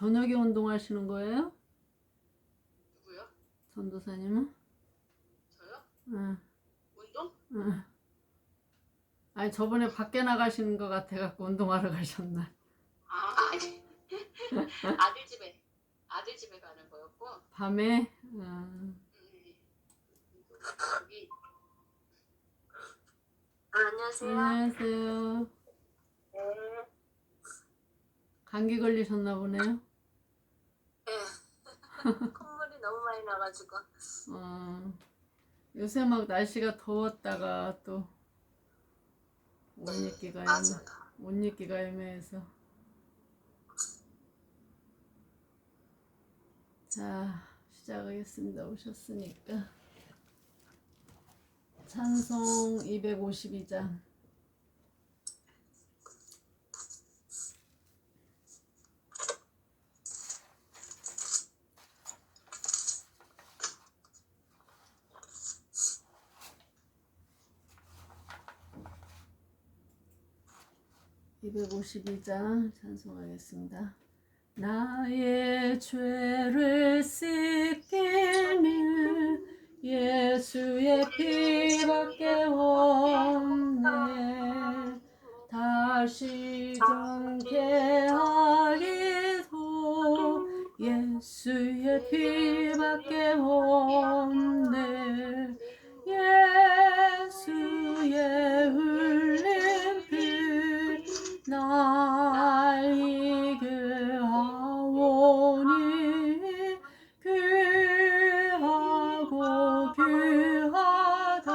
저녁에 운동하시는 거예요? 누구요? 전도사님은? 저요? 응, 운동? 응. 아니 저번에 밖에 나가시는 것 같아갖고 운동하러 가셨나? 아니. 아들 집에 가는 거였고. 밤에? 여기. 안녕하세요. 안녕하세요. 네. 감기 걸리셨나 보네요. 콧물이 너무 많이 나가지고. 요새 막 날씨가 더웠다가 또 옷 입기가 맞아요. 옷 입기가 애매해서. 자, 시작하겠습니다. 오셨으니까. 찬송 252장. 찬송하겠습니다. 나의 죄를 씻기는 예수의 피밖에 없네. 다시 정죄하리도 예수의 피밖에 없네. 예수의 흘린 피 날 이게 하오니 귀하고 귀하다.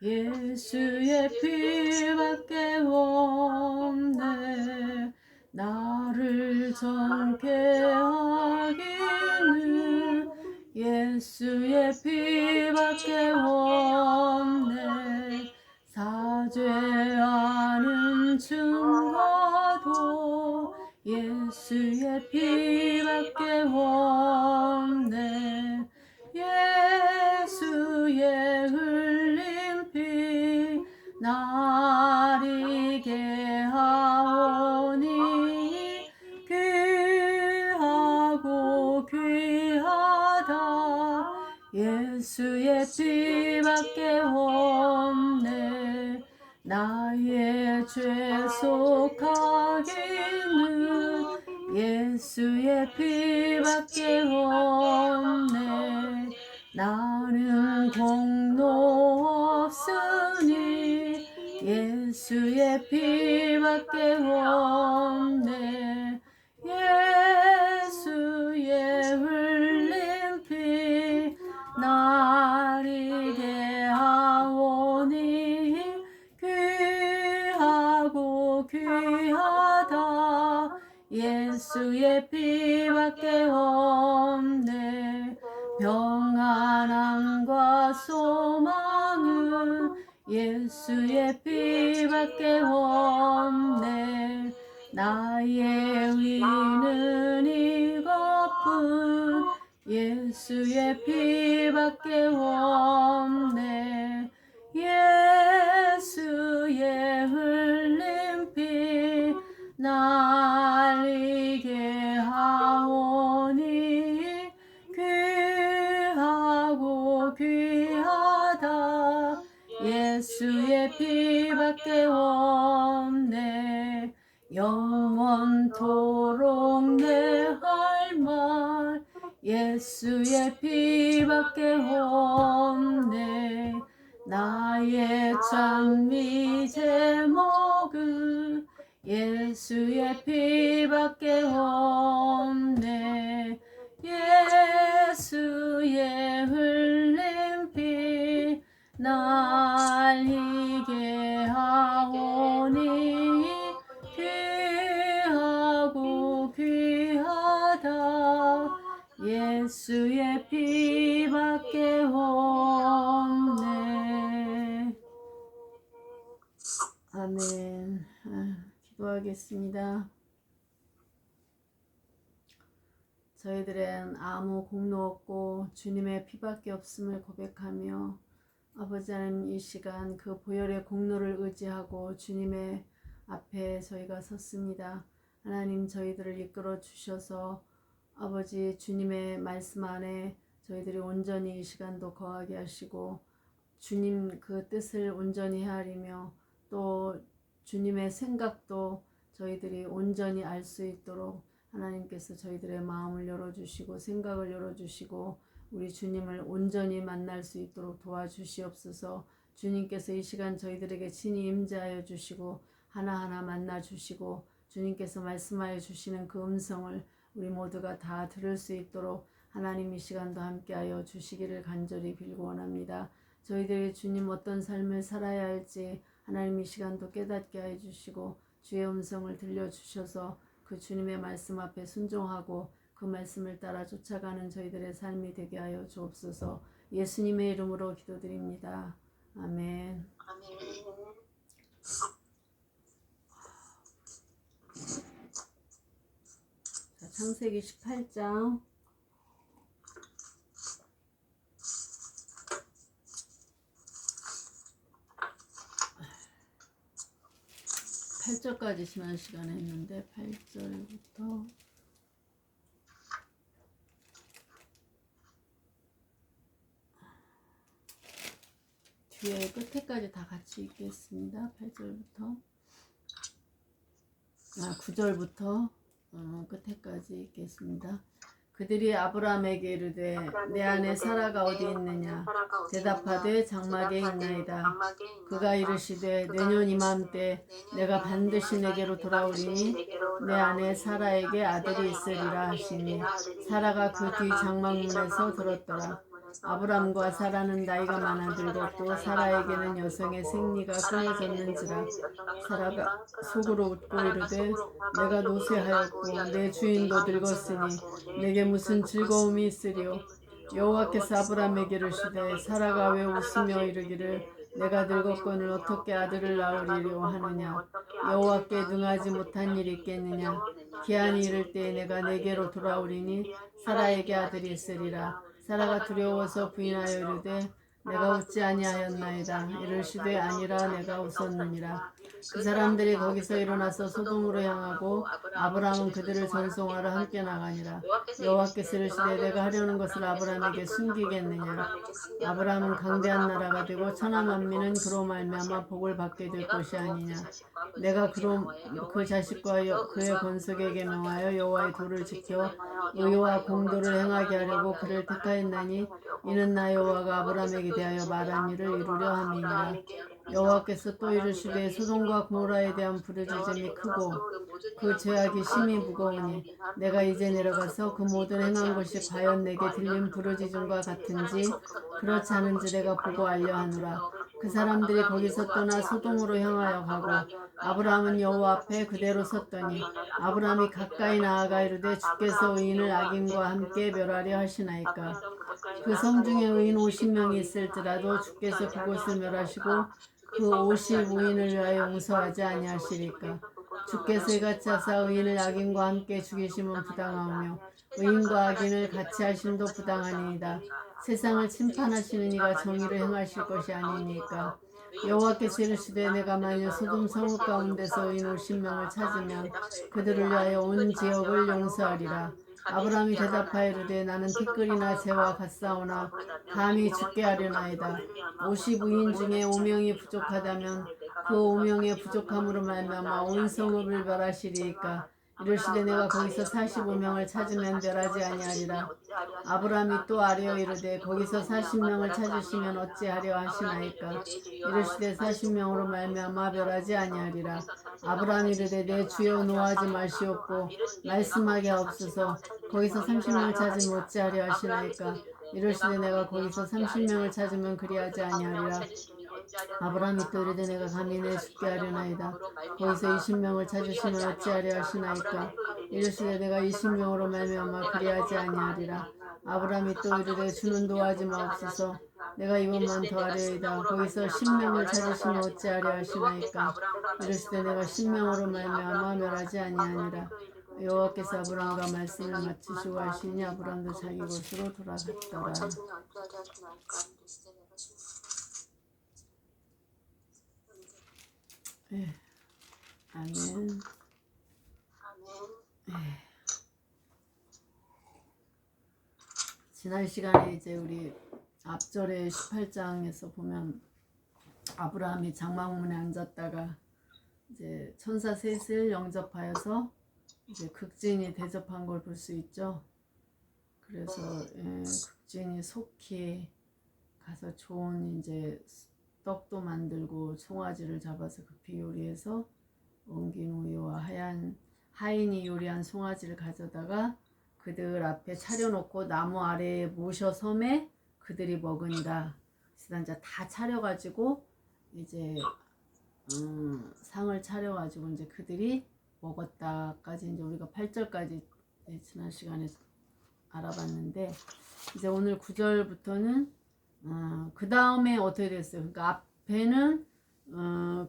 예수의 피밖에 없네. 나를 정케 하기는 예수의 피밖에 없네. 사죄하는 증거도 예수의 피밖에 없네. 예수의 흘린 피 날 이게 하오니 귀하고 귀하다. 예수의 피밖에 없네. 나의 죄 속하기는 예수의 피밖에 없네. 나는 공로 없으니 예수의 피밖에 없네. 예수의 흘린 피 날 이게 하오니 귀하고 귀하다. 예수의 피밖에 없네. 평안함과 소망은 예수의 피밖에 없네. 나의 의는 이것뿐 예수의 피밖에 없네. 예수의 흘린 피 날 이게 하오니 귀하고 귀하다. 예수의 피밖에 없네. 영원토록 내 할 말 예수의 피밖에 없네. 나의 찬미 제목은 예수의 피밖에 없네. 예수의 흘린 피 날 이게 하오니 귀하고 귀하다. 예수의 피밖에 없네. 아멘. 기도하겠습니다. 저희들은 아무 공로 없고 주님의 피밖에 없음을 고백하며 아버지 하나님 이 시간 그 보혈의 공로를 의지하고 주님의 앞에 저희가 섰습니다. 하나님 저희들을 이끌어 주셔서 아버지 주님의 말씀 안에 저희들이 온전히 이 시간도 거하게 하시고 주님 그 뜻을 온전히 헤아리며 또 주님의 생각도 저희들이 온전히 알 수 있도록 하나님께서 저희들의 마음을 열어주시고 생각을 열어주시고 우리 주님을 온전히 만날 수 있도록 도와주시옵소서. 주님께서 이 시간 저희들에게 친히 임재하여 주시고 하나하나 만나 주시고 주님께서 말씀하여 주시는 그 음성을 우리 모두가 다 들을 수 있도록 하나님 이 시간도 함께하여 주시기를 간절히 빌고 원합니다. 저희들이 주님 어떤 삶을 살아야 할지 하나님 이 시간도 깨닫게 해 주시고 주의 음성을 들려주셔서 그 주님의 말씀 앞에 순종하고 그 말씀을 따라 쫓아가는 저희들의 삶이 되게 하여 주옵소서. 예수님의 이름으로 기도드립니다. 아멘. 아멘. 자, 창세기 18장 8절까지 지난 시간에 했는데 8절부터 뒤에 끝에까지 다 같이 읽겠습니다. 8절부터 9절부터 끝에까지 읽겠습니다. 그들이 아브라함에게 이르되 내 아내 사라가 어디 있느냐 대답하되 장막에 있나이다. 그가 이르시되 내년 이맘때 내가 반드시 내게로 돌아오리니 내 아내 사라에게 아들이 있으리라 하시니 사라가 그 뒤 장막문에서 들었더라. 아브람과 사라는 나이가 많아 늙었고 사라에게는 여성의 생리가 끊어졌는지라. 사라가 속으로 웃고 이르되 내가 노쇠하였고 내 주인도 늙었으니 내게 무슨 즐거움이 있으리요. 여호와께서 아브람에게 이르시되 사라가 왜 웃으며 이르기를 내가 늙었거늘 어떻게 아들을 낳으리려 하느냐. 여호와께 능하지 못한 일이 있겠느냐. 기한이 이를 때에 내가 내게로 돌아오리니 사라에게 아들이 있으리라. 사라가 두려워서 부인하여 이르되 내가 웃지 아니하였나이다. 이르시되 아니라 내가 웃었느니라. 그 사람들이 거기서 일어나서 소돔으로 향하고 아브람은 그들을 전송하러 함께 나가니라. 여호와께서 이르시되 내가 하려는 것을 아브람에게 숨기겠느냐. 아브람은 강대한 나라가 되고 천하 만민은 그로 말미암아 복을 받게 될 것이 아니냐. 내가 그로 그 자식과 그의 건속에게 명하여 여호와의 도를 지켜 의와 공도를 행하게 하려고 그를 택하였나니 이는 나 여호와가 아브람에게 대하여 말한 일을 이루려 함이니라. 여호와께서 또 이르시되 소돔과 고모라에 대한 부르짖음이 크고 그 죄악이 심히 무거우니 내가 이제 내려가서 그 모든 행한 것이 과연 내게 들린 부르짖음과 같은지 그렇지 않은지 내가 보고 알려하노라. 그 사람들이 거기서 떠나 소돔으로 향하여 가고 아브라함은 여호와 앞에 그대로 섰더니 아브라함이 가까이 나아가 이르되 주께서 의인을 악인과 함께 멸하려 하시나이까. 그 성 중에 의인 50명이 있을지라도 주께서 그곳을 멸하시고 그 55인을 위하여 용서하지 아니하시리까. 주께서 이같이 하사 의인을 악인과 함께 죽이심은 부당하며 의인과 악인을 같이 하심도 부당하니이다. 세상을 심판하시는 이가 정의를 행하실 것이 아니니까. 여호와께서 이르시되 내가 만일 소돔 성읍 가운데서 의인 50명을 찾으면 그들을 위하여 온 지역을 용서하리라. 아브라함이 대답하여 이르되 나는 티끌이나 새와 같사오나 감히 죽게 하려나이다. 55인 중에 5명이 부족하다면 그 5명의 부족함으로 말미암아 온 성읍을 멸하시리이까. 이르시되 내가 거기서 45명을 찾으면 멸하지 아니하리라. 아브라함이 또 아뢰어 이르되 거기서 40명을 찾으시면 어찌하려 하시나이까. 이르시되 40명으로 말미암아 멸하지 아니하리라. 아브라함이 이르되 내 주여 노하지 마시옵고 말씀하게 하옵소서. 거기서 30명을 찾으면 어찌하려 하시나이까. 이르시되 내가 거기서 30명을 찾으면 그리하지 아니하리라. 아브라함이 또 이르되 내가 감히 내 죽게 하려나이다. 거기서 20명을 찾으시면 어찌하려 하시나이까. 이르시되 내가 20명으로 말미암아 그리하지 아니하리라. 아브라함이 또 이르되 주는 도하지 마옵소서. 내가 이번만 더하려이다. 거기서 10명을 찾으시면 어찌하려 하시나이까. 이르시되 내가 10명으로 말미암아 멸하지 아니하니라. 여호와께서 아브라함과 말씀을 마치시고 하시니 아브라함도 자기 곳으로 돌아갔더라. 네. 아멘. 아멘. 지난 시간에 이제 우리 앞절에 18장에서 보면 아브라함이 장막문에 앉았다가 이제 천사 셋을 영접하여서 이제 극진이 대접한 걸 볼 수 있죠. 그래서 극진이 속히 가서 좋은 이제 떡도 만들고 송아지를 잡아서 급히 요리해서 엉긴 우유와 하인이 요리한 송아지를 가져다가 그들 앞에 차려놓고 나무 아래에 모셔 섬에 그들이 먹으니라. 그래서 이제 다 차려가지고 이제 상을 차려가지고 이제 그들이 먹었다까지 이제 우리가 8절까지 지난 시간에 알아봤는데, 이제 오늘 9절부터는 그 다음에 어떻게 됐어요? 그러니까 앞에는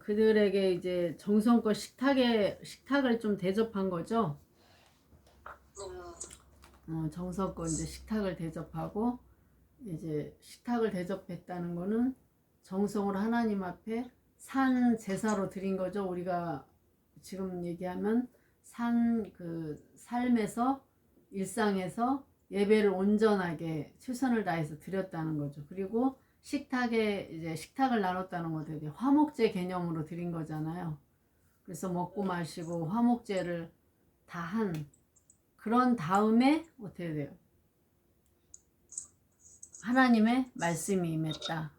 그들에게 이제 정성껏 식탁을 좀 대접한 거죠. 정성껏 이제 식탁을 대접하고, 이제 식탁을 대접했다는 거는 정성으로 하나님 앞에 산 제사로 드린 거죠. 우리가 지금 얘기하면 그 삶에서 일상에서 예배를 온전하게 최선을 다해서 드렸다는 거죠. 그리고 이제 식탁을 나눴다는 것도 이제 화목제 개념으로 드린 거잖아요. 그래서 먹고 마시고 화목제를 다 한 그런 다음에 어떻게 돼요? 하나님의 말씀이 임했다.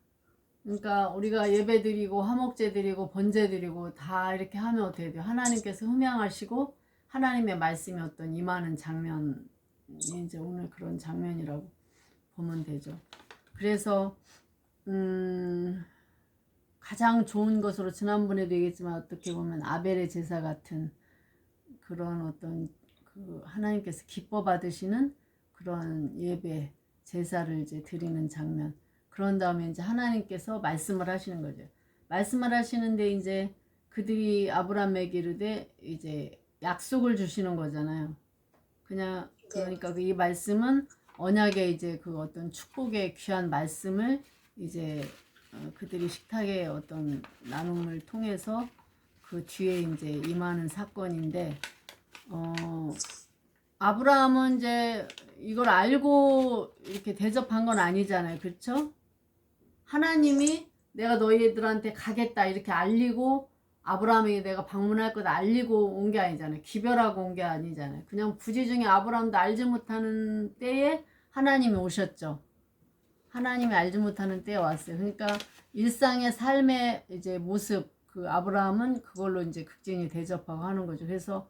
그러니까 우리가 예배 드리고 화목제 드리고 번제 드리고 다 이렇게 하면 어떻게 돼요? 하나님께서 흠양하시고 하나님의 말씀이 어떤 임하는 장면이 이제 오늘 그런 장면이라고 보면 되죠. 그래서 가장 좋은 것으로 지난번에도 얘기했지만 어떻게 보면 아벨의 제사 같은 그런 어떤 그 하나님께서 기뻐 받으시는 그런 예배 제사를 이제 드리는 장면. 그런 다음에 이제 하나님께서 말씀을 하시는 거죠. 말씀을 하시는데 이제 그들이 아브라함에게 이르되 이제 약속을 주시는 거잖아요. 그러니까 이 말씀은 언약의 이제 그 어떤 축복의 귀한 말씀을 이제 그들이 식탁의 어떤 나눔을 통해서 그 뒤에 이제 임하는 사건인데, 아브라함은 이제 이걸 알고 이렇게 대접한 건 아니잖아요. 그렇죠? 하나님이 내가 너희들한테 가겠다 이렇게 알리고 아브라함에게 내가 방문할 거다 알리고 온 게 아니잖아요. 기별하고 온 게 아니잖아요. 그냥 부지중에 아브라함도 알지 못하는 때에 하나님이 오셨죠. 하나님이 알지 못하는 때에 왔어요. 그러니까 일상의 삶의 이제 모습, 그 아브라함은 그걸로 이제 극진히 대접하고 하는 거죠. 그래서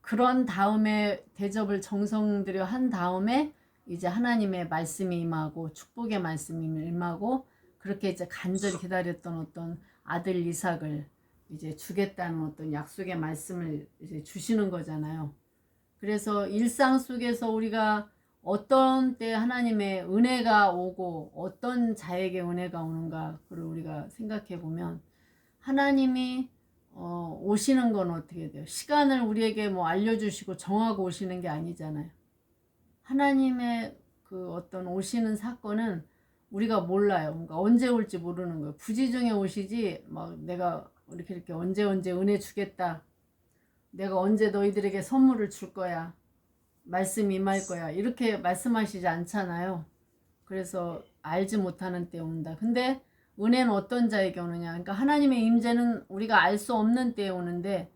그런 다음에 대접을 정성 들여 한 다음에 이제 하나님의 말씀이 임하고 축복의 말씀이 임하고, 그렇게 이제 간절히 기다렸던 어떤 아들 이삭을 이제 주겠다는 어떤 약속의 말씀을 이제 주시는 거잖아요. 그래서 일상 속에서 우리가 어떤 때 하나님의 은혜가 오고 어떤 자에게 은혜가 오는가, 그걸 우리가 생각해 보면 하나님이 오시는 건 어떻게 돼요? 시간을 우리에게 뭐 알려주시고 정하고 오시는 게 아니잖아요. 하나님의 그 어떤 오시는 사건은 우리가 몰라요. 그러니까 언제 올지 모르는 거예요. 부지중에 오시지 막 내가 이렇게 언제 은혜 주겠다, 내가 언제 너희들에게 선물을 줄 거야, 말씀이 임할 거야, 이렇게 말씀하시지 않잖아요. 그래서 알지 못하는 때 온다. 근데 은혜는 어떤 자에게 오느냐? 그러니까 하나님의 임재는 우리가 알 수 없는 때에 오는데,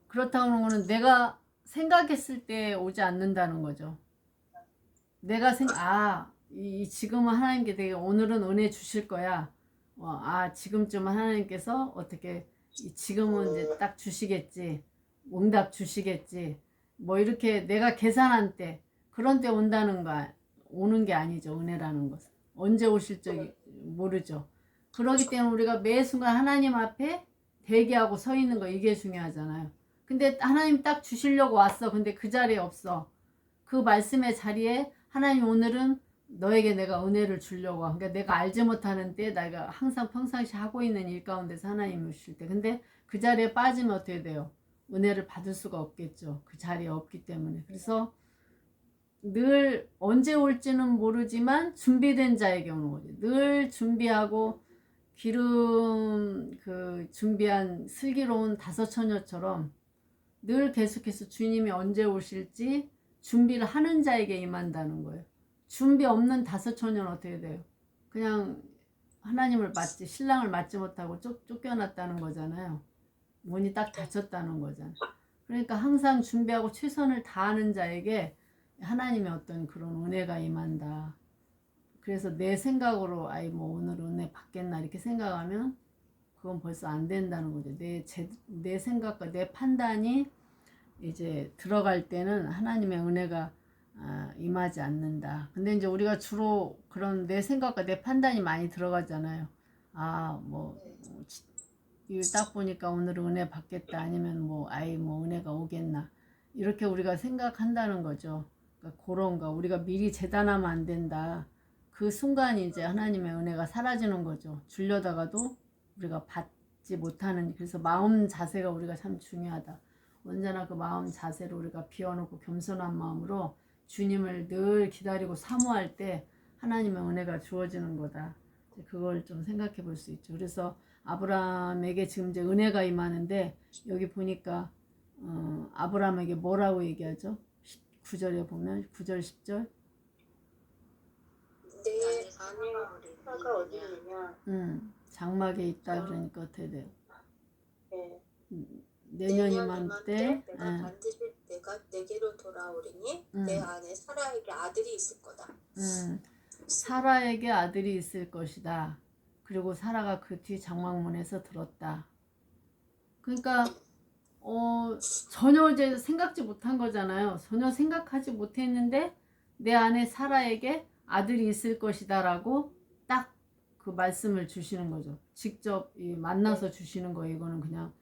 그렇다고 하는 거는 내가 생각했을 때 오지 않는다는 거죠. 내가 지금은 하나님께 되게 오늘은 은혜 주실 거야. 지금쯤은 하나님께서 어떻게 지금은 이제 딱 주시겠지, 응답 주시겠지, 뭐 이렇게 내가 계산한 때 그런 때 오는 게 아니죠. 은혜라는 것은 언제 오실지 모르죠. 그렇기 때문에 우리가 매 순간 하나님 앞에 대기하고 서 있는 거, 이게 중요하잖아요. 근데 하나님 딱 주시려고 왔어. 근데 그 자리에 없어. 그 말씀의 자리에 하나님 오늘은 너에게 내가 은혜를 주려고 와. 그러니까 내가 알지 못하는 때, 내가 항상 평상시 하고 있는 일 가운데서 하나님이 오실 때, 근데 그 자리에 빠지면 어떻게 돼요? 은혜를 받을 수가 없겠죠. 그 자리에 없기 때문에. 그래서 늘 언제 올지는 모르지만 준비된 자에게 오는 거죠. 늘 준비하고 기름 준비한 슬기로운 다섯 처녀처럼 늘 계속해서 주님이 언제 오실지 준비를 하는 자에게 임한다는 거예요. 준비 없는 다섯 처녀는 어떻게 돼요? 그냥 하나님을 맞지, 신랑을 맞지 못하고 쫓겨났다는 거잖아요. 문이 딱 닫혔다는 거잖아요. 그러니까 항상 준비하고 최선을 다하는 자에게 하나님의 어떤 그런 은혜가 임한다. 그래서 내 생각으로 아이 뭐 오늘 은혜 받겠나 이렇게 생각하면 그건 벌써 안 된다는 거죠. 내 생각과 내 판단이 이제 들어갈 때는 하나님의 은혜가 임하지 않는다. 근데 이제 우리가 주로 그런 내 생각과 내 판단이 많이 들어가잖아요. 이걸 딱 보니까 오늘 은혜 받겠다. 아니면 뭐 은혜가 오겠나. 이렇게 우리가 생각한다는 거죠. 그러니까 그런 거 우리가 미리 재단하면 안 된다. 그 순간이 이제 하나님의 은혜가 사라지는 거죠. 주려다가도 우리가 받지 못하는. 그래서 마음 자세가 우리가 참 중요하다. 언제나 그 마음 자세로 우리가 비워놓고 겸손한 마음으로 주님을 늘 기다리고 사모할 때 하나님의 은혜가 주어지는 거다. 그걸 좀 생각해 볼 수 있죠. 그래서 아브라함에게 지금 이제 은혜가 임하는데 여기 보니까 아브라함에게 뭐라고 얘기하죠? 9절에 보면 9절 10절 내 안에 사가 어디 있느냐. 장막에 있다. 그러니까 어떻게 돼요? 네. 내년 이맘때 내가 반드시 내게로 돌아오리니 내 안에 사라에게 아들이 있을 거다. 사라에게 아들이 있을 것이다. 그리고 사라가 그 뒤 장막문에서 들었다. 그러니까 전혀 이제 생각지 못한 거잖아요. 전혀 생각하지 못했는데 내 안에 사라에게 아들이 있을 것이다 라고 딱 그 말씀을 주시는 거죠. 직접 만나서 주시는 거예요. 이거는 그냥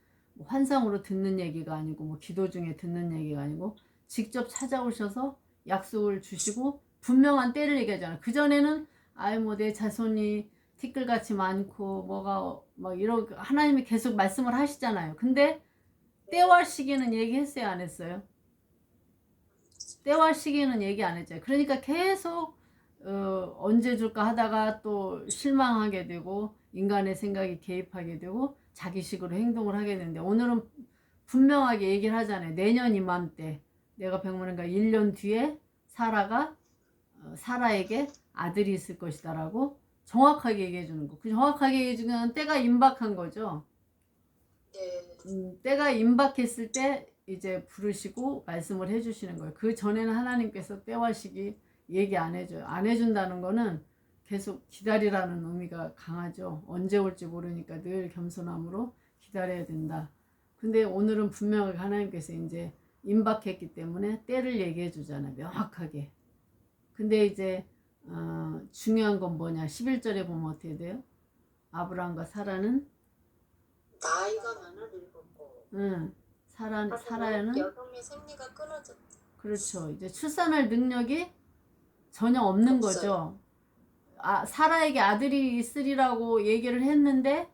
환상으로 듣는 얘기가 아니고 뭐 기도 중에 듣는 얘기가 아니고 직접 찾아오셔서 약속을 주시고 분명한 때를 얘기하잖아요. 그전에는 뭐 내 자손이 티끌같이 많고 뭐가 막 이러고 하나님이 계속 말씀을 하시잖아요. 근데 때와 시기는 얘기했어요, 안 했어요? 때와 시기는 얘기 안 했잖아요. 그러니까 계속 언제 줄까 하다가 또 실망하게 되고 인간의 생각이 개입하게 되고 자기식으로 행동을 하게 되는데 오늘은 분명하게 얘기를 하잖아요. 내년 이맘때 내가 병문안가 1년 뒤에 사라에게 아들이 있을 것이다 라고 정확하게 얘기해 주는 거. 그 정확하게 얘기해 주는 때가 임박한 거죠. 때가 임박했을 때 이제 부르시고 말씀을 해주시는 거예요. 그 전에는 하나님께서 때와 시기 얘기 안 해줘요. 안 해준다는 거는 계속 기다리라는 의미가 강하죠. 언제 올지 모르니까 늘 겸손함으로 기다려야 된다. 근데 오늘은 분명하게 하나님께서 이제 임박했기 때문에 때를 얘기해 주잖아요. 명확하게. 근데 이제 중요한 건 뭐냐. 11절에 보면 어떻게 돼요? 아브라함과 사라는 나이가 많아 늙었고 사라는 여성의 생리가 끊어졌다. 그렇죠. 이제 출산할 능력이 전혀 없는 거죠. 사라에게 아들이 있으리라고 얘기를 했는데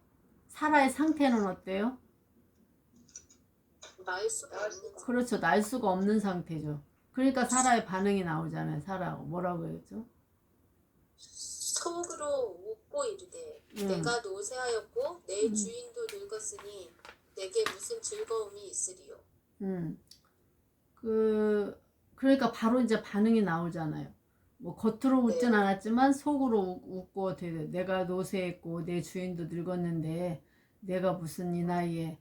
사라의 상태는 어때요? 날 수가 없는. 그렇죠. 날 수가 없는 상태죠. 그러니까 사라의 반응이 나오잖아요. 사라 뭐라고 했죠? 속으로 웃고 이르되 내가 노쇠하였고 내 주인도 늙었으니 내게 무슨 즐거움이 있으리요. 그러니까 바로 이제 반응이 나오잖아요. 뭐 겉으로 웃진 않았지만 속으로 웃고 내가 노쇠했고 내 주인도 늙었는데 내가 무슨 이 나이에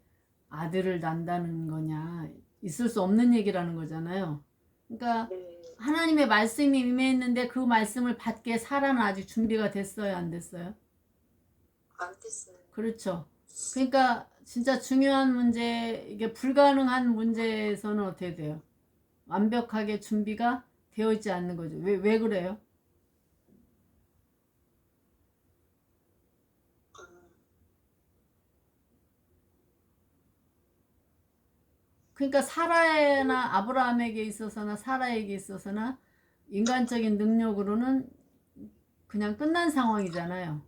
아들을 낳는다는 거냐. 있을 수 없는 얘기라는 거잖아요. 그러니까 하나님의 말씀이 임했는데 그 말씀을 받게 사라는 아직 준비가 됐어요, 안 됐어요? 안 됐어요. 그렇죠. 그러니까 진짜 중요한 문제, 이게 불가능한 문제에서는 어떻게 돼요? 완벽하게 준비가 되어 있지 않는 거죠. 왜 그래요? 그러니까 사라나 아브라함에게 있어서나 사라에게 있어서나 인간적인 능력으로는 그냥 끝난 상황이잖아요.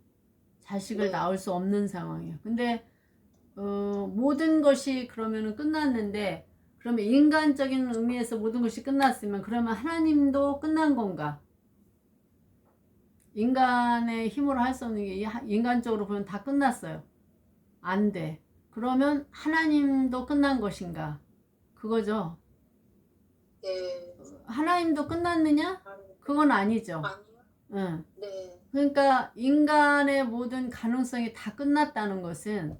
자식을 낳을 수 없는 상황이에요. 근데 모든 것이 그러면은 끝났는데 그러면 인간적인 의미에서 모든 것이 끝났으면 그러면 하나님도 끝난 건가? 인간의 힘으로 할 수 없는 게 인간적으로 보면 다 끝났어요. 안 돼. 그러면 하나님도 끝난 것인가? 그거죠. 네. 하나님도 끝났느냐? 그건 아니죠. 아니요. 응. 네. 그러니까 인간의 모든 가능성이 다 끝났다는 것은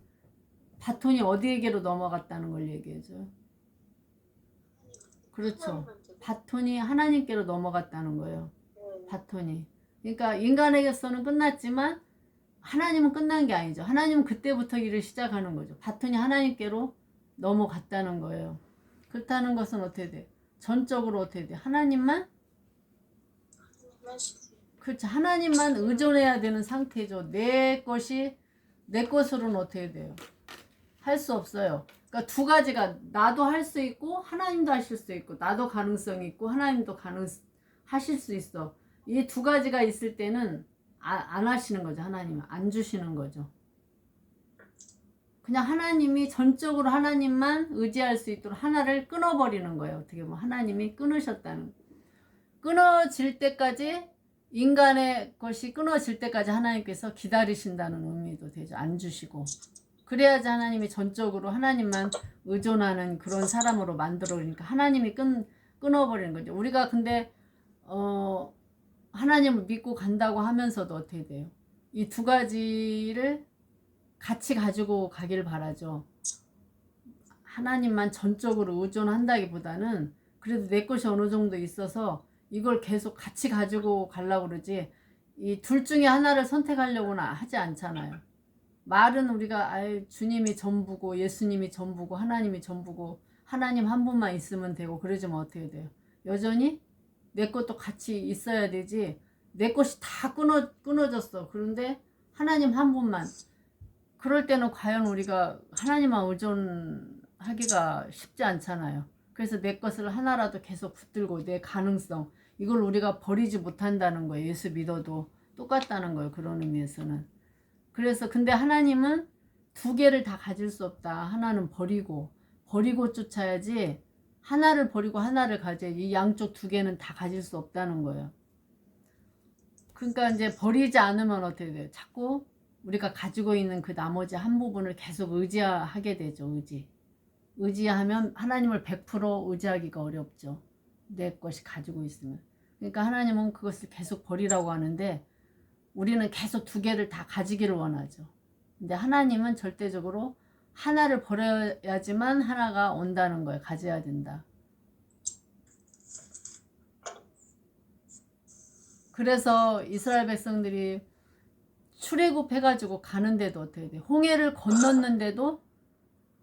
바톤이 어디에게로 넘어갔다는 걸 얘기해줘요. 그렇죠. 하나님한테. 바톤이 하나님께로 넘어갔다는 거예요. 네. 바톤이. 그러니까 인간에게서는 끝났지만 하나님은 끝난 게 아니죠. 하나님은 그때부터 일을 시작하는 거죠. 바톤이 하나님께로 넘어갔다는 거예요. 그렇다는 것은 어떻게 돼? 전적으로 어떻게 돼? 하나님만? 하나님만 시세요. 그렇죠. 하나님만 의존해야 되는 상태죠. 내 것이 내 것으로는 어떻게 돼요? 할 수 없어요. 그러니까 두 가지가 나도 할 수 있고 하나님도 하실 수 있고 나도 가능성이 있고 하나님도 하실 수 있어. 이 두 가지가 있을 때는 안 하시는 거죠. 하나님은 안 주시는 거죠. 그냥 하나님이 전적으로 하나님만 의지할 수 있도록 하나를 끊어버리는 거예요. 어떻게 보면 하나님이 끊으셨다는 거예요. 끊어질 때까지 인간의 것이 끊어질 때까지 하나님께서 기다리신다는 의미도 되죠. 안 주시고. 그래야지 하나님이 전적으로 하나님만 의존하는 그런 사람으로 만들어 버리니까 하나님이 끊어버리는 거죠. 우리가 근데 하나님을 믿고 간다고 하면서도 어떻게 돼요? 이 두 가지를 같이 가지고 가길 바라죠. 하나님만 전적으로 의존한다기보다는 그래도 내 것이 어느 정도 있어서 이걸 계속 같이 가지고 가려고 그러지 이 둘 중에 하나를 선택하려고는 하지 않잖아요. 말은 우리가 주님이 전부고 예수님이 전부고 하나님이 전부고 하나님 한 분만 있으면 되고 그러지만 어떻게 돼요? 여전히 내 것도 같이 있어야 되지 내 것이 다 끊어졌어. 그런데 하나님 한 분만 그럴 때는 과연 우리가 하나님만 의존하기가 쉽지 않잖아요. 그래서 내 것을 하나라도 계속 붙들고 내 가능성 이걸 우리가 버리지 못한다는 거예요. 예수 믿어도 똑같다는 거예요. 그런 의미에서는. 그래서 근데 하나님은 두 개를 다 가질 수 없다. 하나는 버리고 쫓아야지 하나를 버리고 하나를 가져야지 이 양쪽 두 개는 다 가질 수 없다는 거예요. 그러니까 이제 버리지 않으면 어떻게 돼요? 자꾸 우리가 가지고 있는 그 나머지 한 부분을 계속 의지하게 되죠. 의지하면 하나님을 100% 의지하기가 어렵죠. 내 것이 가지고 있으면. 그러니까 하나님은 그것을 계속 버리라고 하는데 우리는 계속 두 개를 다 가지기를 원하죠. 근데 하나님은 절대적으로 하나를 버려야지만 하나가 온다는 거예요. 가져야 된다. 그래서 이스라엘 백성들이 출애굽해가지고 가는데도 어떻게 돼? 홍해를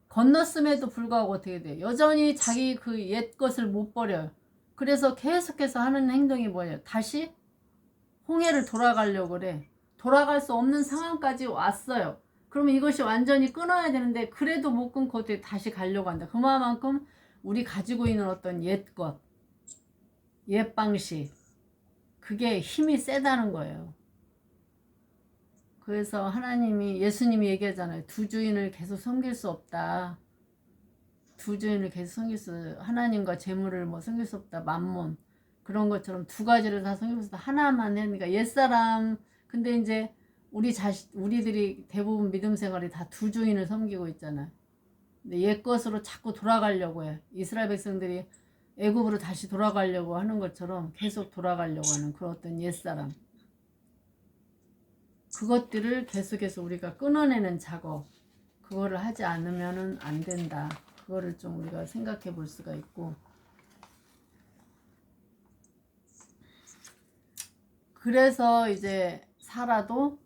건넜음에도 불구하고 어떻게 돼? 여전히 자기 그 옛 것을 못 버려요. 그래서 계속해서 하는 행동이 뭐예요? 다시 홍해를 돌아가려고 그래. 돌아갈 수 없는 상황까지 왔어요. 그러면 이것이 완전히 끊어야 되는데 그래도 못 끊고 어떻게 다시 가려고 한다. 그만큼 우리 가지고 있는 어떤 옛 것, 옛 방식 그게 힘이 세다는 거예요. 그래서 예수님이 얘기하잖아요. 두 주인을 계속 섬길 수 없다. 두 주인을 계속 섬길 하나님과 재물을 섬길 수 없다. 만몬 그런 것처럼 두 가지를 다 섬길 수 없다. 하나만 해. 그러니까 옛사람 근데 이제 우리들이 대부분 믿음 생활이 다 두 주인을 섬기고 있잖아요. 근데 옛 것으로 자꾸 돌아가려고 해. 이스라엘 백성들이 애굽으로 다시 돌아가려고 하는 것처럼 계속 돌아가려고 하는 그런 어떤 옛사람. 그것들을 계속해서 우리가 끊어내는 작업. 그거를 하지 않으면 안 된다. 그거를 좀 우리가 생각해 볼 수가 있고. 그래서 이제 사라도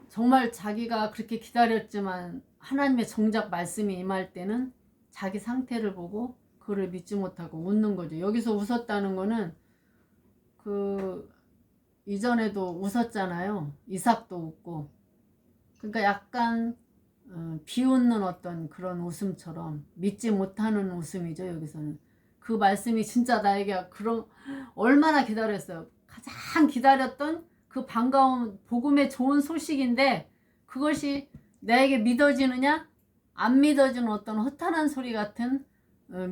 정말 자기가 그렇게 기다렸지만 하나님의 정작 말씀이 임할 때는 자기 상태를 보고 그거를 믿지 못하고 웃는 거죠. 여기서 웃었다는 거는 이전에도 웃었잖아요. 이삭도 웃고. 그러니까 약간 비웃는 어떤 그런 웃음처럼 믿지 못하는 웃음이죠. 여기서는. 그 말씀이 진짜 나에게 얼마나 기다렸어요. 가장 기다렸던 그 반가운 복음의 좋은 소식인데 그것이 나에게 믿어지느냐? 안 믿어지는 어떤 허탄한 소리 같은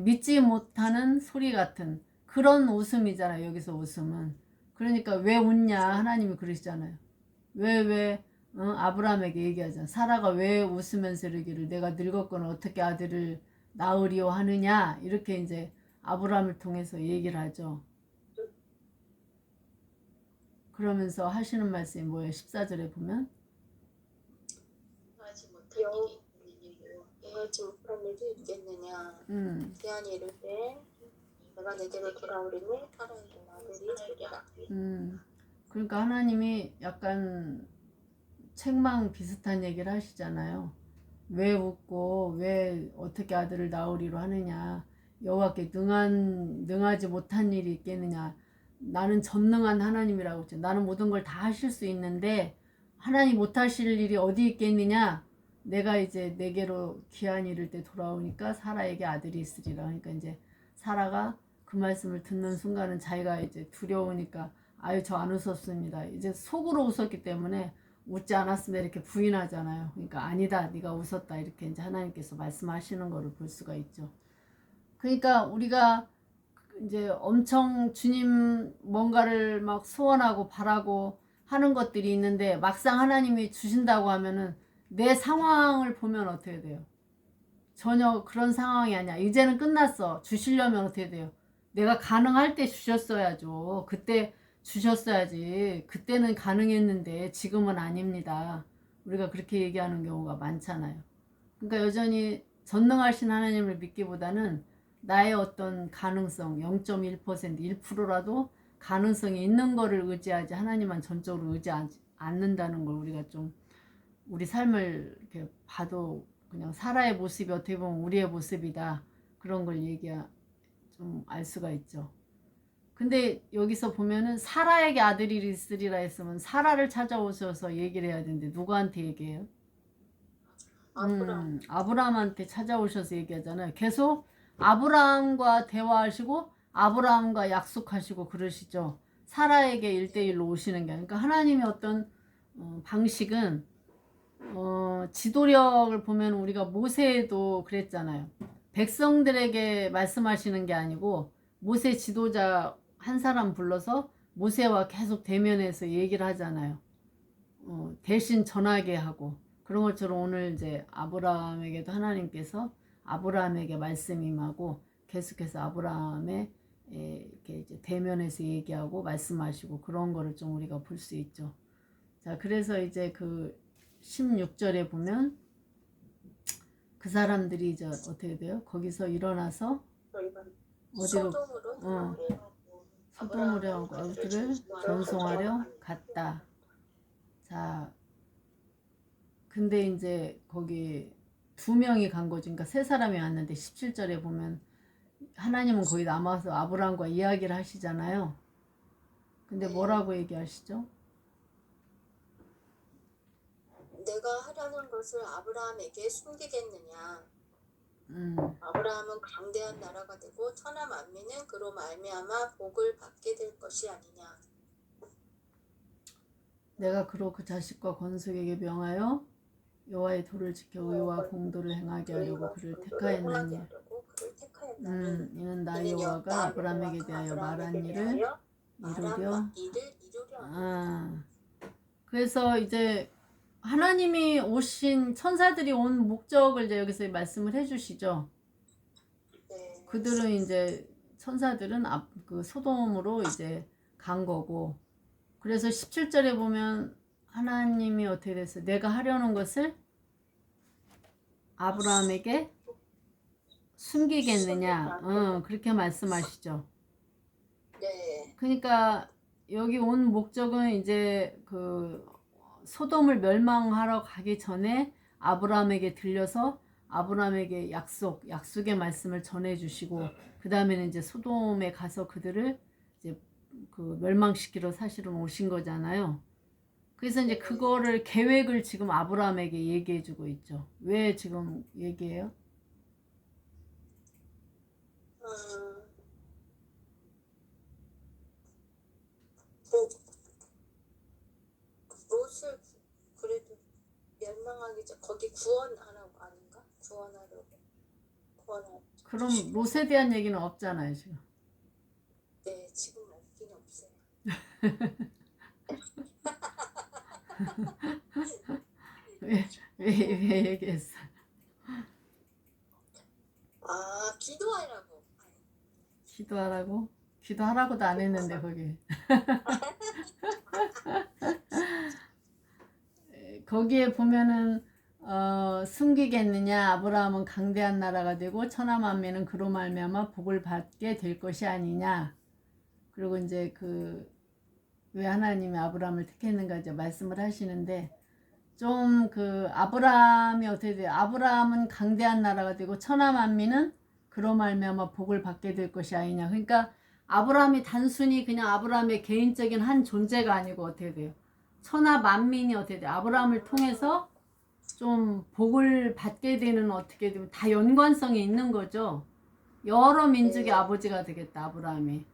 믿지 못하는 소리 같은 그런 웃음이잖아요. 여기서 웃음은. 그러니까 왜 웃냐? 하나님이 그러시잖아요. 왜 아브라함에게 얘기하잖아. 사라가 왜 웃으면서 이르기를 내가 늙었거늘 어떻게 아들을 나으리오 하느냐 이렇게 이제 아브라함을 통해서 얘기를 하죠. 그러면서 하시는 말씀이 뭐예요? 14절에 보면 하지 못한 일이 있느니요. 행하지 못한 일이 있겠느냐. 음, 대안이 이르되 내가 내게로 돌아오리니 살아있는 아들이 있으리라. 그러니까 하나님이 약간 책망 비슷한 얘기를 하시잖아요. 왜 웃고 왜 어떻게 아들을 낳으리로 하느냐. 여호와께 능하지 못한 일이 있겠느냐. 나는 전능한 하나님이라고 했죠. 나는 모든 걸 다 하실 수 있는데 하나님 못하실 일이 어디 있겠느냐. 내가 이제 내게로 기한이 이를 때 돌아오니까 사라에게 아들이 있으리라. 그러니까 이제 사라가 그 말씀을 듣는 순간은 자기가 이제 두려우니까 아유 저 안 웃었습니다. 이제 속으로 웃었기 때문에 웃지 않았으면 이렇게 부인하잖아요. 그러니까 아니다 네가 웃었다 이렇게 이제 하나님께서 말씀하시는 거를 볼 수가 있죠. 그러니까 우리가 이제 엄청 주님 뭔가를 막 소원하고 바라고 하는 것들이 있는데 막상 하나님이 주신다고 하면은 내 상황을 보면 어떻게 돼요? 전혀 그런 상황이 아니야. 이제는 끝났어. 주시려면 어떻게 돼요? 내가 가능할 때 주셨어야죠. 그때 주셨어야지. 그때는 가능했는데 지금은 아닙니다. 우리가 그렇게 얘기하는 경우가 많잖아요. 그러니까 여전히 전능하신 하나님을 믿기보다는 나의 어떤 가능성 0.1% 1%라도 가능성이 있는 거를 의지하지 하나님만 전적으로 의지하지 않는다는 걸 우리가 좀 우리 삶을 이렇게 봐도 그냥 사라의 모습이 어떻게 보면 우리의 모습이다 그런 걸 좀 알 수가 있죠. 근데 여기서 보면은 사라에게 아들이 있으리라 했으면 사라를 찾아오셔서 얘기를 해야 되는데 누구한테 얘기해요? 아브라함한테 찾아오셔서 얘기하잖아요. 계속 아브라함과 대화하시고 아브라함과 약속하시고 그러시죠. 사라에게 1대1로 오시는 게 아니라 그러니까 하나님의 어떤 방식은 지도력을 보면 우리가 모세도 그랬잖아요. 백성들에게 말씀하시는 게 아니고 모세 지도자 한 사람 불러서 모세와 계속 대면해서 얘기를 하잖아요. 대신 전하게 하고 그런 것처럼 오늘 이제 아브라함에게도 하나님께서 아브라함에게 말씀 임하고 계속해서 아브라함의 이렇게 이제 대면해서 얘기하고 말씀하시고 그런 거를 좀 우리가 볼 수 있죠. 자, 그래서 이제 그 16절에 보면 그 사람들이 이제 어떻게 돼요? 거기서 일어나서 어디로 소돔으로 하고 그들을 전송하려 갔다. 자, 근데 이제 거기 2명이 간 거지. 그러니까 3사람이 왔는데 17절에 보면 하나님은 거기 남아서 아브라함과 이야기를 하시잖아요. 근데 뭐라고 얘기하시죠? 내가 하려는 것을 아브라함에게 숨기겠느냐. 아브라함은 강대한 나라가 되고 천하 만민은 그로 말미암아 복을 받게 될 것이 아니냐. 내가 그로 그 자식과 건속에게 명하여 여호와의 도를 지켜 의와 공도를 행하게 하려고 그를 택하였나니 이는 나 여호와가 아브라함에게 대하여 말한 일을 이루려. 그래서 이제 하나님이 오신 천사들이 온 목적을 이제 여기서 말씀을 해주시죠. 그들은 이제 천사들은 그 소돔으로 이제 간 거고, 그래서 17절에 보면 하나님이 어떻게 됐어요? 내가 하려는 것을 아브라함에게 숨기겠느냐? 그렇게 말씀하시죠. 네. 그러니까 여기 온 목적은 이제 그 소돔을 멸망하러 가기 전에 아브라함에게 들려서 아브라함에게 약속의 말씀을 전해주시고 그 다음에는 이제 소돔에 가서 그들을 이제 그 멸망시키러 사실은 오신 거잖아요. 그래서 이제 그거를 계획을 지금 아브라함에게 얘기해주고 있죠. 왜 지금 얘기해요? 롯을 그래도 멸망하기 전 거기 구원하라고 아닌가? 구원하려고. 그럼 롯에 대한 얘기는 없잖아요 지금. 네, 지금 없긴 없어요. 왜 얘기했어? 아, 기도하라고. 기도하라고? 기도하라고도 안 했는데 거기. 거기에 보면은 숨기겠느냐, 아브라함은 강대한 나라가 되고 천하 만민은 그로 말미암아 복을 받게 될 것이 아니냐. 그리고 이제 그 왜 하나님이 아브라함을 택했는가 이제 말씀을 하시는데, 좀 그 아브라함이 어떻게 돼요? 아브라함은 강대한 나라가 되고 천하 만민은 그로 말미암아 복을 받게 될 것이 아니냐. 그러니까 아브라함이 단순히 그냥 아브라함의 개인적인 한 존재가 아니고 어떻게 돼요? 천하 만민이 어떻게 돼요? 아브라함을 통해서 좀 복을 받게 되는, 어떻게 되면 다 연관성이 있는 거죠. 여러 민족의 아버지가 되겠다, 아브라함이.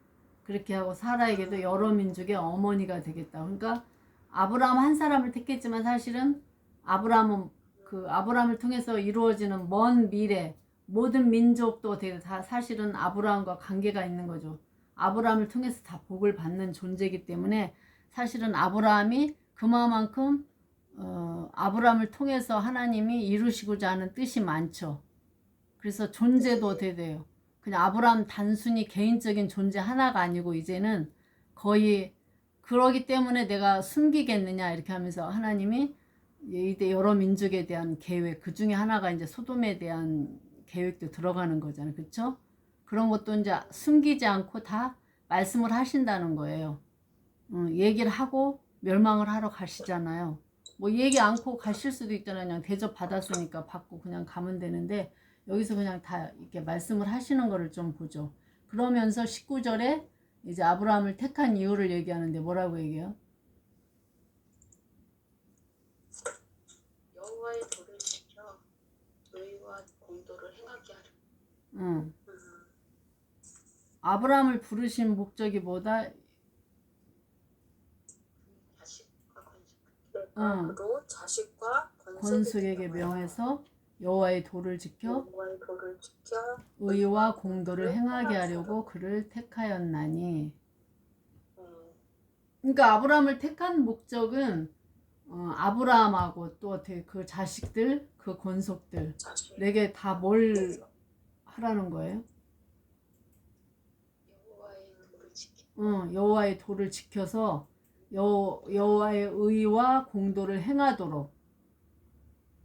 그렇게 하고 사라에게도 여러 민족의 어머니가 되겠다. 그러니까 아브라함 한 사람을 택했지만 사실은 아브라함은 그 아브라함을 통해서 이루어지는 먼 미래 모든 민족도 다 사실은 아브라함과 관계가 있는 거죠. 아브라함을 통해서 다 복을 받는 존재이기 때문에 사실은 아브라함이 그만큼 아브라함을 통해서 하나님이 이루시고자 하는 뜻이 많죠. 그래서 존재도 어떻게 돼요? 그냥 아브라함 단순히 개인적인 존재 하나가 아니고 이제는 거의, 그러기 때문에 내가 숨기겠느냐 이렇게 하면서 하나님이 이제 여러 민족에 대한 계획, 그 중에 하나가 이제 소돔에 대한 계획도 들어가는 거잖아요. 그렇죠? 그런 것도 이제 숨기지 않고 다 말씀을 하신다는 거예요. 얘기를 하고 멸망을 하러 가시잖아요. 뭐 얘기 않고 가실 수도 있잖아요. 그냥 대접 받았으니까 받고 그냥 가면 되는데 여기서 그냥 다 이렇게 말씀을 하시는 거를 좀 보죠. 그러면서 19절에 이제 아브라함을 택한 이유를 얘기하는데 뭐라고 얘기해요? 여호와의 도를 지켜 의와 공도를 행하게 하려. 아브라함을 부르신 목적이 뭐다? 자식과 건축. 그로 자식과 권속에게 명해서 여호와의 도를 지켜 여호와의 도를 지켜 의와 공도를 행하게 하려고 그를 택하였나니. 그러니까 아브라함을 택한 목적은 아브라함하고 또 어떻게 그 자식들, 그 권속들에게 다 뭘 하라는 거예요? 여호와의 도를 지켜. 여호와의 도를 지켜서 여호와의 의와 공도를 행하도록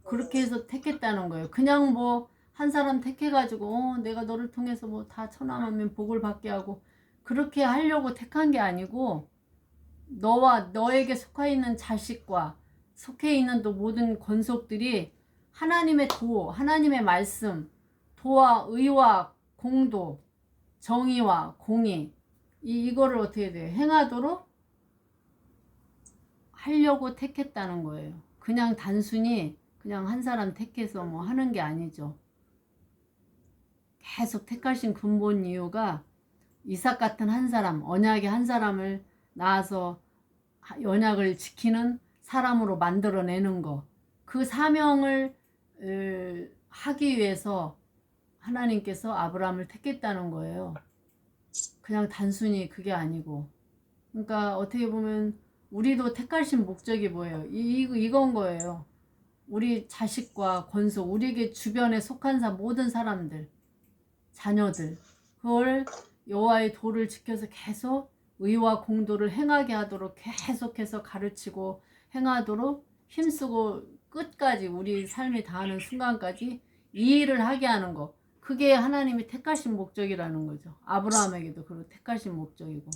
그렇게 해서 택했다는 거예요. 그냥 뭐 한 사람 택해가지고 내가 너를 통해서 뭐 다 천하만민 복을 받게 하고 그렇게 하려고 택한 게 아니고, 너와 너에게 속해 있는 자식과 속해 있는 또 모든 권속들이 하나님의 도, 하나님의 말씀, 도와 의와 공도, 정의와 공의, 이거를 어떻게 돼요? 행하도록 하려고 택했다는 거예요. 그냥 단순히 그냥 한 사람 택해서 뭐 하는 게 아니죠. 계속 택하신 근본 이유가 이삭 같은 한 사람, 언약의 한 사람을 낳아서 언약을 지키는 사람으로 만들어내는 거, 그 사명을 하기 위해서 하나님께서 아브라함을 택했다는 거예요. 그냥 단순히 그게 아니고. 그러니까 어떻게 보면 우리도 택하신 목적이 뭐예요? 이건 거예요. 우리 자식과 권속, 우리에게 주변에 속한 모든 사람들, 자녀들, 그걸 여호와의 도를 지켜서 계속 의와 공도를 행하게 하도록 계속해서 가르치고 행하도록 힘쓰고 끝까지 우리 삶이 다하는 순간까지 이 일을 하게 하는 거, 그게 하나님이 택하신 목적이라는 거죠. 아브라함에게도 그리고 택하신 목적이고,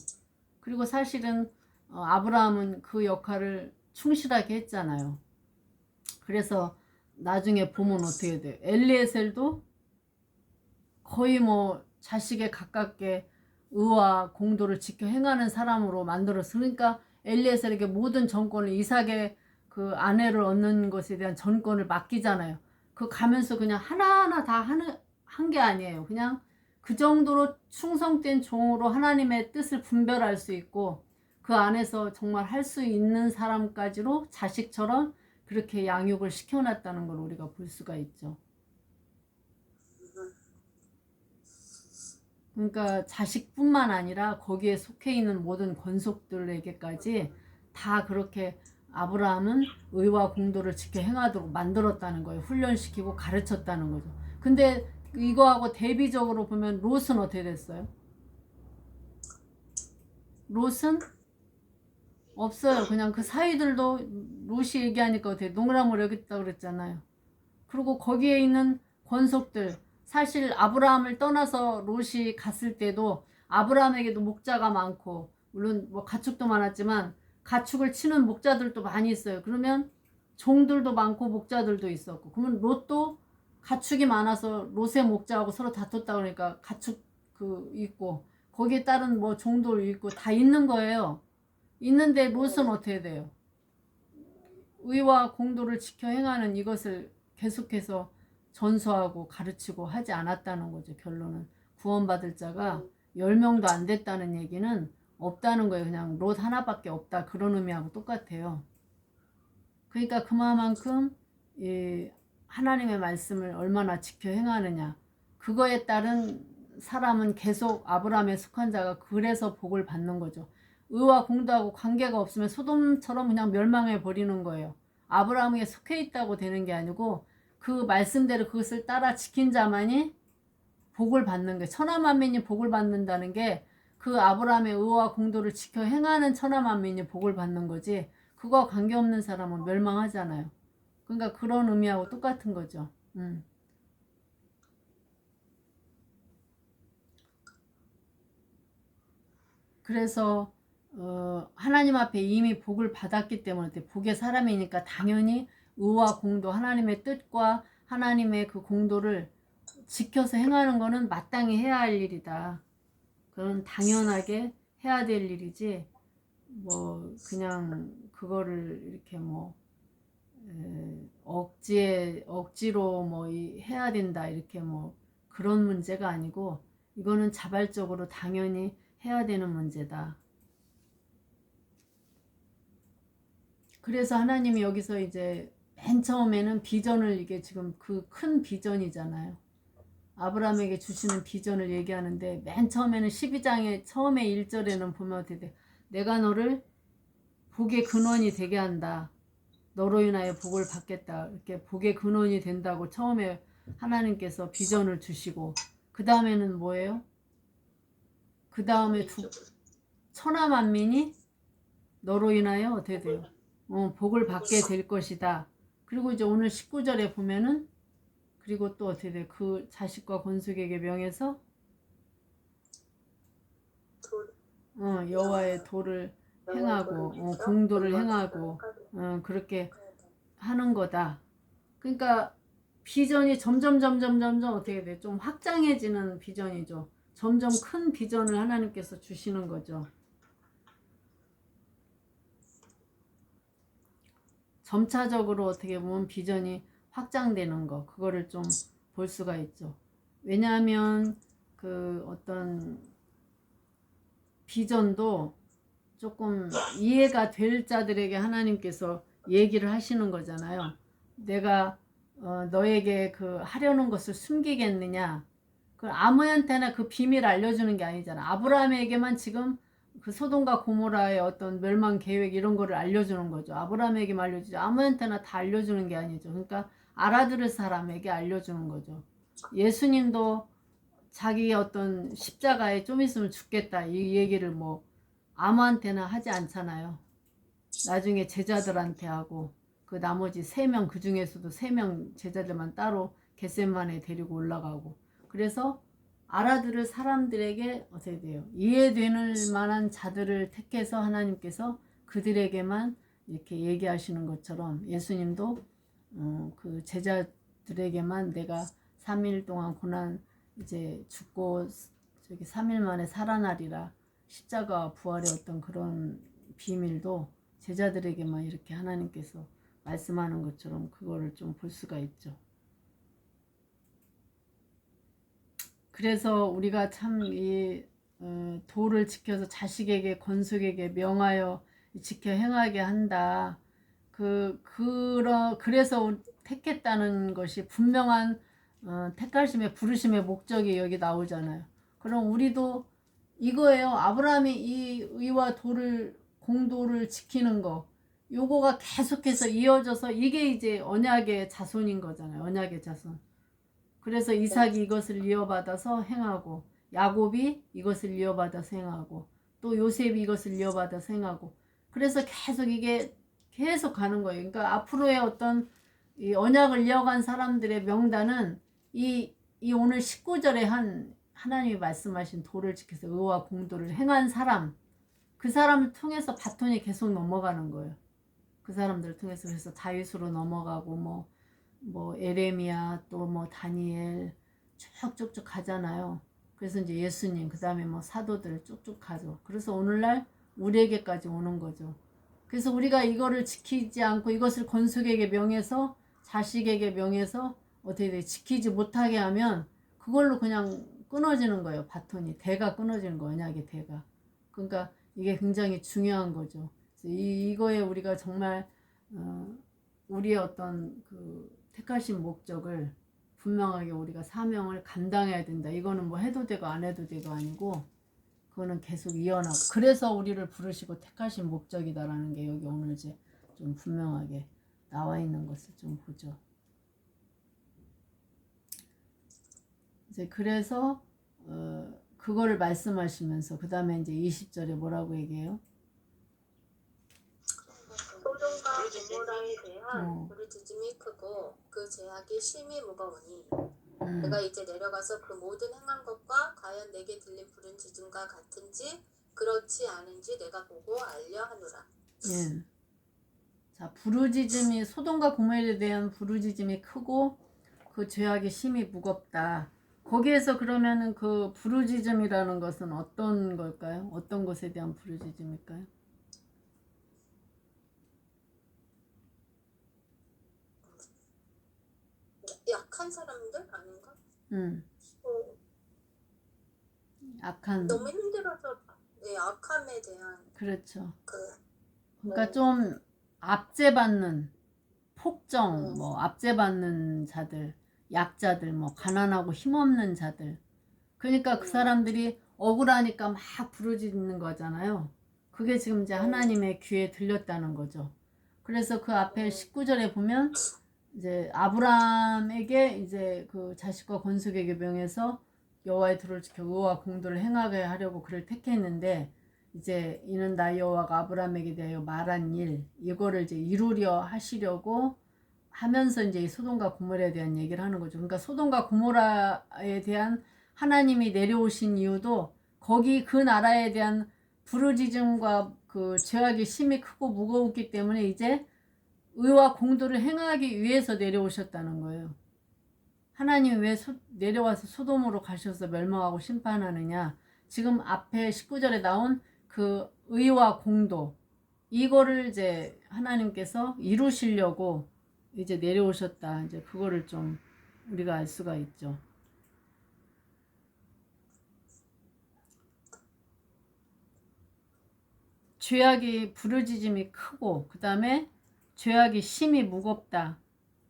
그리고 사실은 아브라함은 그 역할을 충실하게 했잖아요. 그래서 나중에 보면 어떻게 돼요? 엘리에셀도 거의 뭐 자식에 가깝게 의와 공도를 지켜 행하는 사람으로 만들었어. 그러니까 엘리에셀에게 모든 전권을, 이삭의 그 아내를 얻는 것에 대한 전권을 맡기잖아요. 그 가면서 그냥 하나하나 다 한 게 아니에요. 그냥 그 정도로 충성된 종으로 하나님의 뜻을 분별할 수 있고 그 안에서 정말 할 수 있는 사람까지로 자식처럼 그렇게 양육을 시켜놨다는 걸 우리가 볼 수가 있죠. 그러니까 자식뿐만 아니라 거기에 속해 있는 모든 권속들에게까지 다 그렇게 아브라함은 의와 공도를 지켜 행하도록 만들었다는 거예요. 훈련시키고 가르쳤다는 거죠. 근데 이거하고 대비적으로 보면 롯은 어떻게 됐어요? 롯은 없어요. 그냥 그 사위들도 롯이 얘기하니까 어떻게 농락을 여기 있다고 그랬잖아요. 그리고 거기에 있는 권속들, 사실 아브라함을 떠나서 롯이 갔을 때도 아브라함에게도 목자가 많고, 물론 뭐 가축도 많았지만 가축을 치는 목자들도 많이 있어요. 그러면 종들도 많고 목자들도 있었고, 그러면 롯도 가축이 많아서 롯의 목자하고 서로 다퉜다 그러니까 가축 그 있고, 거기에 따른 뭐 종도 있고 다 있는 거예요. 있는데 롯은 어떻게 돼요? 의와 공도를 지켜 행하는 이것을 계속해서 전수하고 가르치고 하지 않았다는 거죠. 결론은 구원받을 자가 10명도 안 됐다는 얘기는 없다는 거예요. 그냥 롯 하나밖에 없다, 그런 의미하고 똑같아요. 그러니까 그만큼 하나님의 말씀을 얼마나 지켜 행하느냐, 그거에 따른 사람은 계속 아브라함에 속한 자가 그래서 복을 받는 거죠. 의와 공도하고 관계가 없으면 소돔처럼 그냥 멸망해 버리는 거예요. 아브라함에 속해 있다고 되는 게 아니고 그 말씀대로 그것을 따라 지킨 자만이 복을 받는 게, 천하만민이 복을 받는다는 게 그 아브라함의 의와 공도를 지켜 행하는 천하만민이 복을 받는 거지, 그거와 관계없는 사람은 멸망하잖아요. 그러니까 그런 의미하고 똑같은 거죠. 그래서 하나님 앞에 이미 복을 받았기 때문에, 복의 사람이니까 당연히 의와 공도, 하나님의 뜻과 하나님의 그 공도를 지켜서 행하는 거는 마땅히 해야 할 일이다. 그건 당연하게 해야 될 일이지, 뭐 그냥 그거를 이렇게 뭐 억지로 뭐 해야 된다 이렇게 뭐 그런 문제가 아니고, 이거는 자발적으로 당연히 해야 되는 문제다. 그래서 하나님이 여기서 이제 맨 처음에는 비전을, 이게 지금 그 큰 비전이잖아요. 아브라함에게 주시는 비전을 얘기하는데, 맨 처음에는 12장의 처음에 1절에는 보면 어떻게 돼? 내가 너를 복의 근원이 되게 한다. 너로 인하여 복을 받겠다. 이렇게 복의 근원이 된다고 처음에 하나님께서 비전을 주시고, 그 다음에는 뭐예요? 그 다음에 천하만민이 너로 인하여 어떻게 돼요? 복을 받게 될 것이다. 그리고 이제 오늘 19절에 보면은, 그리고 또 어떻게 돼? 그 자식과 권속에게 명해서 여호와의 도를 행하고 공도를 행하고 그렇게 하는 거다. 그러니까 비전이 점점 어떻게 돼? 좀 확장해지는 비전이죠. 점점 큰 비전을 하나님께서 주시는 거죠. 점차적으로 어떻게 보면 비전이 확장되는 거, 그거를 좀 볼 수가 있죠. 왜냐하면 그 어떤 비전도 조금 이해가 될 자들에게 하나님께서 얘기를 하시는 거잖아요. 내가 너에게 그 하려는 것을 숨기겠느냐, 그 아무한테나 그 비밀을 알려주는 게 아니잖아. 아브라함에게만 지금 그 소돔과 고모라의 어떤 멸망 계획 이런 거를 알려주는 거죠. 아브라함에게만 알려주지 아무한테나 다 알려주는 게 아니죠. 그러니까 알아들을 사람에게 알려주는 거죠. 예수님도 자기 어떤 십자가에 좀 있으면 죽겠다 이 얘기를 뭐 아무한테나 하지 않잖아요. 나중에 제자들한테 하고, 그 나머지 3명, 그 중에서도 3명 제자들만 따로 겟세마네에 데리고 올라가고, 그래서 알아들을 사람들에게 어떻게 돼요? 이해되는 만한 자들을 택해서 하나님께서 그들에게만 이렇게 얘기하시는 것처럼, 예수님도 그 제자들에게만 내가 3일 동안 고난 이제 죽고 3일 만에 살아나리라, 십자가와 부활의 어떤 그런 비밀도 제자들에게만 이렇게 하나님께서 말씀하는 것처럼 그거를 좀 볼 수가 있죠. 그래서 우리가 참 이 도를 지켜서 자식에게 권속에게 명하여 지켜 행하게 한다. 그래서 택했다는 것이 분명한 택하심의 부르심의 목적이 여기 나오잖아요. 그럼 우리도 이거예요. 아브라함이 이 의와 도를 공도를 지키는 거, 요거가 계속해서 이어져서 이게 이제 언약의 자손인 거잖아요. 언약의 자손. 그래서 이삭이 이것을 이어받아서 행하고, 야곱이 이것을 이어받아서 행하고, 또 요셉이 이것을 이어받아서 행하고, 그래서 계속 이게 계속 가는 거예요. 그러니까 앞으로의 어떤 이 언약을 이어간 사람들의 명단은 이 오늘 19절에 한 하나님이 말씀하신 도를 지켜서 의와 공도를 행한 사람, 그 사람을 통해서 바톤이 계속 넘어가는 거예요. 그 사람들을 통해서. 그래서 다윗으로 넘어가고 뭐 에레미야, 또 뭐 다니엘 쭉쭉쭉 가잖아요. 그래서 이제 예수님, 그 다음에 뭐 사도들 쭉쭉 가죠. 그래서 오늘날 우리에게까지 오는 거죠. 그래서 우리가 이거를 지키지 않고 이것을 건숙에게 명해서, 자식에게 명해서 어떻게 돼 지키지 못하게 하면 그걸로 그냥 끊어지는 거예요. 바톤이, 대가 끊어지는 거예요. 언약의 대가. 그러니까 이게 굉장히 중요한 거죠. 이거에 우리가 정말 우리의 어떤 그 택하신 목적을 분명하게 우리가 사명을 감당해야 된다. 이거는 뭐 해도 되고 안 해도 되고 아니고, 그거는 계속 이어나고, 그래서 우리를 부르시고 택하신 목적이다라는 게 여기 오늘 이제 좀 분명하게 나와 있는 것을 좀 보죠. 이제 그래서 그거를 말씀하시면서 그 다음에 이제 20절에 뭐라고 얘기해요? 소돔과 고모라에 대한 부르짖음이 크고 그 제약이 심히 무거우니 내가 이제 내려가서 그 모든 행한 것과 과연 내게 들린 부르짖음과 같은지 그렇지 않은지 내가 보고 알려 하노라. 예. 자, 부르짖음이, 소돔과 고모라에 대한 부르짖음이 크고 그 죄악이 심히 무겁다. 거기에서 그러면은 그 부르짖음이라는 것은 어떤 걸까요? 어떤 것에 대한 부르짖음일까요? 약한 사람들 아닌가? 악한. 너무 힘들어서 악함에 대한. 그렇죠. 그러니까 좀 압제받는, 폭정, 네. 뭐 압제받는 자들, 약자들, 뭐 가난하고 힘없는 자들. 그러니까 그 사람들이 억울하니까 막 부르짖는 거잖아요. 그게 지금 이제 하나님의 귀에 들렸다는 거죠. 그래서 그 앞에 19절에 보면 이제 아브라함에게 이제 그 자식과 건숙에게 명해서 여호와의 도를 지켜 의와 공도를 행하게 하려고 그를 택했는데, 이제 이는 나 여호와가 아브라함에게 대하여 말한 일, 이거를 이제 이루려 하시려고 하면서 이제 소돔과 고모라에 대한 얘기를 하는 거죠. 그러니까 소돔과 고모라에 대한 하나님이 내려오신 이유도 거기 그 나라에 대한 부르짖음과 그 죄악이 심히 크고 무거웠기 때문에 이제 의와 공도를 행하기 위해서 내려오셨다는 거예요. 하나님 왜 내려와서 소돔으로 가셔서 멸망하고 심판하느냐? 지금 앞에 19절에 나온 그 의와 공도, 이거를 이제 하나님께서 이루시려고 이제 내려오셨다. 이제 그거를 좀 우리가 알 수가 있죠. 죄악이 부르짖음이 크고, 그 다음에 죄악이 심히 무겁다.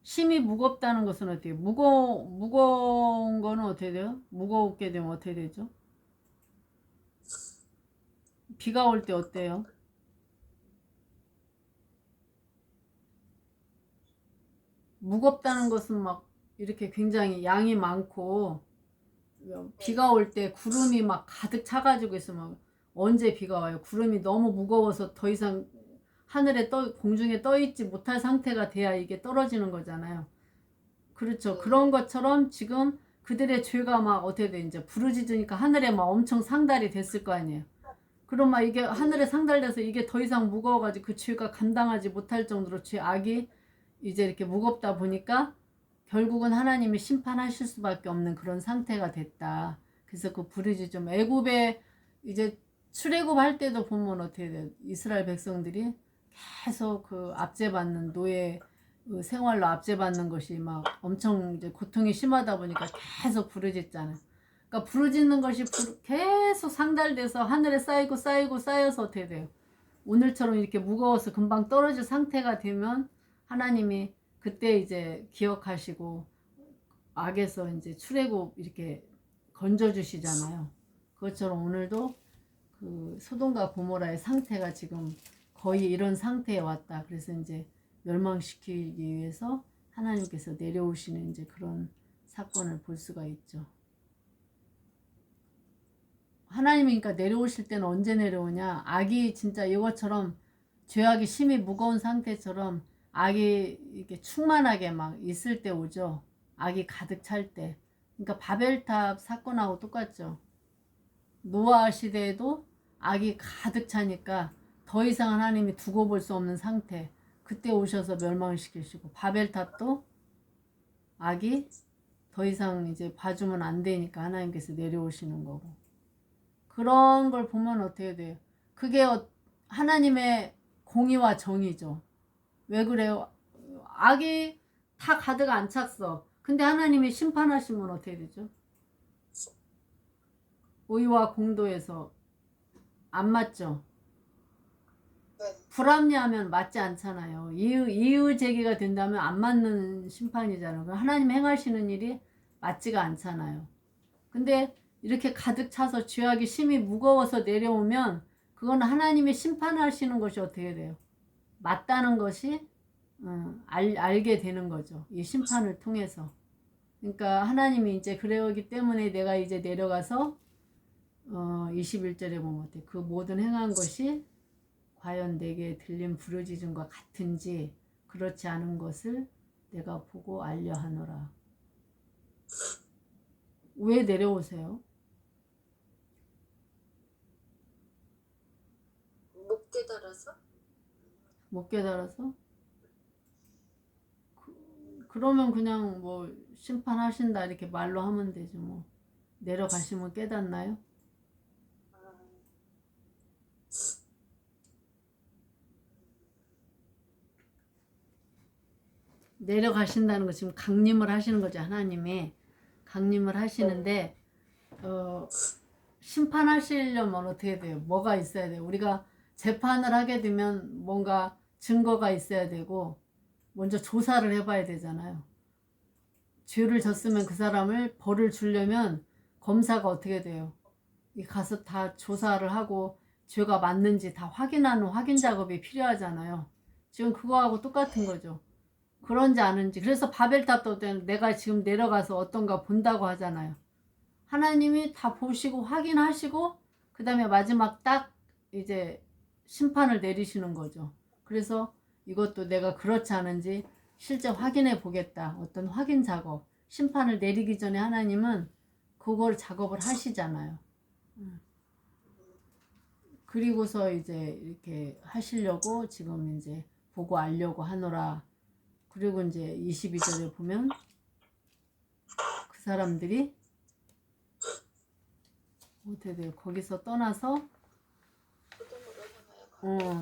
심히 무겁다는 것은 어떻게? 무거운 거는 어떻게 돼요? 무겁게 되면 어떻게 되죠? 비가 올 때 어때요? 무겁다는 것은 막 이렇게 굉장히 양이 많고, 비가 올 때 구름이 막 가득 차가지고 있으면 언제 비가 와요? 구름이 너무 무거워서 더 이상 하늘에 공중에 떠 있지 못할 상태가 돼야 이게 떨어지는 거잖아요. 그렇죠. 그런 것처럼 지금 그들의 죄가 막 어떻게 돼, 이제 부르짖으니까 하늘에 막 엄청 상달이 됐을 거 아니에요. 그럼 막 이게 하늘에 상달돼서 이게 더 이상 무거워가지고 그 죄가 감당하지 못할 정도로 죄악이 이제 이렇게 무겁다 보니까 결국은 하나님이 심판하실 수밖에 없는 그런 상태가 됐다. 그래서 그 부르짖음, 애굽에 이제 출애굽 할 때도 보면 어떻게 돼요? 이스라엘 백성들이 계속 그 압제받는 노예 그 생활로 압제받는 것이 막 엄청 이제 고통이 심하다 보니까 계속 부르짖잖아요. 그러니까 부르짖는 것이 계속 상달돼서 하늘에 쌓이고 쌓여서 어떻게 돼요? 오늘처럼 이렇게 무거워서 금방 떨어질 상태가 되면 하나님이 그때 이제 기억하시고 악에서 이제 출애굽 이렇게 건져주시잖아요. 그것처럼 오늘도 그 소돔과 고모라의 상태가 지금 거의 이런 상태에 왔다. 그래서 이제 멸망시키기 위해서 하나님께서 내려오시는 이제 그런 사건을 볼 수가 있죠. 하나님이니까 내려오실 때는 언제 내려오냐? 악이 진짜 이것처럼 죄악이 심히 무거운 상태처럼 악이 이렇게 충만하게 막 있을 때 오죠. 악이 가득 찰 때. 그러니까 바벨탑 사건하고 똑같죠. 노아 시대에도 악이 가득 차니까 더 이상 하나님이 두고 볼 수 없는 상태. 그때 오셔서 멸망시키시고, 바벨탑도 악이 더 이상 이제 봐주면 안 되니까 하나님께서 내려오시는 거고. 그런 걸 보면 어떻게 돼요? 그게 하나님의 공의와 정의죠. 왜 그래요? 악이 다 가득 안 찼어. 근데 하나님이 심판하시면 어떻게 되죠? 의와 공도에서 안 맞죠? 불합리하면 맞지 않잖아요. 이의 제기가 된다면 안 맞는 심판이잖아요. 하나님 행하시는 일이 맞지가 않잖아요. 근데 이렇게 가득 차서 죄악이 심히 무거워서 내려오면 그건 하나님이 심판하시는 것이 어떻게 돼요? 맞다는 것이 알게 되는 거죠. 이 심판을 통해서. 그러니까 하나님이 이제 그러기 때문에 내가 이제 내려가서 21절에 보면 어때? 그 모든 행한 것이 과연 내게 들린 부르짖음과 같은지 그렇지 않은 것을 내가 보고 알려 하노라. 왜 내려오세요? 못 깨달아서? 못 깨달아서? 그러면 그냥 뭐 심판하신다 이렇게 말로 하면 되지 뭐. 내려가시면 깨닫나요? 내려가신다는 거 지금 강림을 하시는 거죠. 하나님이 강림을 하시는데 심판하시려면 어떻게 돼요? 뭐가 있어야 돼요? 우리가 재판을 하게 되면 뭔가 증거가 있어야 되고 먼저 조사를 해봐야 되잖아요. 죄를 졌으면 그 사람을 벌을 주려면 검사가 어떻게 돼요? 가서 다 조사를 하고 죄가 맞는지 다 확인하는 확인 작업이 필요하잖아요. 지금 그거하고 똑같은 거죠. 그런지 아는지. 그래서 바벨탑도 내가 지금 내려가서 어떤가 본다고 하잖아요. 하나님이 다 보시고 확인하시고 그 다음에 마지막 딱 이제 심판을 내리시는 거죠. 그래서 이것도 내가 그렇지 않은지 실제 확인해 보겠다. 어떤 확인 작업. 심판을 내리기 전에 하나님은 그걸 작업을 하시잖아요. 그리고서 이제 이렇게 하시려고 지금 이제 보고 알려고 하노라. 그리고 이제 22절에 보면 그 사람들이 어떻게 돼요? 거기서 떠나서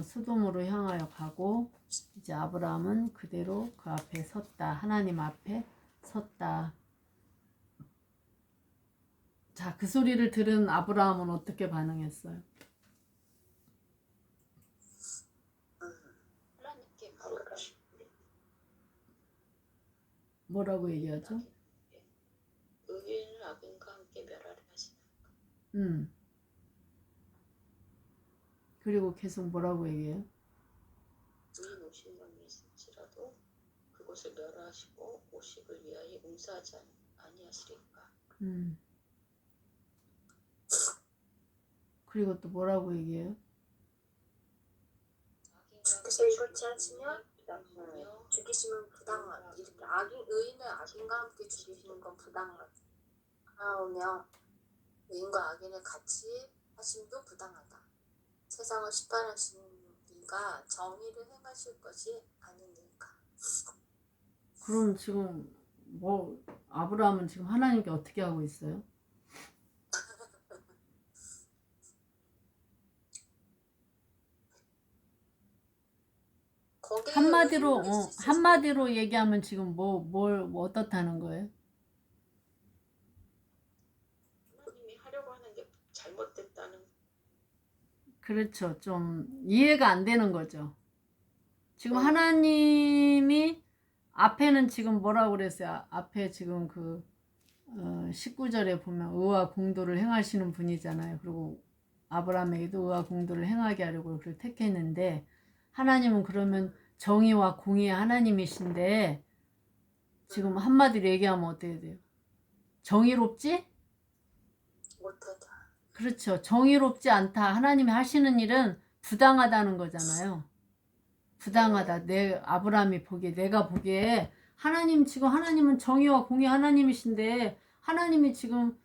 소돔으로 향하여 가고 이제 아브라함은 그대로 그 앞에 섰다. 하나님 앞에 섰다. 자, 그 소리를 들은 아브라함은 어떻게 반응했어요? 하나님께 바로 뭐라고 얘기하죠? 의인을 악인과 함께 멸하려 하시나. 그리고 계속 뭐라고 얘기해요? 의인 오신 분이 있을지라도 그곳을 멸하시고 오식을 위하여 용서하지 아니하시리까. 그리고 또 뭐라고 얘기해요? 그래서 이렇게 하시면 죽이시면 부당하다. 이렇게 의인을 악인과 함께 죽이시는 건 부당하며 의인과 악인을 같이 하심도 부당하다. 세상을 심판하시는 이가 정의를 행하실 것이 아니니까. 그럼 지금 뭐 아브라함은 지금 하나님께 어떻게 하고 있어요? 한마디로 얘기하면 지금 뭘 어떻다는 거예요? 하나님이 하려고 하는 게 잘못됐다는. 그렇죠. 좀 이해가 안 되는 거죠. 지금 하나님이 앞에는 지금 뭐라고 그랬어요? 앞에 지금 그 19절에 보면 의와 공도를 행하시는 분이잖아요. 그리고 아브라함에게도 의와 공도를 행하게 하려고 그를 택했는데 하나님은 그러면 정의와 공의의 하나님이신데 지금 한마디로 얘기하면 어떻게 돼요? 정의롭지? 못하다. 그렇죠. 정의롭지 않다. 하나님이 하시는 일은 부당하다는 거잖아요. 부당하다. 내 아브라함이 보기에, 내가 보기에 하나님, 지금 하나님은 정의와 공의 하나님이신데 하나님이 지금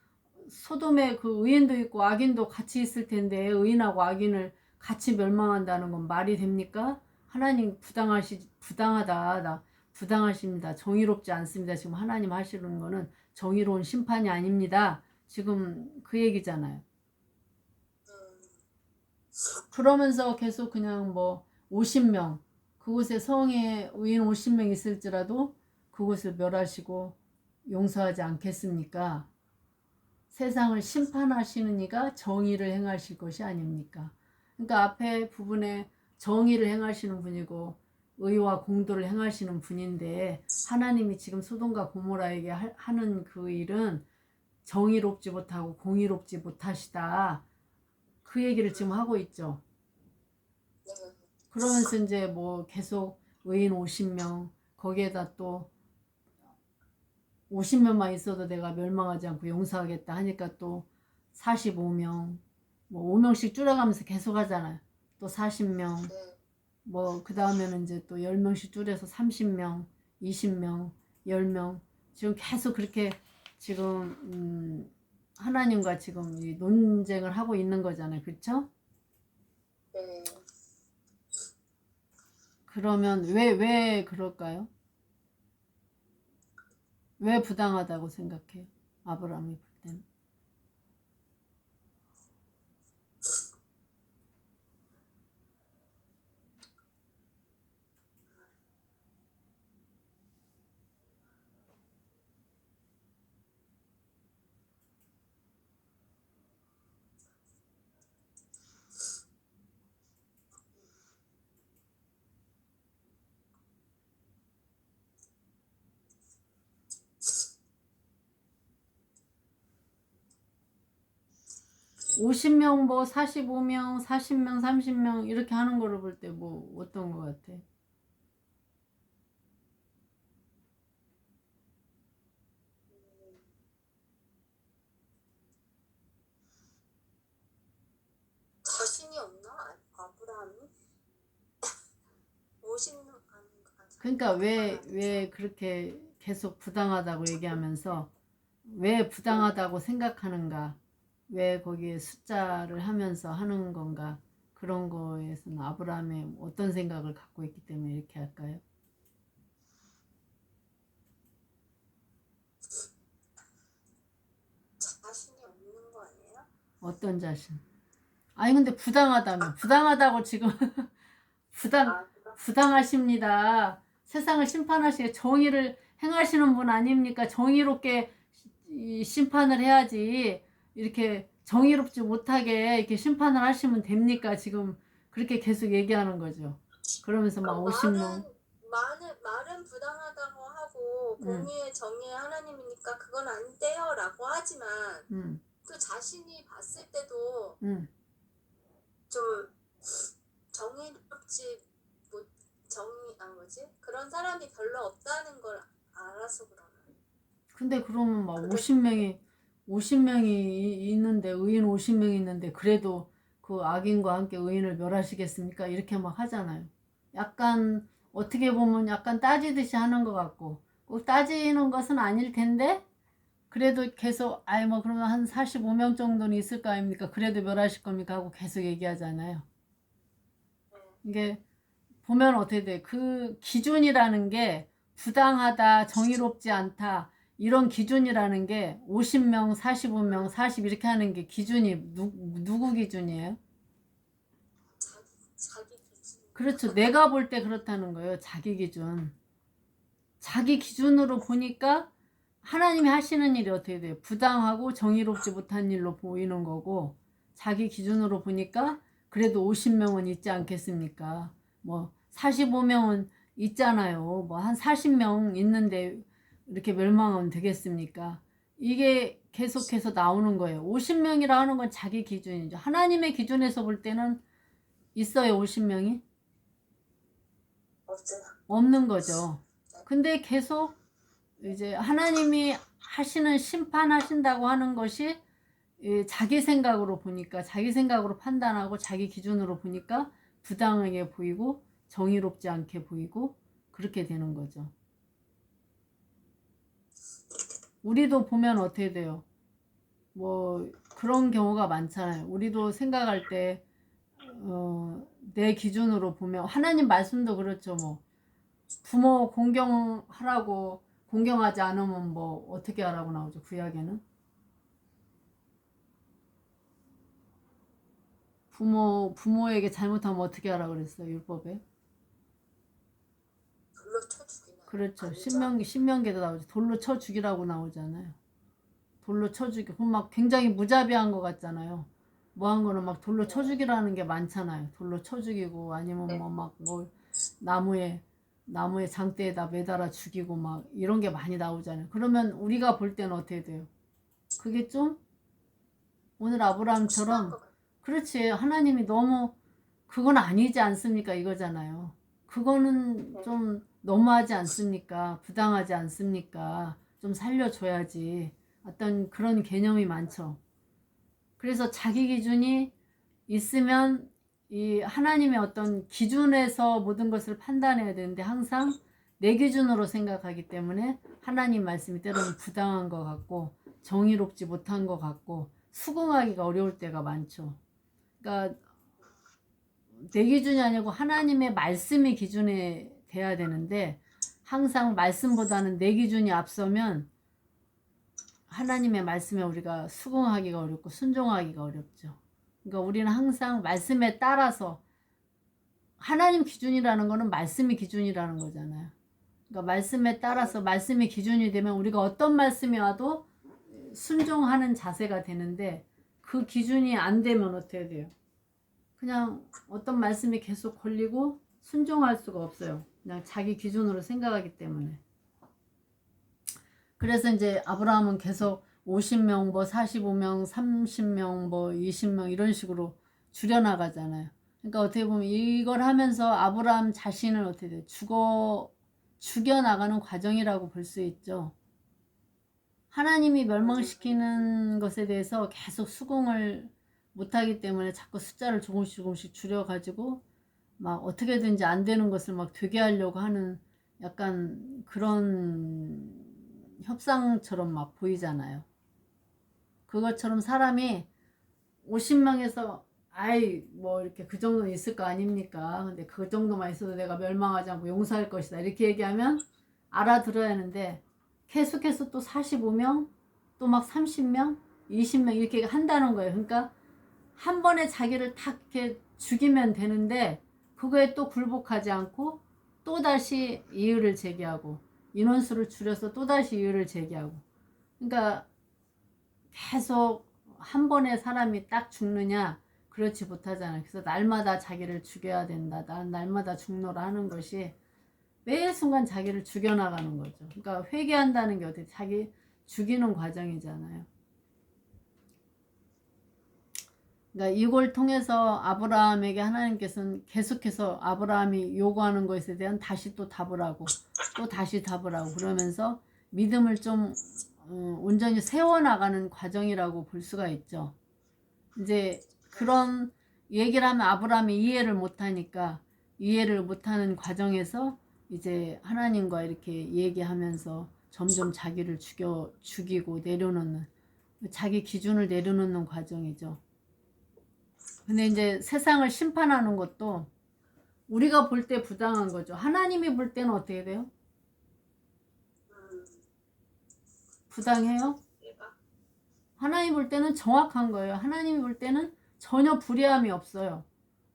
소돔에 그 의인도 있고 악인도 같이 있을 텐데 의인하고 악인을 같이 멸망한다는 건 말이 됩니까? 하나님 부당하다. 나 부당하십니다. 정의롭지 않습니다. 지금 하나님 하시는 거는 정의로운 심판이 아닙니다. 지금 그 얘기잖아요. 그러면서 계속 그냥 뭐 50명, 그곳에 성에 의인 50명 있을지라도 그곳을 멸하시고 용서하지 않겠습니까? 세상을 심판하시는 이가 정의를 행하실 것이 아닙니까? 그러니까 앞에 부분에 정의를 행하시는 분이고 의와 공도를 행하시는 분인데 하나님이 지금 소돔과 고모라에게 하는 그 일은 정의롭지 못하고 공의롭지 못하시다. 그 얘기를 지금 하고 있죠. 네. 그러면서 이제 뭐 계속 의인 50명, 거기에다 또 50명만 있어도 내가 멸망하지 않고 용서하겠다 하니까 또 45명, 뭐 5명씩 줄여가면서 계속 하잖아요. 또 40명, 네. 뭐 그 다음에는 이제 또 10명씩 줄여서 30명, 20명, 10명. 지금 계속 그렇게 지금 하나님과 지금 이 논쟁을 하고 있는 거잖아요. 그렇죠? 네. 그러면 왜 그럴까요? 왜 부당하다고 생각해요? 아브라함이 볼 때는. 50명, 뭐 45명, 40명, 30명 이렇게 하는 거를 볼 때 뭐 어떤 거 같아? 자신이 없나? 아브라함이? 50명 그러니까 왜 그렇게 계속 부당하다고 얘기하면서 왜 부당하다고 생각하는가? 왜 거기에 숫자를 하면서 하는 건가? 그런 거에서는 아브라함의 어떤 생각을 갖고 있기 때문에 이렇게 할까요? 자신이 없는 거 아니에요? 어떤 자신? 아니 근데 부당하다고 지금 부당하십니다. 세상을 심판하시게 정의를 행하시는 분 아닙니까? 정의롭게 심판을 해야지 이렇게 정의롭지 못하게 이렇게 심판을 하시면 됩니까? 지금 그렇게 계속 얘기하는 거죠. 그러면서 막 50명. 말은 부당하다고 하고 공의의 정의의 하나님이니까 그건 아닌데요 라고 하지만 또 자신이 봤을 때도 좀 정의롭지 못 그런 사람이 별로 없다는 걸 알아서 그러나. 근데 그러면 막 50명이 있는데 의인 50명이 있는데 그래도 그 악인과 함께 의인을 멸하시겠습니까? 이렇게 막 하잖아요. 약간 어떻게 보면 약간 따지듯이 하는 것 같고 꼭 따지는 것은 아닐 텐데 그래도 계속 아이 뭐 그러면 한 45명 정도는 있을 거 아닙니까? 그래도 멸하실 겁니까? 하고 계속 얘기하잖아요. 이게 보면 어떻게 돼? 그 기준이라는 게 부당하다, 정의롭지 않다 이런 기준이라는 게 50명, 45명, 40 이렇게 하는 게 기준이 누구 기준이에요? 자기 기준. 그렇죠. 내가 볼 때 그렇다는 거예요. 자기 기준. 자기 기준으로 보니까 하나님이 하시는 일이 어떻게 돼요? 부당하고 정의롭지 못한 일로 보이는 거고 자기 기준으로 보니까 그래도 50명은 있지 않겠습니까? 뭐 45명은 있잖아요. 뭐 한 40명 있는데 이렇게 멸망하면 되겠습니까? 이게 계속해서 나오는 거예요. 50명이라 하는 건 자기 기준이죠. 하나님의 기준에서 볼 때는 있어요, 50명이? 없어요. 없는 거죠. 근데 계속 이제 하나님이 하시는 심판하신다고 하는 것이 자기 생각으로 보니까 자기 생각으로 판단하고 자기 기준으로 보니까 부당하게 보이고 정의롭지 않게 보이고 그렇게 되는 거죠. 우리도 보면 어떻게 돼요? 뭐 그런 경우가 많잖아요. 우리도 생각할 때 내 기준으로 보면 하나님 말씀도 그렇죠. 뭐 부모 공경하라고 공경하지 않으면 뭐 어떻게 하라고 나오죠. 구약에는 부모에게 잘못하면 어떻게 하라고 그랬어요. 율법에. 불로 쳐 죽이나. 그렇죠. 신명기에도 나오죠. 돌로 쳐 죽이라고 나오잖아요. 돌로 쳐 죽이고 막 굉장히 무자비한 것 같잖아요. 뭐 한 거는 막 돌로 쳐 죽이라는 게 많잖아요. 돌로 쳐 죽이고 아니면 뭐 막 뭐 나무에 장대에다 매달아 죽이고 막 이런 게 많이 나오잖아요. 그러면 우리가 볼 때는 어떻게 돼요? 그게 좀 오늘 아브라함처럼 그렇지 하나님이 너무 그건 아니지 않습니까 이거잖아요. 그거는 좀 너무하지 않습니까? 부당하지 않습니까? 좀 살려줘야지. 어떤 그런 개념이 많죠. 그래서 자기 기준이 있으면 이 하나님의 어떤 기준에서 모든 것을 판단해야 되는데 항상 내 기준으로 생각하기 때문에 하나님 말씀이 때로는 부당한 것 같고 정의롭지 못한 것 같고 수긍하기가 어려울 때가 많죠. 그러니까 내 기준이 아니고 하나님의 말씀이 기준이 돼야 되는데 항상 말씀보다는 내 기준이 앞서면 하나님의 말씀에 우리가 수긍하기가 어렵고 순종하기가 어렵죠. 그러니까 우리는 항상 말씀에 따라서 하나님 기준이라는 거는 말씀이 기준이라는 거잖아요. 그러니까 말씀에 따라서 말씀이 기준이 되면 우리가 어떤 말씀이 와도 순종하는 자세가 되는데 그 기준이 안 되면 어떻게 돼요? 그냥 어떤 말씀이 계속 걸리고 순종할 수가 없어요. 그냥 자기 기준으로 생각하기 때문에. 그래서 이제 아브라함은 계속 50명, 뭐 45명, 30명, 뭐 20명 이런 식으로 줄여나가잖아요. 그러니까 어떻게 보면 이걸 하면서 아브라함 자신을 어떻게 돼요? 죽여나가는 과정이라고 볼 수 있죠. 하나님이 멸망시키는 것에 대해서 계속 수긍을 못하기 때문에 자꾸 숫자를 조금씩 줄여가지고 막 어떻게든지 안 되는 것을 막 되게 하려고 하는 약간 그런 협상처럼 막 보이잖아요. 그것처럼 사람이 50명에서 아이 뭐 이렇게 그 정도는 있을 거 아닙니까? 근데 그 정도만 있어도 내가 멸망하지 않고 용서할 것이다. 이렇게 얘기하면 알아들어야 하는데 계속해서 또 45명, 또 막 30명, 20명 이렇게 한다는 거예요. 그러니까 한 번에 자기를 탁 이렇게 죽이면 되는데 그거에 또 굴복하지 않고 또다시 이유를 제기하고 인원수를 줄여서 또다시 이유를 제기하고 그러니까 계속 한 번에 사람이 딱 죽느냐 그렇지 못하잖아요. 그래서 날마다 자기를 죽여야 된다. 날마다 죽노라 하는 것이 매 순간 자기를 죽여나가는 거죠. 그러니까 회개한다는 게 어떻게 자기 죽이는 과정이잖아요. 그러니까 이걸 통해서 아브라함에게 하나님께서는 계속해서 아브라함이 요구하는 것에 대한 다시 또 답을 하고 또 다시 답을 하고 그러면서 믿음을 좀 온전히 세워나가는 과정이라고 볼 수가 있죠. 이제 그런 얘기를 하면 아브라함이 이해를 못하니까 이해를 못하는 과정에서 이제 하나님과 이렇게 얘기하면서 점점 자기를 죽이고 내려놓는 자기 기준을 내려놓는 과정이죠. 근데 이제 세상을 심판하는 것도 우리가 볼 때 부당한 거죠. 하나님이 볼 때는 어떻게 돼요? 부당해요? 하나님 볼 때는 정확한 거예요. 하나님이 볼 때는 전혀 불의함이 없어요.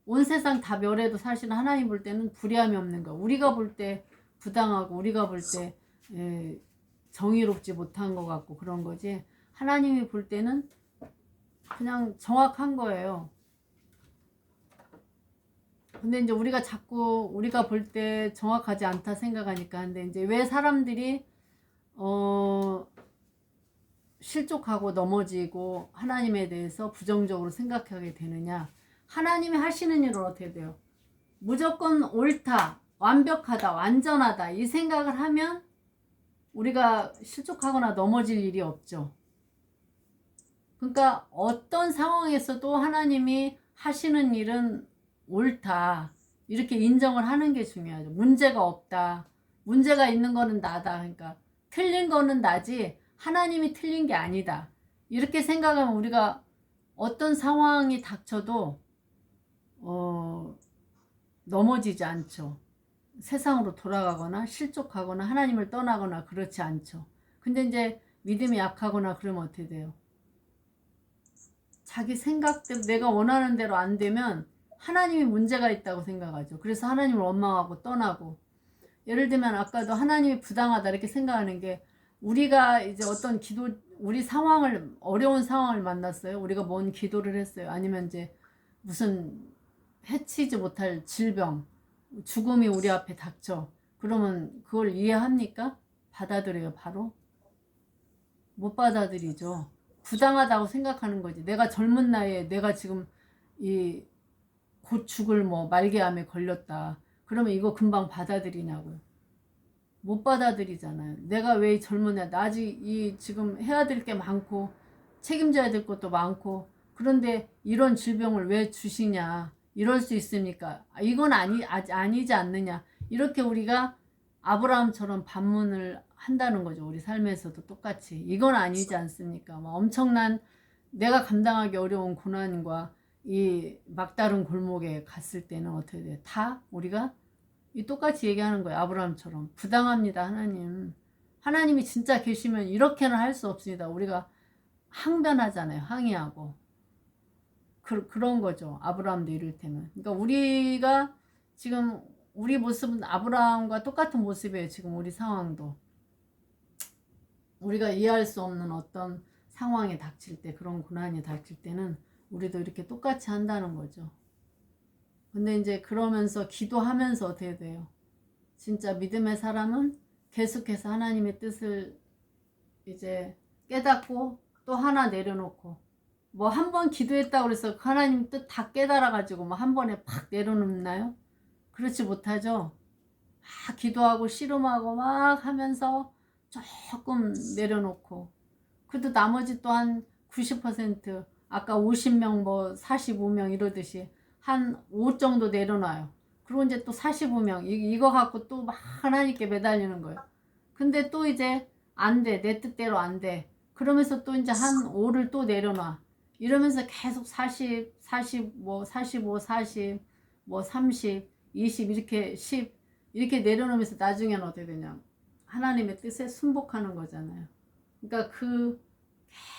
온 세상 다 멸해도 사실은 하나님 볼 때는 불의함이 없는 거예요. 우리가 볼 때 부당하고 우리가 볼 때 정의롭지 못한 것 같고 그런 거지 하나님이 볼 때는 그냥 정확한 거예요. 근데 이제 우리가 자꾸 우리가 볼 때 정확하지 않다 생각하니까 근데 이제 왜 사람들이 실족하고 넘어지고 하나님에 대해서 부정적으로 생각하게 되느냐. 하나님이 하시는 일은 어떻게 돼요? 무조건 옳다, 완벽하다, 완전하다 이 생각을 하면 우리가 실족하거나 넘어질 일이 없죠. 그러니까 어떤 상황에서도 하나님이 하시는 일은 옳다. 이렇게 인정을 하는 게 중요하죠. 문제가 없다. 문제가 있는 거는 나다. 그러니까 틀린 거는 나지 하나님이 틀린 게 아니다. 이렇게 생각하면 우리가 어떤 상황이 닥쳐도 넘어지지 않죠. 세상으로 돌아가거나 실족하거나 하나님을 떠나거나 그렇지 않죠. 근데 이제 믿음이 약하거나 그러면 어떻게 돼요? 자기 생각대로 내가 원하는 대로 안 되면 하나님이 문제가 있다고 생각하죠. 그래서 하나님을 원망하고 떠나고, 예를 들면 아까도 하나님이 부당하다 이렇게 생각하는 게, 우리가 이제 어떤 우리 상황을, 어려운 상황을 만났어요. 우리가 뭔 기도를 했어요. 아니면 이제 무슨 해치지 못할 질병, 죽음이 우리 앞에 닥쳐. 그러면 그걸 이해합니까? 받아들여요, 바로? 못 받아들이죠. 부당하다고 생각하는 거지. 내가 젊은 나이에 내가 지금 곧 죽을 말기암에 걸렸다. 그러면 이거 금방 받아들이냐고요. 못 받아들이잖아요. 내가 왜 젊은 나이, 나 아직 지금 해야 될 게 많고 책임져야 될 것도 많고, 그런데 이런 질병을 왜 주시냐. 이럴 수 있습니까? 이건 아니지 않느냐. 이렇게 우리가 아브라함처럼 반문을 한다는 거죠. 우리 삶에서도 똑같이. 이건 아니지 않습니까? 엄청난 내가 감당하기 어려운 고난과 이 막다른 골목에 갔을 때는 어떻게 돼요? 다 우리가 똑같이 얘기하는 거예요. 아브라함처럼. 부당합니다, 하나님. 하나님이 진짜 계시면 이렇게는 할 수 없습니다. 우리가 항변하잖아요. 항의하고. 그런 거죠. 아브라함도 이를테면. 그러니까 우리가 지금 우리 모습은 아브라함과 똑같은 모습이에요. 지금 우리 상황도. 우리가 이해할 수 없는 어떤 상황이 닥칠 때, 그런 고난이 닥칠 때는 우리도 이렇게 똑같이 한다는 거죠. 근데 이제 그러면서 기도하면서 어떻게 돼요? 진짜 믿음의 사람은 계속해서 하나님의 뜻을 이제 깨닫고 또 하나 내려놓고, 한 번 기도했다고 해서 하나님 뜻 다 깨달아가지고 한 번에 팍 내려놓나요? 그렇지 못하죠. 막 기도하고 씨름하고 막 하면서 조금 내려놓고, 그래도 나머지 또 한 90%, 아까 50명 45명 이러듯이 한 5 정도 내려놔요. 그리고 이제 또 45명 이거 갖고 또 막 하나님께 매달리는 거예요. 근데 또 이제 안 돼. 내 뜻대로 안 돼. 그러면서 또 이제 한 5를 또 내려놔. 이러면서 계속 40, 45, 40, 30, 20 이렇게 10 이렇게 내려놓으면서 나중에는 어떻게 되냐. 하나님의 뜻에 순복하는 거잖아요. 그러니까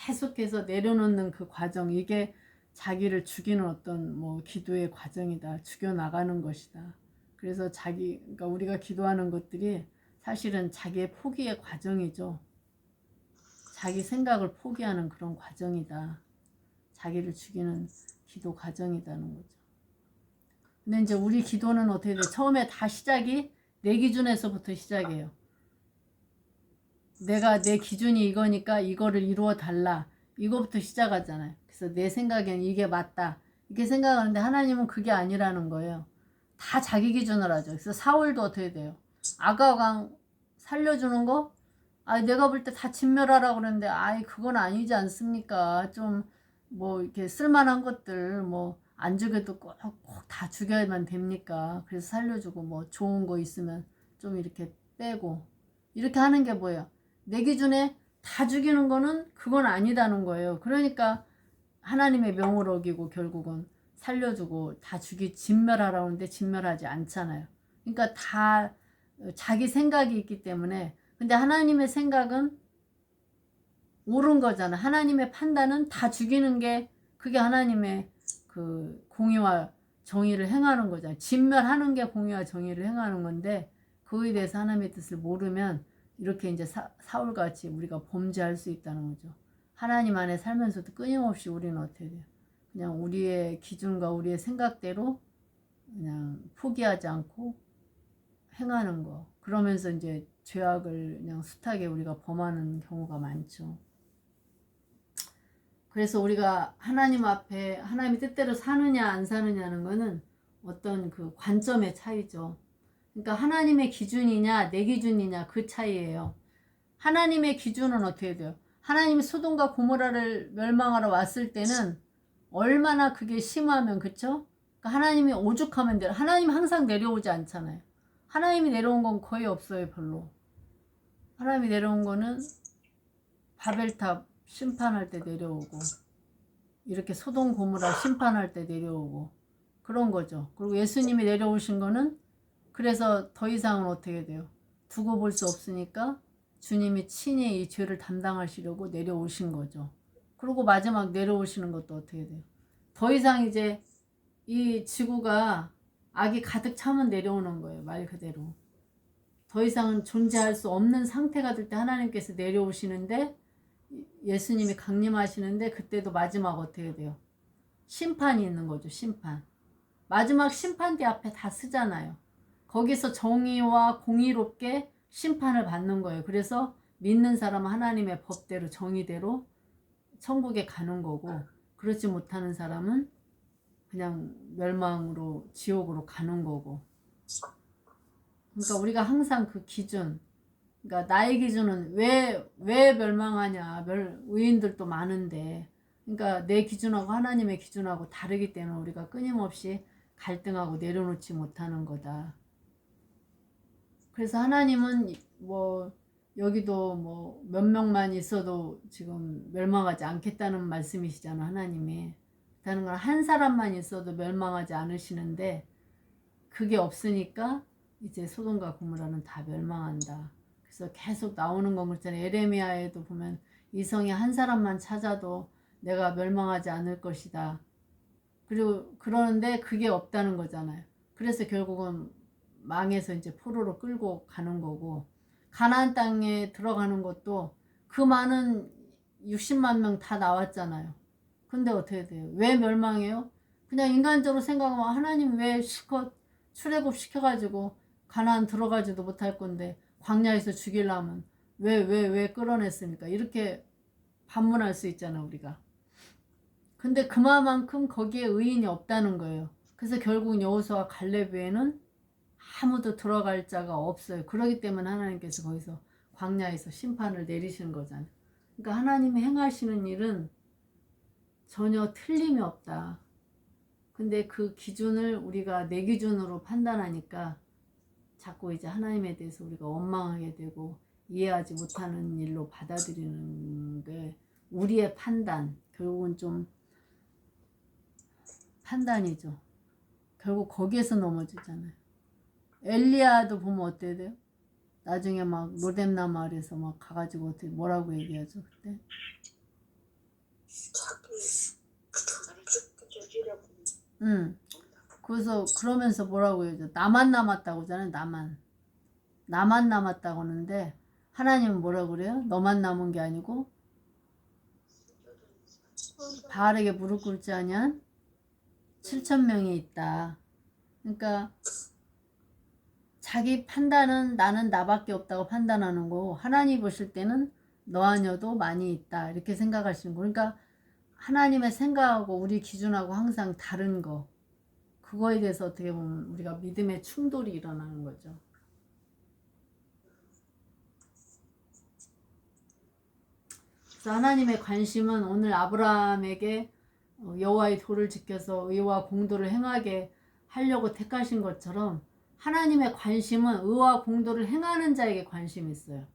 계속해서 내려놓는 그 과정, 이게 자기를 죽이는 어떤 기도의 과정이다. 죽여나가는 것이다. 그래서 그러니까 우리가 기도하는 것들이 사실은 자기의 포기의 과정이죠. 자기 생각을 포기하는 그런 과정이다. 자기를 죽이는 기도 과정이라는 거죠. 근데 이제 우리 기도는 어떻게 돼? 처음에 다 시작이 내 기준에서부터 시작해요. 내 기준이 이거니까 이거를 이루어 달라. 이거부터 시작하잖아요. 그래서 내 생각엔 이게 맞다. 이렇게 생각하는데 하나님은 그게 아니라는 거예요. 다 자기 기준으로 하죠. 그래서 사울도 어떻게 돼요? 아가강 살려주는 거? 내가 볼 때 다 진멸하라고 그러는데, 그건 아니지 않습니까? 좀, 이렇게 쓸만한 것들, 안 죽여도 꼭 다 죽여야만 됩니까? 그래서 살려주고, 좋은 거 있으면 좀 이렇게 빼고. 이렇게 하는 게 뭐예요? 내 기준에 다 죽이는 거는 그건 아니다는 거예요. 그러니까 하나님의 명을 어기고 결국은 살려주고 다 진멸하라고 하는데 진멸하지 않잖아요. 그러니까 다 자기 생각이 있기 때문에. 근데 하나님의 생각은 옳은 거잖아. 하나님의 판단은 다 죽이는 게 그게 하나님의 그 공의와 정의를 행하는 거잖아. 진멸하는 게 공의와 정의를 행하는 건데, 그거에 대해서 하나님의 뜻을 모르면 이렇게 이제 사울같이 우리가 범죄할 수 있다는 거죠. 하나님 안에 살면서도 끊임없이 우리는 어떻게 돼요? 그냥 우리의 기준과 우리의 생각대로 그냥 포기하지 않고 행하는 거. 그러면서 이제 죄악을 그냥 숱하게 우리가 범하는 경우가 많죠. 그래서 우리가 하나님 앞에 하나님의 뜻대로 사느냐 안 사느냐는 거는 어떤 그 관점의 차이죠. 그러니까 하나님의 기준이냐 내 기준이냐 그 차이예요. 하나님의 기준은 어떻게 돼요? 하나님이 소돔과 고모라를 멸망하러 왔을 때는 얼마나 그게 심하면, 그쵸? 그러니까 하나님이 오죽하면 돼요. 하나님 항상 내려오지 않잖아요. 하나님이 내려온 건 거의 없어요, 별로. 하나님이 내려온 거는 바벨탑 심판할 때 내려오고, 이렇게 소돔 고모라 심판할 때 내려오고, 그런 거죠. 그리고 예수님이 내려오신 거는, 그래서 더 이상은 어떻게 돼요? 두고 볼 수 없으니까 주님이 친히 이 죄를 담당하시려고 내려오신 거죠. 그리고 마지막 내려오시는 것도 어떻게 돼요? 더 이상 이제 이 지구가 악이 가득 차면 내려오는 거예요. 말 그대로. 더 이상은 존재할 수 없는 상태가 될 때 하나님께서 내려오시는데, 예수님이 강림하시는데, 그때도 마지막 어떻게 돼요? 심판이 있는 거죠. 심판. 마지막 심판대 앞에 다 쓰잖아요. 거기서 정의와 공의롭게 심판을 받는 거예요. 그래서 믿는 사람은 하나님의 법대로 정의대로 천국에 가는 거고, 그렇지 못하는 사람은 그냥 멸망으로 지옥으로 가는 거고. 그러니까 우리가 항상 그 기준, 그러니까 나의 기준은 왜 멸망하냐, 의인들도 많은데, 그러니까 내 기준하고 하나님의 기준하고 다르기 때문에 우리가 끊임없이 갈등하고 내려놓지 못하는 거다. 그래서 하나님은 뭐 여기도 뭐 몇 명만 있어도 지금 멸망하지 않겠다는 말씀이시잖아. 하나님이. 그렇다는 건 한 사람만 있어도 멸망하지 않으시는데, 그게 없으니까 이제 소돔과 고모라는 다 멸망한다. 그래서 계속 나오는 거 있잖아요. 에레미야에도 보면 이성이 한 사람만 찾아도 내가 멸망하지 않을 것이다. 그리고 그러는데 그게 없다는 거잖아요. 그래서 결국은 망해서 이제 포로로 끌고 가는 거고, 가나안 땅에 들어가는 것도 그 많은 60만 명 다 나왔잖아요. 근데 어떻게 돼요? 왜 멸망해요? 그냥 인간적으로 생각하면 하나님 왜 실컷 출애굽 시켜가지고 가나안 들어가지도 못할 건데 광야에서 죽이려면 왜 끌어냈습니까? 이렇게 반문할 수 있잖아, 우리가. 근데 그만큼 거기에 의인이 없다는 거예요. 그래서 결국 여호수아 갈렙 외에는 아무도 들어갈 자가 없어요. 그렇기 때문에 하나님께서 거기서 광야에서 심판을 내리시는 거잖아요. 그러니까 하나님이 행하시는 일은 전혀 틀림이 없다. 근데 그 기준을 우리가 내 기준으로 판단하니까 자꾸 이제 하나님에 대해서 우리가 원망하게 되고 이해하지 못하는 일로 받아들이는 게 우리의 판단, 결국은 좀 판단이죠. 결국 거기에서 넘어지잖아요. 엘리야도 보면 어때야 돼요? 나중에 막 로뎀나 마을에서 막 가가지고 어떻게 뭐라고 얘기하죠 그때? 응. 그래서 그러면서 뭐라고 해야죠? 나만 남았다고 하잖아요. 나만 남았다고 하는데 하나님은 뭐라고 그래요? 너만 남은 게 아니고 바알에게 무릎 꿇지 아니한 7,000명이 있다. 그러니까 자기 판단은 나는 나밖에 없다고 판단하는 거고, 하나님 보실 때는 너 아니어도 많이 있다 이렇게 생각하시는 거. 그러니까 하나님의 생각하고 우리 기준하고 항상 다른 거, 그거에 대해서 어떻게 보면 우리가 믿음의 충돌이 일어나는 거죠. 그래서 하나님의 관심은 오늘 아브라함에게 여호와의 도를 지켜서 의와 공도를 행하게 하려고 택하신 것처럼, 하나님의 관심은 의와 공도를 행하는 자에게 관심이 있어요.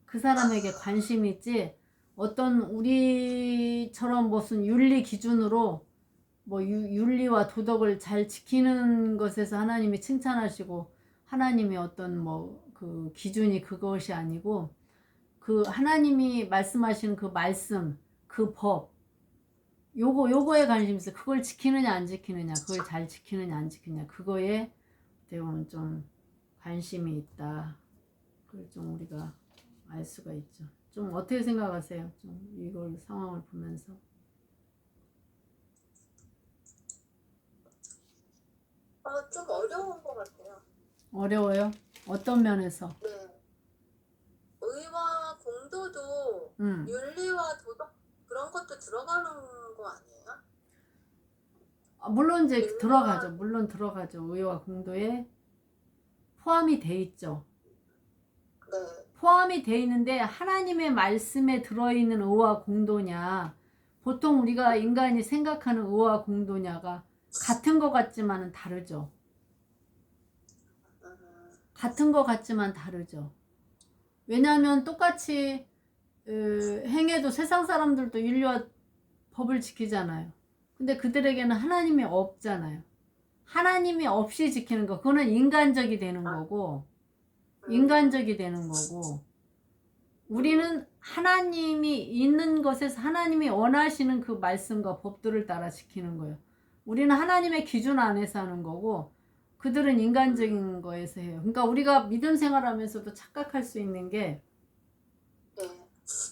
그 사람에게 관심이 있지, 어떤 우리처럼 무슨 윤리 기준으로 뭐 윤리와 도덕을 잘 지키는 것에서 하나님이 칭찬하시고, 하나님의 어떤 뭐 그 기준이 그것이 아니고, 그 하나님이 말씀하시는 그 말씀, 그 법, 요거에 관심이 있어요. 그걸 지키느냐 안 지키느냐, 그걸 잘 지키느냐 안 지키느냐, 그거에 대부분 좀 관심이 있다. 그걸 좀 우리가 알 수가 있죠. 좀 어떻게 생각하세요? 좀 이걸 상황을 보면서. 좀 어려운 것 같아요. 어려워요? 어떤 면에서? 네. 의와 공도도 윤리와 도덕 그런 것도 들어가는 거 아니에요? 물론 이제 윤리와... 들어가죠. 물론 들어가죠. 의와 공도에 포함이 돼 있죠. 네. 포함이 돼 있는데 하나님의 말씀에 들어있는 의와 공도냐, 보통 우리가 인간이 생각하는 의와 공도냐가 같은 것 같지만은 다르죠. 같은 것 같지만 다르죠. 왜냐하면 똑같이 행해도 세상 사람들도 윤리와 법을 지키잖아요. 근데 그들에게는 하나님이 없잖아요. 하나님이 없이 지키는 거, 그거는 인간적이 되는 거고, 인간적이 되는 거고, 우리는 하나님이 있는 것에서 하나님이 원하시는 그 말씀과 법들을 따라 지키는 거예요. 우리는 하나님의 기준 안에서 하는 거고, 그들은 인간적인 거에서 해요. 그러니까 우리가 믿음 생활하면서도 착각할 수 있는 게,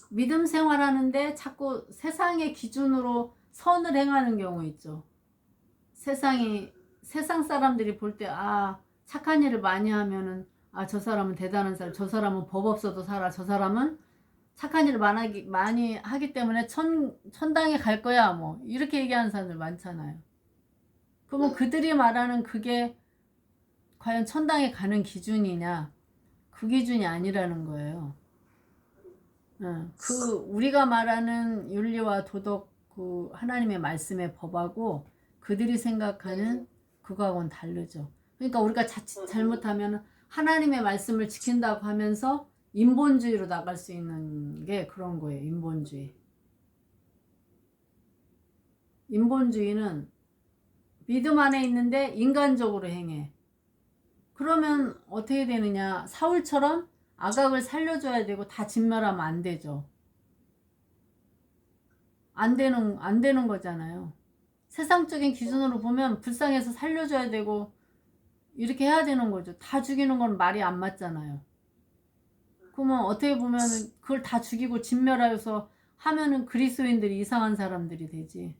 믿음 생활하는데 자꾸 세상의 기준으로 선을 행하는 경우 있죠. 세상 사람들이 볼 때, 착한 일을 많이 하면은, 저 사람은 대단한 사람, 저 사람은 법 없어도 살아, 저 사람은 착한 일을 많이 하기 때문에 천당에 갈 거야, 뭐 이렇게 얘기하는 사람들 많잖아요. 그러면 그들이 말하는 그게 과연 천당에 가는 기준이냐? 그 기준이 아니라는 거예요. 우리가 말하는 윤리와 도덕, 그 하나님의 말씀의 법하고 그들이 생각하는 그거하고는 다르죠. 그러니까 우리가 자칫 잘못하면 하나님의 말씀을 지킨다고 하면서 인본주의로 나갈 수 있는 게 그런 거예요. 인본주의. 인본주의는 믿음 안에 있는데 인간적으로 행해. 그러면 어떻게 되느냐? 사울처럼 아각을 살려줘야 되고 다 진멸하면 안 되죠. 안 되는 거잖아요. 세상적인 기준으로 보면 불쌍해서 살려줘야 되고 이렇게 해야 되는 거죠. 다 죽이는 건 말이 안 맞잖아요. 그러면 어떻게 보면 그걸 다 죽이고 진멸하여서 하면은 그리스도인들이 이상한 사람들이 되지.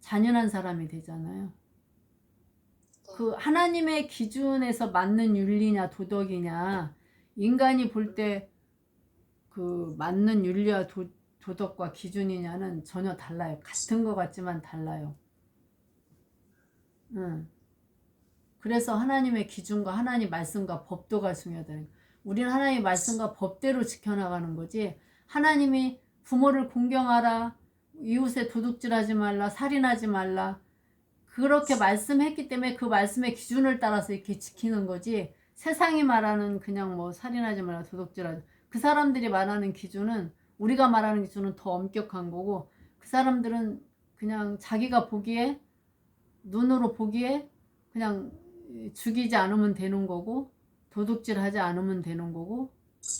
잔인한 사람이 되잖아요. 그 하나님의 기준에서 맞는 윤리냐 도덕이냐, 인간이 볼 때 그 맞는 윤리와 도덕과 기준이냐는 전혀 달라요. 같은 것 같지만 달라요. 그래서 하나님의 기준과 하나님 말씀과 법도가 중요하다. 우리는 하나님의 말씀과 법대로 지켜나가는 거지, 하나님이 부모를 공경하라, 이웃에 도둑질하지 말라, 살인하지 말라, 그렇게 말씀했기 때문에 그 말씀의 기준을 따라서 이렇게 지키는 거지, 세상이 말하는 그냥 뭐 살인하지 말라, 도둑질하지, 그 사람들이 말하는 기준은, 우리가 말하는 기준은 더 엄격한 거고, 그 사람들은 그냥 자기가 보기에, 눈으로 보기에 그냥 죽이지 않으면 되는 거고, 도둑질하지 않으면 되는 거고,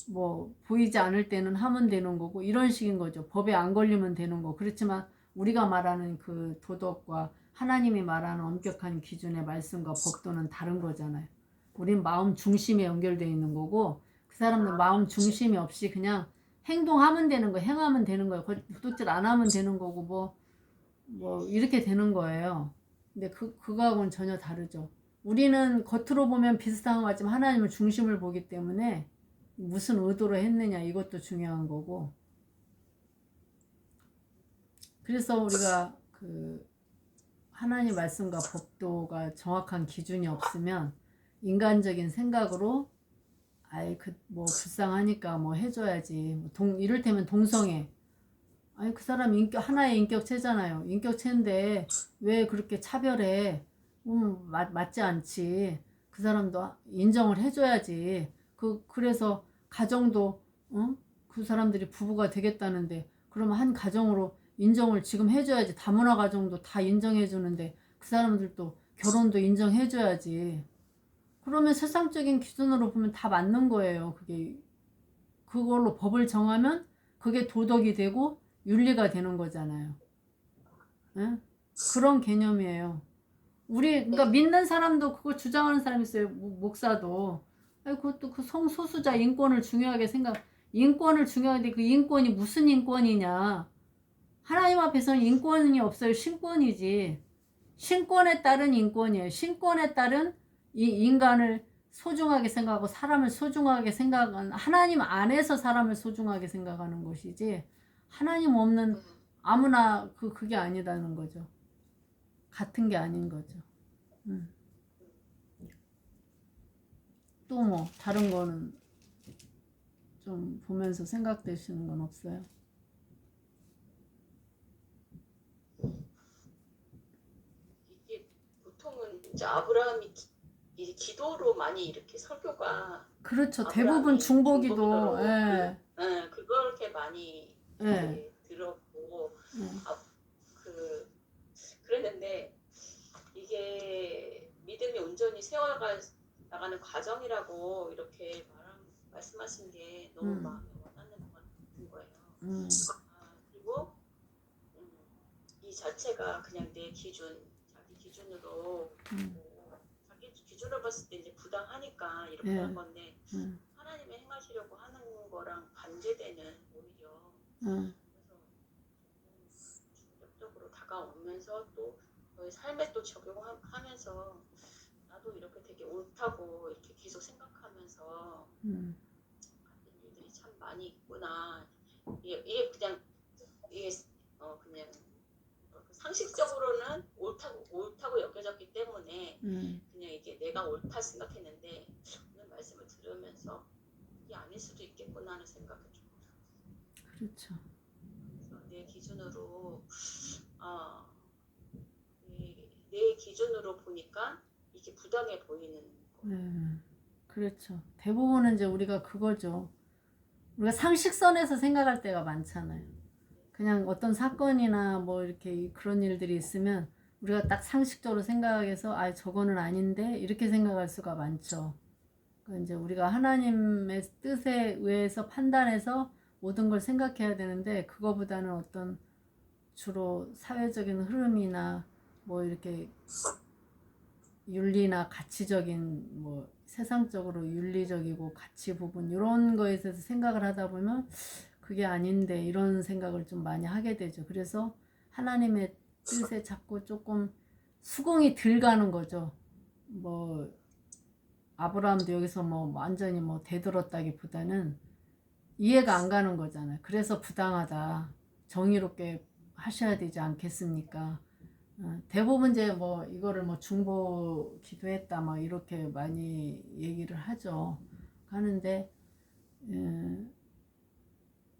뭐 보이지 않을 때는 하면 되는 거고, 이런 식인 거죠. 법에 안 걸리면 되는 거. 그렇지만 우리가 말하는 그 도덕과 하나님이 말하는 엄격한 기준의 말씀과 법도는 다른 거잖아요. 우린 마음 중심에 연결되어 있는 거고, 그 사람은 마음 중심이 없이 그냥 행동하면 되는 거, 행하면 되는 거예요. 도둑질 안 하면 되는 거고, 뭐 이렇게 되는 거예요. 근데 그거하고는 전혀 다르죠. 우리는 겉으로 보면 비슷한 것 같지만 하나님을 중심을 보기 때문에 무슨 의도로 했느냐, 이것도 중요한 거고. 그래서 우리가 그 하나님 말씀과 법도가 정확한 기준이 없으면 인간적인 생각으로 뭐 불쌍하니까 뭐 해줘야지, 이를테면 동성애, 그 사람 하나의 인격체잖아요. 인격체인데 왜 그렇게 차별해? 맞지 않지. 그 사람도 인정을 해줘야지. 그래서 가정도, 그 사람들이 부부가 되겠다는데, 그러면 한 가정으로 인정을 지금 해줘야지. 다문화 가정도 다 인정해주는데 그 사람들도 결혼도 인정해줘야지. 그러면 세상적인 기준으로 보면 다 맞는 거예요. 그걸로 법을 정하면 그게 도덕이 되고 윤리가 되는 거잖아요. 예? 그런 개념이에요. 그러니까 믿는 사람도 그거 주장하는 사람이 있어요. 목사도. 그것도 그 성소수자 인권을 중요하게 인권을 중요하게, 그 인권이 무슨 인권이냐. 하나님 앞에서는 인권이 없어요. 신권이지. 신권에 따른 인권이에요. 신권에 따른 이 인간을 소중하게 생각하고 사람을 소중하게 생각하는, 하나님 안에서 사람을 소중하게 생각하는 것이지, 하나님 없는 아무나 그게 아니라는 거죠. 같은 게 아닌 거죠. 또 뭐 다른 거는 좀 보면서 생각되시는 건 없어요? 이게 보통은 이제 아브라함이 이 기도로 많이 이렇게 설교가 그렇죠. 대부분 아브라함이 중보기도, 중보기도로 예, 그렇게 많이 예, 이렇게 들었고 예, 그랬는데 이게 믿음이 온전히 세워가 나가는 과정이라고 이렇게 말씀하신 게 너무 마음에 와닿는 것 같은 거예요. 그리고 이 자체가 그냥 내 기준, 자기 기준으로 자기 기준으로 봤을 때 이제 부당하니까 이렇게 예, 한 건데 하나님의 행하시려고 하는 거랑 반대되는 오히려 그래서 충격적으로 다가오면서 또 너의 삶에 또 적용하면서 나도 이렇게 되게 옳다고 이렇게 계속 생각하면서 같은 일들이 참 많이 있구나. 이게 그냥 이게 그냥 상식적으로는 옳다고 여겨졌기 때문에 그냥 이게 내가 옳다 생각했는데 오늘 말씀을 들으면서 이게 아닐 수도 있겠구나 하는 생각을 좀 그렇죠. 그래서 내 기준으로 내 기준으로 보니까 이게 부당해 보이는 거. 그렇죠. 대부분은 이제 우리가 그거죠. 우리가 상식선에서 생각할 때가 많잖아요. 그냥 어떤 사건이나 뭐 이렇게 그런 일들이 있으면 우리가 딱 상식적으로 생각해서 아 저거는 아닌데 이렇게 생각할 수가 많죠. 그러니까 이제 우리가 하나님의 뜻에 의해서 판단해서 모든 걸 생각해야 되는데 그거보다는 어떤 주로 사회적인 흐름이나 뭐 이렇게 윤리나 가치적인 뭐 세상적으로 윤리적이고 가치 부분 이런 거에 대해서 생각을 하다 보면 그게 아닌데 이런 생각을 좀 많이 하게 되죠. 그래서 하나님의 뜻에 자꾸 조금 수긍이 들 가는 거죠. 뭐 아브라함도 여기서 뭐 완전히 뭐 대들었다기보다는 이해가 안 가는 거잖아요. 그래서 부당하다. 정의롭게 하셔야 되지 않겠습니까? 대부분 이제 뭐 이거를 뭐 중보 기도했다 막 이렇게 많이 얘기를 하죠. 하는데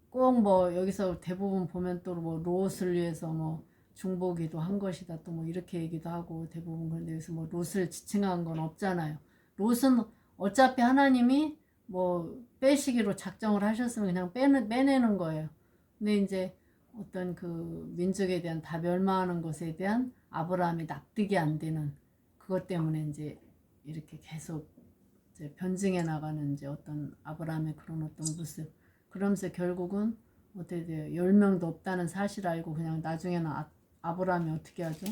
꼭 뭐 여기서 대부분 보면 또 뭐 롯을 위해서 뭐 중보 기도한 것이다 또 뭐 이렇게 얘기도 하고 대부분 그런데 여기서 뭐 롯을 지칭한 건 없잖아요. 롯은 어차피 하나님이 뭐 빼시기로 작정을 하셨으면 그냥 빼내는 거예요. 근데 이제 어떤 그 민족에 대한 다 멸망하는 것에 대한 아브라함이 납득이 안 되는 그것 때문에 이제 이렇게 계속 이제 변증해 나가는 이제 어떤 아브라함의 그런 어떤 모습. 그러면서 결국은 어떻게 돼요? 10명도 없다는 사실을 알고 그냥 나중에는 아브라함이 어떻게 하죠?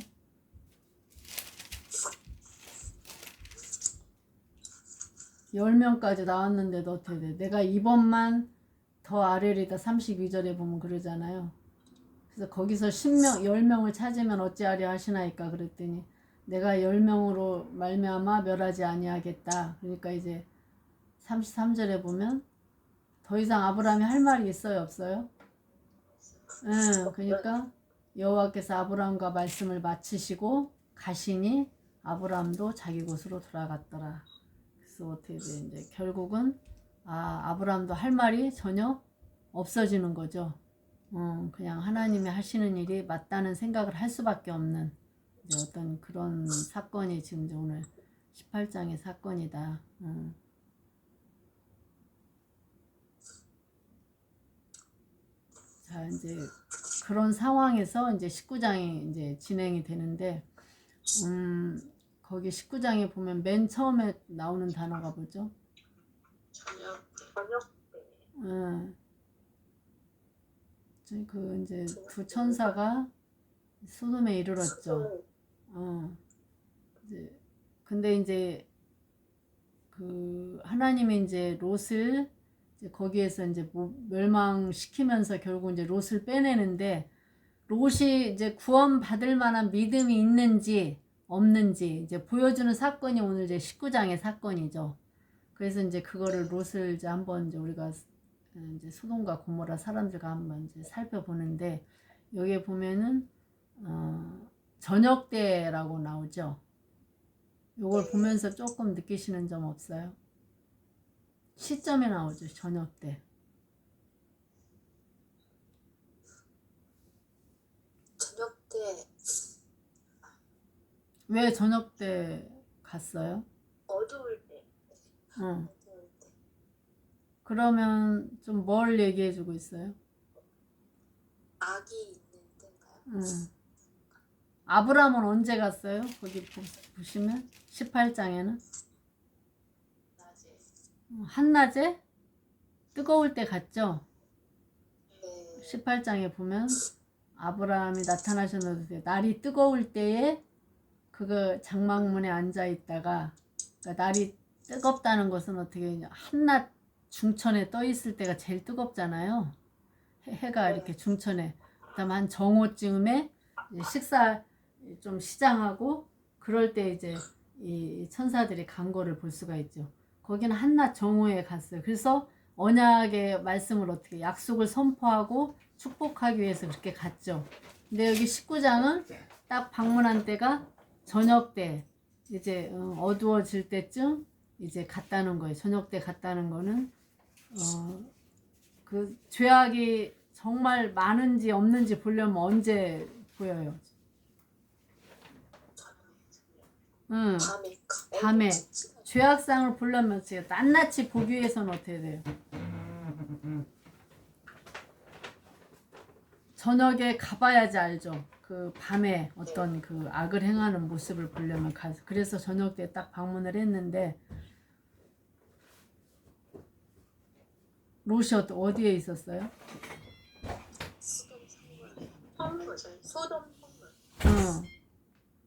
(10명까지) 나왔는데도 어떻게 돼? 내가 이번만 더 아뢰리다 32절에 보면 그러잖아요. 그래서 거기서 10명을 찾으면 어찌하려 하시나이까 그랬더니 내가 10명으로 말미암아 멸하지 아니하겠다. 그러니까 이제 33절에 보면 더 이상 아브라함이 할 말이 있어요, 없어요? 그러니까 여호와께서 아브라함과 말씀을 마치시고 가시니 아브라함도 자기 곳으로 돌아갔더라. 그래서 어떻게 돼? 이제 결국은 아브라함도 할 말이 전혀 없어지는 거죠. 그냥 하나님이 하시는 일이 맞다는 생각을 할 수밖에 없는 이제 어떤 그런 사건이 지금 이제 오늘 18장의 사건이다. 자, 이제 그런 상황에서 이제 19장이 이제 진행이 되는데, 거기 19장에 보면 맨 처음에 나오는 단어가 뭐죠? 저녁 그 이제 두 천사가 소돔에 이르렀죠. 이제 근데 이제 그 하나님이 이제 롯을 이제 거기에서 이제 멸망시키면서 결국 이제 롯을 빼내는데 롯이 이제 구원받을 만한 믿음이 있는지 없는지 이제 보여주는 사건이 오늘 이제 19장의 사건이죠. 그래서 이제 그거를 롯을 이제 한번 이제 우리가 이제 소돔과 고모라 사람들과 한번 이제 살펴보는데 여기에 보면은 저녁 때라고 나오죠. 요걸 보면서 조금 느끼시는 점 없어요? 시점에 나오죠. 저녁 때. 때 왜 저녁 때 갔어요? 어두울 때. 응. 어두울 때. 그러면 좀 뭘 얘기해주고 있어요? 악이 있는 때인가요? 응. 아브라함은 언제 갔어요? 거기 보시면 18장에는 낮에. 한낮에 뜨거울 때 갔죠? 네. 18장에 보면 아브라함이 나타나셨는데 날이 뜨거울 때에 그거 장막문에 앉아 있다가, 그러니까 날이 뜨겁다는 것은 어떻게 한낮 중천에 떠 있을 때가 제일 뜨겁잖아요. 해가 이렇게 중천에. 그다음 한 정오쯤에 식사 좀 시장하고 그럴 때 이제 이 천사들이 간 거를 볼 수가 있죠. 거기는 한낮 정오에 갔어요. 그래서 언약의 말씀을 어떻게 약속을 선포하고 축복하기 위해서 그렇게 갔죠. 근데 여기 19장은 딱 방문한 때가 저녁 때, 이제 어두워질 때쯤 이제 갔다는 거예요. 저녁 때 갔다는 거는 그 죄악이 정말 많은지 없는지 보려면 언제 보여요? 응, 밤에 죄악상을 보려면 지금 낱낱이 보기 위해서는 어떻게 돼요? 저녁에 가봐야지 알죠. 그 밤에 어떤 그 악을 행하는 모습을 보려면 가서, 그래서 저녁 때 딱 방문을 했는데 롯이 어디에 있었어요? 소돔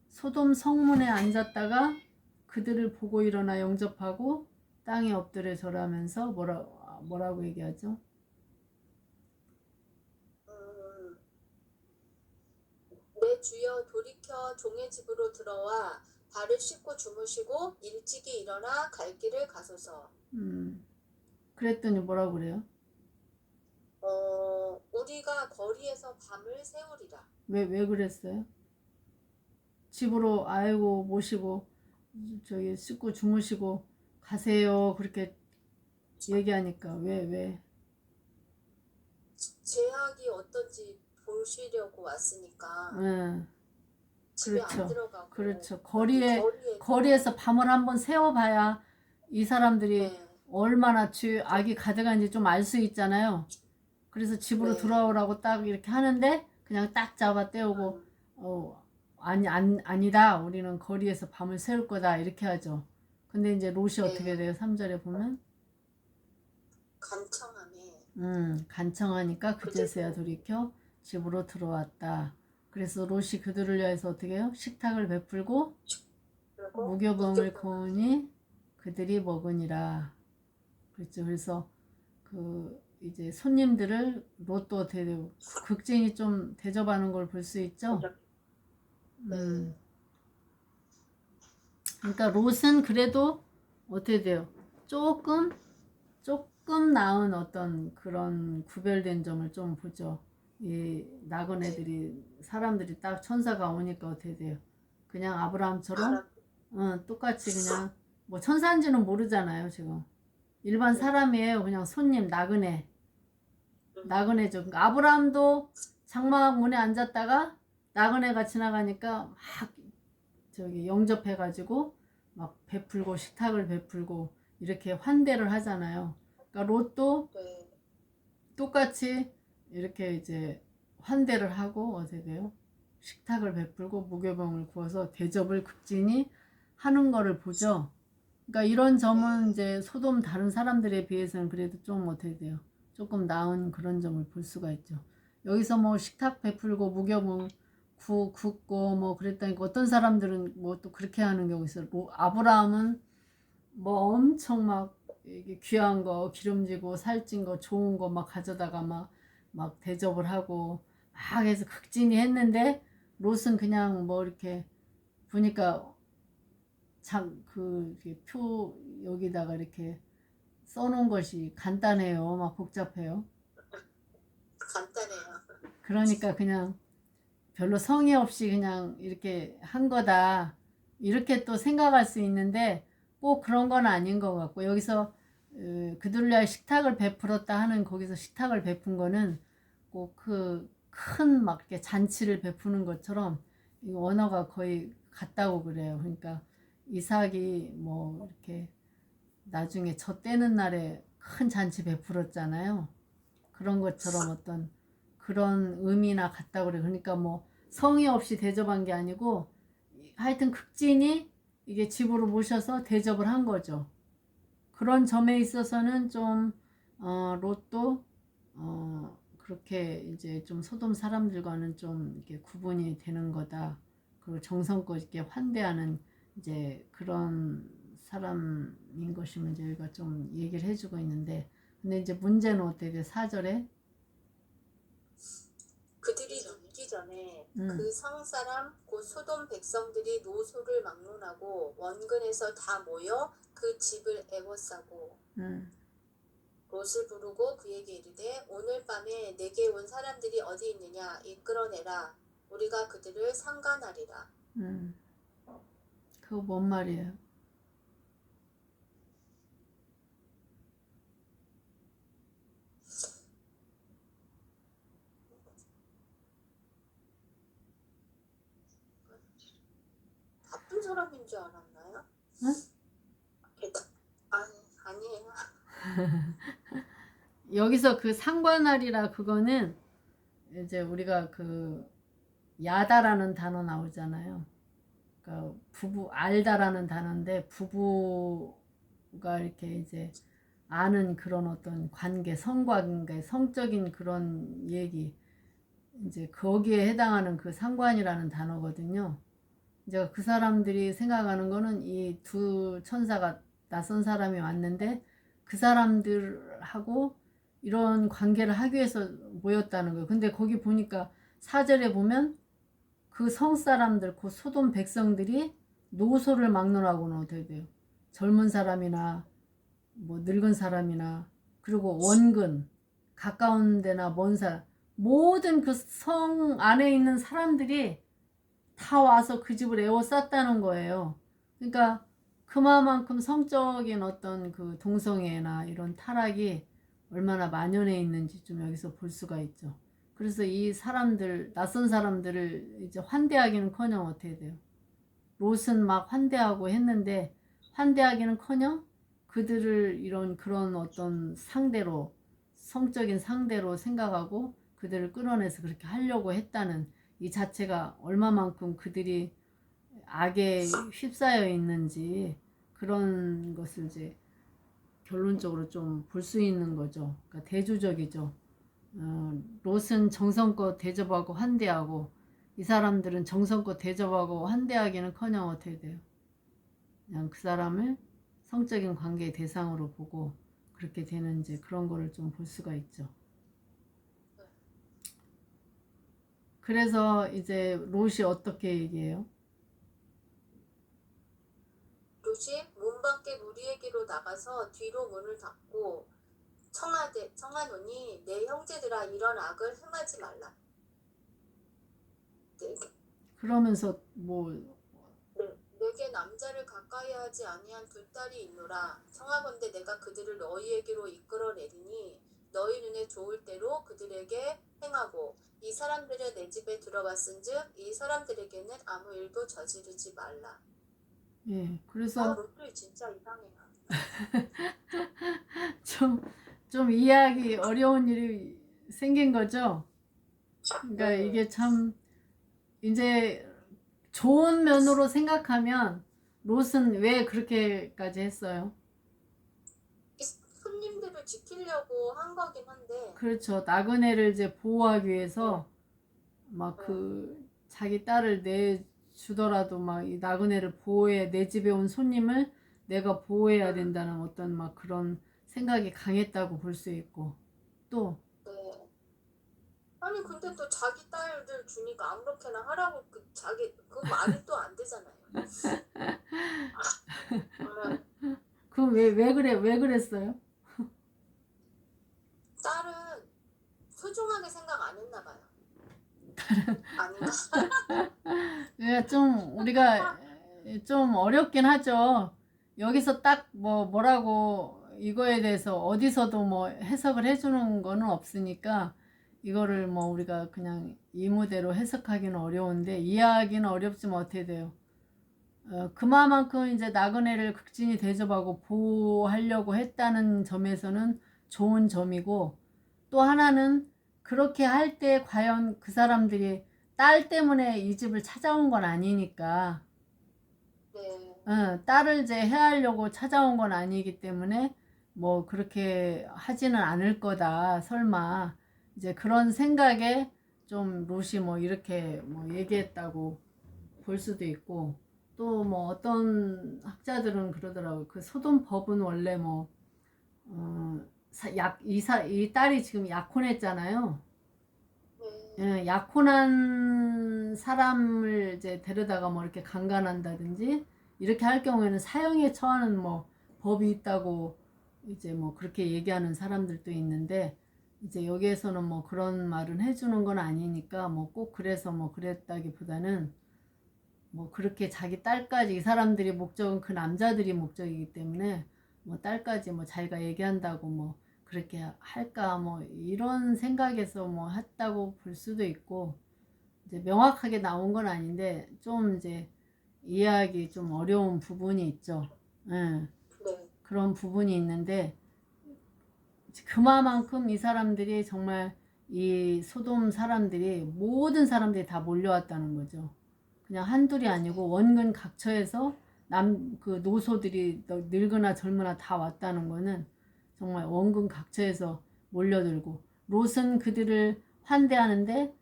소돔 성문에 앉았다가 그들을 보고 일어나 영접하고 땅에 엎드려 절하면서 뭐라고 얘기하죠? 내 주여 돌이켜 종의 집으로 들어와 발을 씻고 주무시고 일찍이 일어나 갈 길을 가소서. 그랬더니 뭐라고 그래요? 우리가 거리에서 밤을 새우리라. 왜 그랬어요? 집으로 아이고 모시고 저기 씻고 주무시고 가세요 그렇게 얘기하니까 왜? 죄악이 어떤지 보시려고 왔으니까 집에 안 그렇죠. 들어가고 그렇죠. 거리에서 밤을 한번 새워봐야 이 사람들이 얼마나 악이 가득한지 좀 알 수 있잖아요. 그래서 집으로 돌아오라고 딱 이렇게 하는데 그냥 딱 잡아 떼우고 아니다. 우리는 거리에서 밤을 새울 거다. 이렇게 하죠. 근데 이제 롯이 어떻게 돼요? 3절에 보면 간청하니까 그제서야 돌이켜 집으로 들어왔다. 그래서 롯이 그들을 위해서 어떻게 해요? 식탁을 베풀고 무교병을 거으니 그들이 먹으니라. 그렇죠. 그래서 그 이제 손님들을 롯도 어떻게 돼요? 극진히 좀 대접하는 걸 볼 수 있죠. 그러니까 롯은 그래도 어떻게 돼요? 조금 나은 어떤 그런 구별된 점을 좀 보죠. 이 나그네들이 사람들이 딱 천사가 오니까 어떻게 돼요? 그냥 아브라함처럼 똑같이 그냥 뭐 천사인지는 모르잖아요 지금. 일반 사람이에요. 그냥 손님 나그네죠. 그러니까 아브라함도 장막 문에 앉았다가 나그네가 지나가니까 막 저기 영접해가지고 막 베풀고 식탁을 베풀고 이렇게 환대를 하잖아요. 그러니까 롯도 똑같이 이렇게 이제 환대를 하고 어떻게 돼요? 식탁을 베풀고 무교병을 구워서 대접을 극진히 하는 거를 보죠. 그러니까 이런 점은 이제 소돔 다른 사람들에 비해서는 그래도 좀 어떻게 돼요? 조금 나은 그런 점을 볼 수가 있죠. 여기서 뭐 식탁 베풀고 무교병 굽고 뭐 그랬다니까 어떤 사람들은 뭐 또 그렇게 하는 경우 있어요. 뭐 아브라함은 뭐 엄청 막 이게 귀한 거 기름지고 살찐 거 좋은 거 막 가져다가 막 대접을 하고 막 해서 극진히 했는데 롯은 그냥 뭐 이렇게 보니까 표 여기다가 이렇게 써놓은 것이 간단해요. 막 복잡해요. 간단해요. 그러니까 그냥 별로 성의 없이 그냥 이렇게 한 거다. 이렇게 또 생각할 수 있는데 꼭 그런 건 아닌 것 같고 여기서 그들을 위하여 식탁을 베풀었다 하는 거기서 식탁을 베푼 거는 꼭 그 큰 막 이렇게 잔치를 베푸는 것처럼 이 언어가 거의 같다고 그래요. 그러니까 이삭이 뭐 이렇게 나중에 젖 떼는 날에 큰 잔치 베풀었잖아요. 그런 것처럼 어떤 그런 의미나 같다고 그래요. 그러니까 뭐 성의 없이 대접한 게 아니고 하여튼 극진히 이게 집으로 모셔서 대접을 한 거죠. 그런 점에 있어서는 좀 롯도 그렇게 이제 좀 소돔 사람들과는 좀 이렇게 구분이 되는 거다. 그리고 정성껏 이렇게 환대하는 이제 그런 사람인 것이면 이제 여기가 좀 얘기를 해주고 있는데, 근데 이제 문제는 어떻게 돼? 4절에 그들이 눕기 전에 그 성사람 곧 소돔 백성들이 노소를 막론하고 원근에서 다 모여 그 집을 애워싸고 롯을 부르고 그에게 이르되 오늘 밤에 내게 온 사람들이 어디 있느냐 이끌어내라 우리가 그들을 상관하리라. 그거 뭔 말이에요? 나쁜 사람인 줄 알았나요? 응? 아니에요. 여기서 그 상관하리라 그거는 이제 우리가 그 야다라는 단어 나오잖아요. 그러니까 부부 알다라는 단어인데 부부가 이렇게 이제 아는 그런 어떤 관계, 성관계, 성적인 그런 얘기, 이제 거기에 해당하는 그 상관이라는 단어거든요. 이제 그 사람들이 생각하는 거는 이 두 천사가 낯선 사람이 왔는데 그 사람들하고 이런 관계를 하기 위해서 모였다는 거예요. 근데 거기 보니까 4절에 보면 그 성사람들, 그 소돔 백성들이 노소를 막론하고는 어떻게 돼요? 젊은 사람이나 뭐 늙은 사람이나 그리고 원근, 가까운 데나 먼 사람, 모든 그 성 안에 있는 사람들이 다 와서 그 집을 에워쌌다는 거예요. 그러니까 그만큼 성적인 어떤 그 동성애나 이런 타락이 얼마나 만연해 있는지 좀 여기서 볼 수가 있죠. 그래서 이 사람들, 낯선 사람들을 이제 환대하기는커녕 어떻게 돼요? 롯은 막 환대하고 했는데 환대하기는커녕 그들을 이런 그런 어떤 상대로, 성적인 상대로 생각하고 그들을 끌어내서 그렇게 하려고 했다는 이 자체가 얼마만큼 그들이 악에 휩싸여 있는지 그런 것을 이제 결론적으로 좀 볼 수 있는 거죠. 그러니까 대조적이죠. 롯은 정성껏 대접하고 환대하고 이 사람들은 정성껏 대접하고 환대하기는커녕 어떻게 돼요? 그냥 그 사람을 성적인 관계의 대상으로 보고 그렇게 되는 이제 그런 거를 좀 볼 수가 있죠. 그래서 이제 롯이 어떻게 얘기해요? 롯이 문 밖에 무리에게로 나가서 뒤로 문을 닫고 청하노니 내 형제들아 이런 악을 행하지 말라. 그러면서 뭐 내게 남자를 가까이 하지 아니한 두 딸이 있노라. 청하건대 내가 그들을 너희에게로 이끌어내리니 너희 눈에 좋을 대로 그들에게 행하고 이 사람들을 내 집에 들어왔은즉 이 사람들에게는 아무 일도 저지르지 말라. 예, 그래서 롯들이 진짜 이상해요. 좀 이해하기 어려운 일이 생긴 거죠. 그러니까 네. 이게 참 이제 좋은 면으로 생각하면 롯은 왜 그렇게까지 했어요? 손님들을 지키려고 한 거긴 한데. 그렇죠. 나그네를 이제 보호하기 위해서 막 그 자기 딸을 내주더라도 막 이 나그네를 보호해, 내 집에 온 손님을 내가 보호해야 된다는 어떤 막 그런 생각이 강했다고 볼 수 있고 또 네. 아니 근데 또 자기 딸들 주니까 아무렇게나 하라고 그 말이 또 안 되잖아요. 그럼 왜 그랬어요? 딸은 소중하게 생각 안 했나 봐요. 아닌가? 그러니까 좀 우리가 좀 어렵긴 하죠. 여기서 딱 뭐라고 이거에 대해서 어디서도 뭐 해석을 해주는 거는 없으니까 이거를 뭐 우리가 그냥 이무대로 해석하기는 어려운데 이해하기는 어렵지만 어떻게 돼요? 그만큼 이제 나그네를 극진히 대접하고 보호하려고 했다는 점에서는 좋은 점이고, 또 하나는 그렇게 할 때 과연 그 사람들이 딸 때문에 이 집을 찾아온 건 아니니까, 네. 딸을 이제 해하려고 찾아온 건 아니기 때문에 뭐 그렇게 하지는 않을 거다 설마, 이제 그런 생각에 좀 롯이 뭐 이렇게 뭐 얘기했다고 볼 수도 있고, 또 뭐 어떤 학자들은 그러더라고요. 그 소돔 법은 원래 뭐 이 딸이 지금 약혼했잖아요. 약혼한 사람을 이제 데려다가 뭐 이렇게 강간한다든지 이렇게 할 경우에는 사형에 처하는 뭐 법이 있다고 이제 뭐 그렇게 얘기하는 사람들도 있는데, 이제 여기에서는 뭐 그런 말은 해주는 건 아니니까 뭐 꼭 그래서 뭐 그랬다기보다는 뭐 그렇게 자기 딸까지, 이 사람들이 목적은 그 남자들이 목적이기 때문에 뭐 딸까지 뭐 자기가 얘기한다고 뭐 그렇게 할까 뭐 이런 생각에서 뭐 했다고 볼 수도 있고, 이제 명확하게 나온 건 아닌데 좀 이제 이해하기 좀 어려운 부분이 있죠. 예, 네. 그런 부분이 있는데, 그만큼 이 사람들이 정말 이 소돔 사람들이 모든 사람들이 다 몰려왔다는 거죠. 그냥 한둘이 아니고 원근 각처에서 그 노소들이 늙으나 젊으나 다 왔다는 거는 정말 원근 각처에서 몰려들고, 롯은 그들을 환대하는데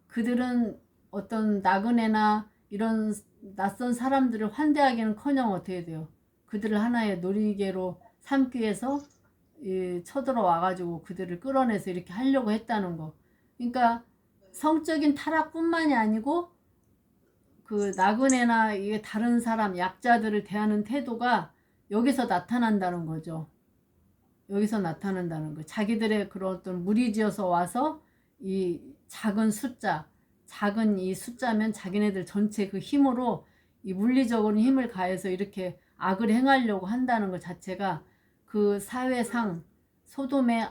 그들은 어떤 나그네나 이런 낯선 사람들을 환대하기는커녕 어떻게 돼요? 그들을 하나의 놀이개로 삼기 위해서 쳐들어와가지고 그들을 끌어내서 이렇게 하려고 했다는 거. 그러니까 성적인 타락뿐만이 아니고 그 나그네나 이게 다른 사람 약자들을 대하는 태도가 여기서 나타난다는 거죠. 여기서 나타난다는 거. 자기들의 그런 어떤 무리지어서 와서 이 작은 이 숫자면 자기네들 전체 그 힘으로 이 물리적으로 힘을 가해서 이렇게 악을 행하려고 한다는 것 자체가 그 사회상 소돔의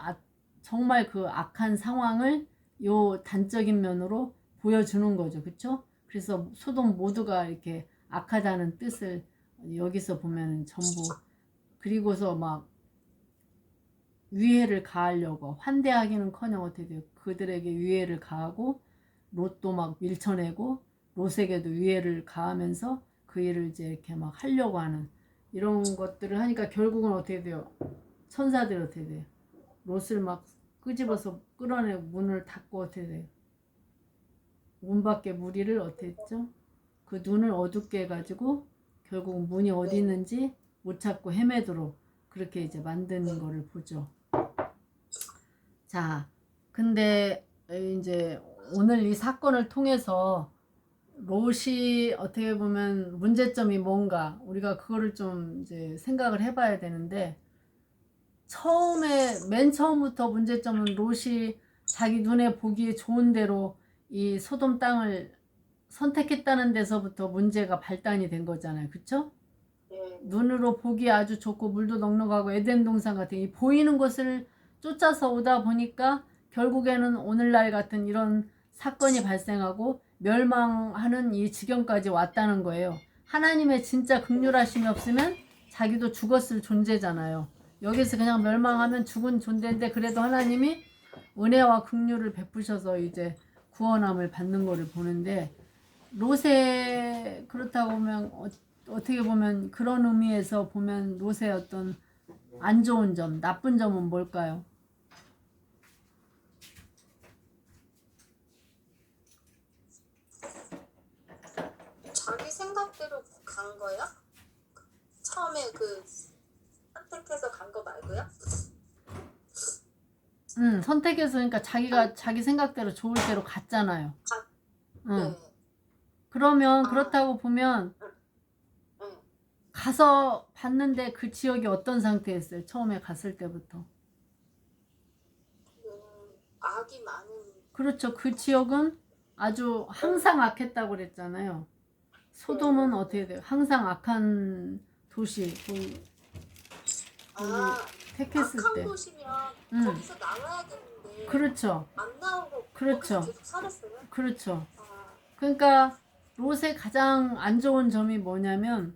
정말 그 악한 상황을 요 단적인 면으로 보여주는 거죠. 그쵸? 그래서 소돔 모두가 이렇게 악하다는 뜻을 여기서 보면 전부, 그리고서 막 위해를 가하려고 환대하기는커녕 어떻게 돼요? 그들에게 위해를 가하고 롯도 막 밀쳐내고 롯에게도 위해를 가하면서 그 일을 이제 이렇게 막 하려고 하는 이런 것들을 하니까 결국은 어떻게 돼요? 천사들이 어떻게 돼요? 롯을 막 끄집어서 끌어내 문을 닫고 어떻게 돼요? 문 밖에 무리를 어떻게 했죠? 그 눈을 어둡게 해가지고 결국 문이 어디 있는지 못 찾고 헤매도록 그렇게 이제 만드는 거를 보죠. 자, 근데 이제 오늘 이 사건을 통해서 롯이 어떻게 보면 문제점이 뭔가 우리가 그거를 좀 이제 생각을 해봐야 되는데, 맨 처음부터 문제점은 롯이 자기 눈에 보기에 좋은 대로 이 소돔 땅을 선택했다는 데서부터 문제가 발단이 된 거잖아요. 그쵸? 눈으로 보기 아주 좋고 물도 넉넉하고 에덴 동산 같은 이 보이는 것을 쫓아서 오다 보니까 결국에는 오늘날 같은 이런 사건이 발생하고 멸망하는 이 지경까지 왔다는 거예요. 하나님의 진짜 긍휼하심이 없으면 자기도 죽었을 존재잖아요. 여기서 그냥 멸망하면 죽은 존재인데 그래도 하나님이 은혜와 긍휼을 베푸셔서 이제 구원함을 받는 거를 보는데, 롯의 그렇다고 보면 어떻게 보면 그런 의미에서 보면 롯의 어떤 안 좋은 점, 나쁜 점은 뭘까요? 자기 생각대로 간 거야? 처음에 그 선택해서 간 거 말고요? 선택해서 그러니까 자기가 자기 생각대로 좋을 대로 갔잖아요. 네. 그러면 그렇다고 보면 가서 봤는데 그 지역이 어떤 상태였어요? 처음에 갔을 때부터. 악이 많은. 그렇죠. 그 지역은 아주 항상 악했다고 그랬잖아요. 소돔은 어떻게 돼요? 항상 악한 도시. 택했을 악한 때. 곳이면 거기서 나와야 되는데 때문에 그렇죠. 안 나오고 그렇죠. 거기서 계속 살았어요. 그렇죠. 아, 그러니까 롯의 가장 안 좋은 점이 뭐냐면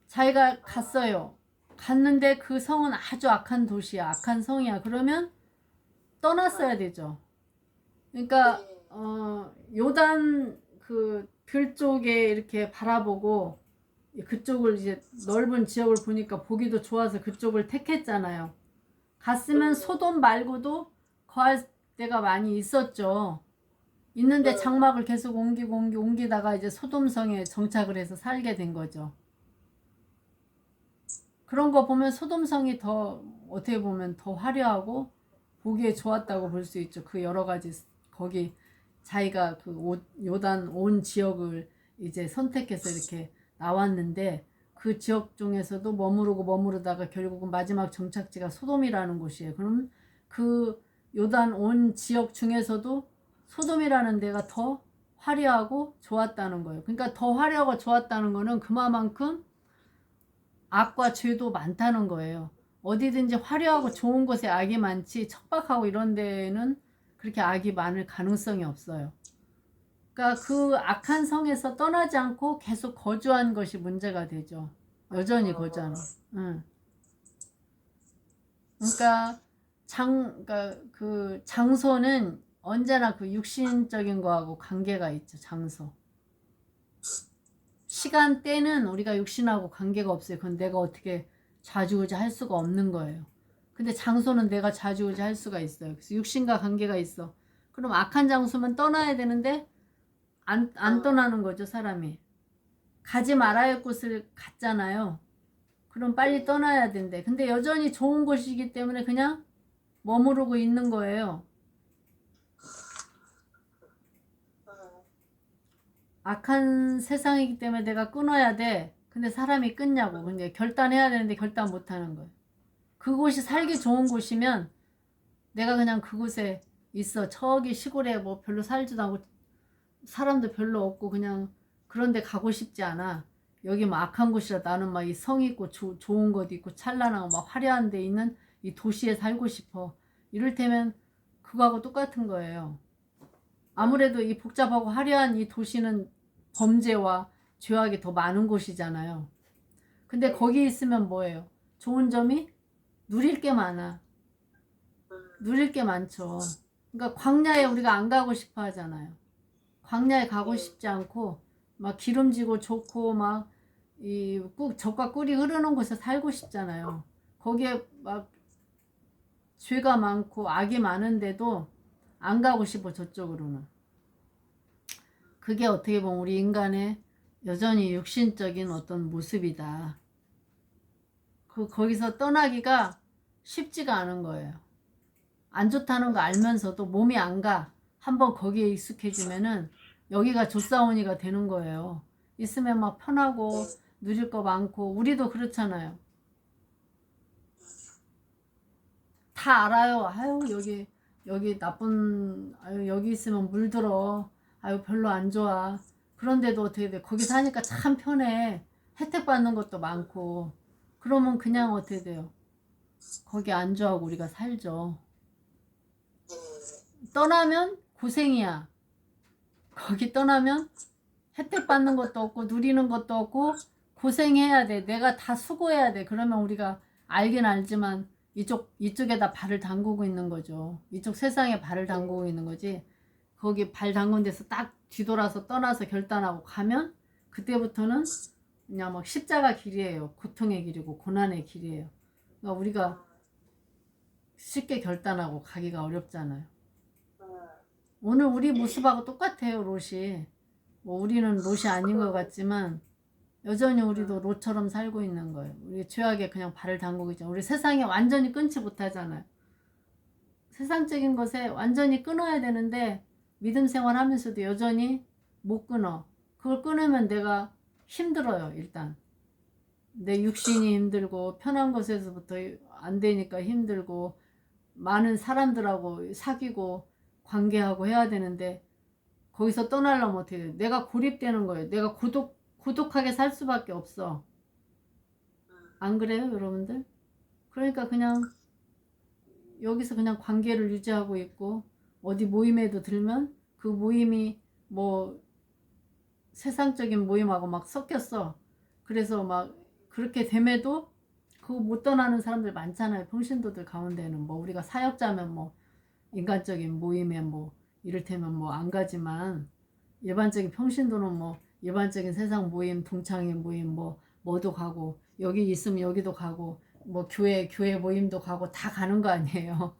자기가 갔어요. 갔는데 그 성은 아주 악한 도시야. 악한 성이야. 그러면 떠났어야 되죠. 그러니까 네. 요단 그 들 쪽에 이렇게 바라보고 그쪽을 이제 넓은 지역을 보니까 보기도 좋아서 그쪽을 택했잖아요. 갔으면 소돔 말고도 거할 데가 많이 있었죠. 있는데 장막을 계속 옮기다가 이제 소돔성에 정착을 해서 살게 된 거죠. 그런 거 보면 소돔성이 더 어떻게 보면 더 화려하고 보기에 좋았다고 볼 수 있죠. 그 여러 가지 거기 자기가 그 요단 온 지역을 이제 선택해서 이렇게 나왔는데 그 지역 중에서도 머무르다가 결국은 마지막 정착지가 소돔이라는 곳이에요. 그럼 그 요단 온 지역 중에서도 소돔이라는 데가 더 화려하고 좋았다는 거예요. 그러니까 더 화려하고 좋았다는 거는 그만큼 악과 죄도 많다는 거예요. 어디든지 화려하고 좋은 곳에 악이 많지 척박하고 이런 데는 그렇게 악이 많을 가능성이 없어요. 그러니까 그 악한 성에서 떠나지 않고 계속 거주한 것이 문제가 되죠. 여전히 거주하는. 응. 그러니까 그 장소는 언제나 그 육신적인 거하고 관계가 있죠. 장소. 시간대는 우리가 육신하고 관계가 없어요. 그건 내가 어떻게 좌지우지 할 수가 없는 거예요. 근데 장소는 내가 좌지우지 할 수가 있어요. 그래서 육신과 관계가 있어. 그럼 악한 장소면 떠나야 되는데 안 떠나는 거죠, 사람이. 가지 말아야 할 곳을 갔잖아요. 그럼 빨리 떠나야 된대. 근데 여전히 좋은 곳이기 때문에 그냥 머무르고 있는 거예요. 악한 세상이기 때문에 내가 끊어야 돼. 근데 사람이 끊냐고. 근데 결단해야 되는데 결단 못 하는 거예요. 그곳이 살기 좋은 곳이면 내가 그냥 그곳에 있어. 저기 시골에 뭐 별로 살지도 않고 사람도 별로 없고 그냥 그런 데 가고 싶지 않아. 여기 뭐 악한 곳이라 나는 막 이 성 있고 좋은 곳 있고 찬란하고 막 화려한 데 있는 이 도시에 살고 싶어. 이를테면 그거하고 똑같은 거예요. 아무래도 이 복잡하고 화려한 이 도시는 범죄와 죄악이 더 많은 곳이잖아요. 근데 거기 있으면 뭐예요? 좋은 점이 누릴 게 많아. 누릴 게 많죠. 그러니까 광야에 우리가 안 가고 싶어 하잖아요. 광야에 가고 싶지 않고 막 기름지고 좋고 막 이 젖과 꿀이 흐르는 곳에 살고 싶잖아요. 거기에 막 죄가 많고 악이 많은데도 안 가고 싶어 저쪽으로는. 그게 어떻게 보면 우리 인간의 여전히 육신적인 어떤 모습이다. 거기서 떠나기가 쉽지가 않은 거예요. 안 좋다는 거 알면서도 몸이 안 가. 한번 거기에 익숙해지면은 여기가 조사원이가 되는 거예요. 있으면 막 편하고 누릴 거 많고 우리도 그렇잖아요. 다 알아요. 아유 여기 나쁜 아유 여기 있으면 물들어. 아유 별로 안 좋아. 그런데도 어떻게 돼? 거기 사니까 참 편해. 혜택 받는 것도 많고. 그러면 그냥 어떻게 돼요? 거기 안주하고 우리가 살죠. 떠나면 고생이야. 거기 떠나면 혜택 받는 것도 없고 누리는 것도 없고 고생해야 돼. 내가 다 수고해야 돼. 그러면 우리가 알긴 알지만 이쪽에다 발을 담그고 있는 거죠. 이쪽 세상에 발을 담그고 있는 거지. 거기 발 담근 데서 딱 뒤돌아서 떠나서 결단하고 가면 그때부터는 그냥 막 십자가 길이에요. 고통의 길이고 고난의 길이에요. 그러니까 우리가 쉽게 결단하고 가기가 어렵잖아요. 오늘 우리 모습하고 똑같아요. 롯이. 뭐 우리는 롯이 아닌 것 같지만 여전히 우리도 롯처럼 살고 있는 거예요. 우리 죄악에 그냥 발을 담그고 있잖아요. 우리 세상에 완전히 끊지 못하잖아요. 세상적인 것에 완전히 끊어야 되는데 믿음 생활하면서도 여전히 못 끊어. 그걸 끊으면 내가 힘들어요. 일단 내 육신이 힘들고 편한 것에서부터 안 되니까 힘들고 많은 사람들하고 사귀고 관계하고 해야 되는데 거기서 떠나려면 어떻게 돼? 내가 고립되는 거예요. 내가 고독하게 살 수밖에 없어. 안 그래요, 여러분들? 그러니까 그냥 여기서 그냥 관계를 유지하고 있고 어디 모임에도 들면 그 모임이 뭐 세상적인 모임하고 막 섞였어. 그래서 막 그렇게 됨에도 그거 못 떠나는 사람들 많잖아요. 평신도들 가운데는 뭐 우리가 사역자면 뭐 인간적인 모임에 뭐 이를테면 뭐 안 가지만 일반적인 평신도는 뭐 일반적인 세상 모임, 동창회 모임 뭐 뭐도 가고 여기 있으면 여기도 가고 뭐 교회 모임도 가고 다 가는 거 아니에요.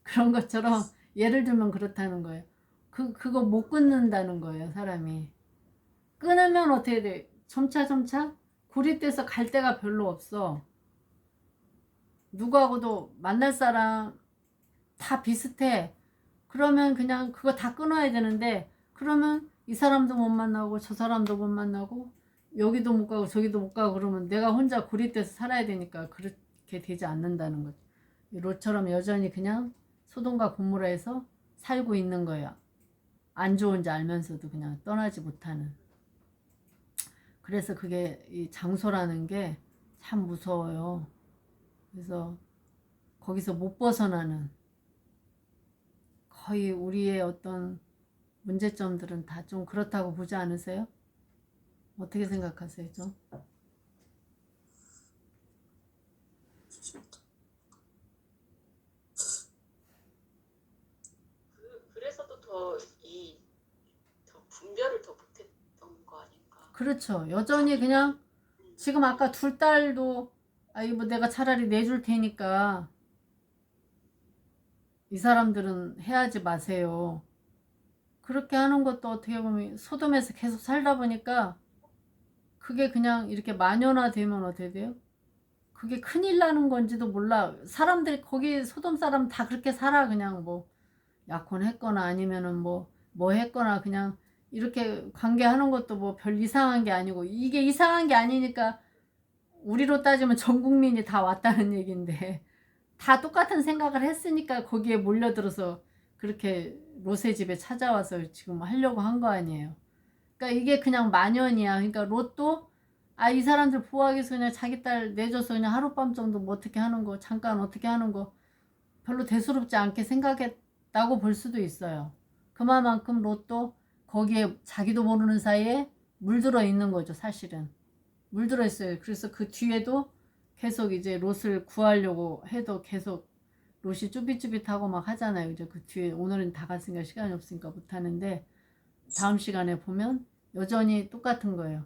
그런 것처럼 예를 들면 그렇다는 거예요. 그거 못 끊는다는 거예요, 사람이. 끊으면 어떻게 돼? 점차 고립돼서 갈 데가 별로 없어. 누구하고도 만날 사람 다 비슷해. 그러면 그냥 그거 다 끊어야 되는데 그러면 이 사람도 못 만나고 저 사람도 못 만나고 여기도 못 가고 저기도 못 가고 그러면 내가 혼자 고립돼서 살아야 되니까 그렇게 되지 않는다는 거죠. 롯처럼 여전히 그냥 소돔과 고모라에서 살고 있는 거예요. 안 좋은지 알면서도 그냥 떠나지 못하는. 그래서 그게 이 장소라는 게 참 무서워요. 그래서 거기서 못 벗어나는 거의 우리의 어떤 문제점들은 다 좀 그렇다고 보지 않으세요? 어떻게 생각하세요, 좀? 그래서도 더 분별을 더 못했던 거 아닌가. 그렇죠. 여전히 그냥 지금 아까 둘 딸도 아이 뭐 내가 차라리 내줄 테니까 이 사람들은 해야지 마세요. 그렇게 하는 것도 어떻게 보면 소돔에서 계속 살다 보니까 그게 그냥 이렇게 만연화되면 어떻게 돼요? 그게 큰일 나는 건지도 몰라. 사람들이 거기 소돔 사람 다 그렇게 살아. 그냥 뭐 약혼했거나 아니면은 뭐 했거나 그냥 이렇게 관계하는 것도 뭐 별 이상한 게 아니고 이게 이상한 게 아니니까 우리로 따지면 전 국민이 다 왔다는 얘기인데 다 똑같은 생각을 했으니까 거기에 몰려들어서 그렇게 롯의 집에 찾아와서 지금 하려고 한 거 아니에요. 그러니까 이게 그냥 만연이야. 그러니까 롯도 이 사람들 보호하기 위해서 그냥 자기 딸 내줘서 그냥 하룻밤 정도 뭐 어떻게 하는 거 잠깐 어떻게 하는 거 별로 대수롭지 않게 생각했다고 볼 수도 있어요. 그만큼 롯도 거기에 자기도 모르는 사이에 물들어 있는 거죠, 사실은. 물들어 있어요. 그래서 그 뒤에도 계속 이제 롯을 구하려고 해도 계속 롯이 쭈삣쭈삣하고 막 하잖아요. 이제 그 뒤에 오늘은 다 갔으니까 시간이 없으니까 못 하는데 다음 시간에 보면 여전히 똑같은 거예요.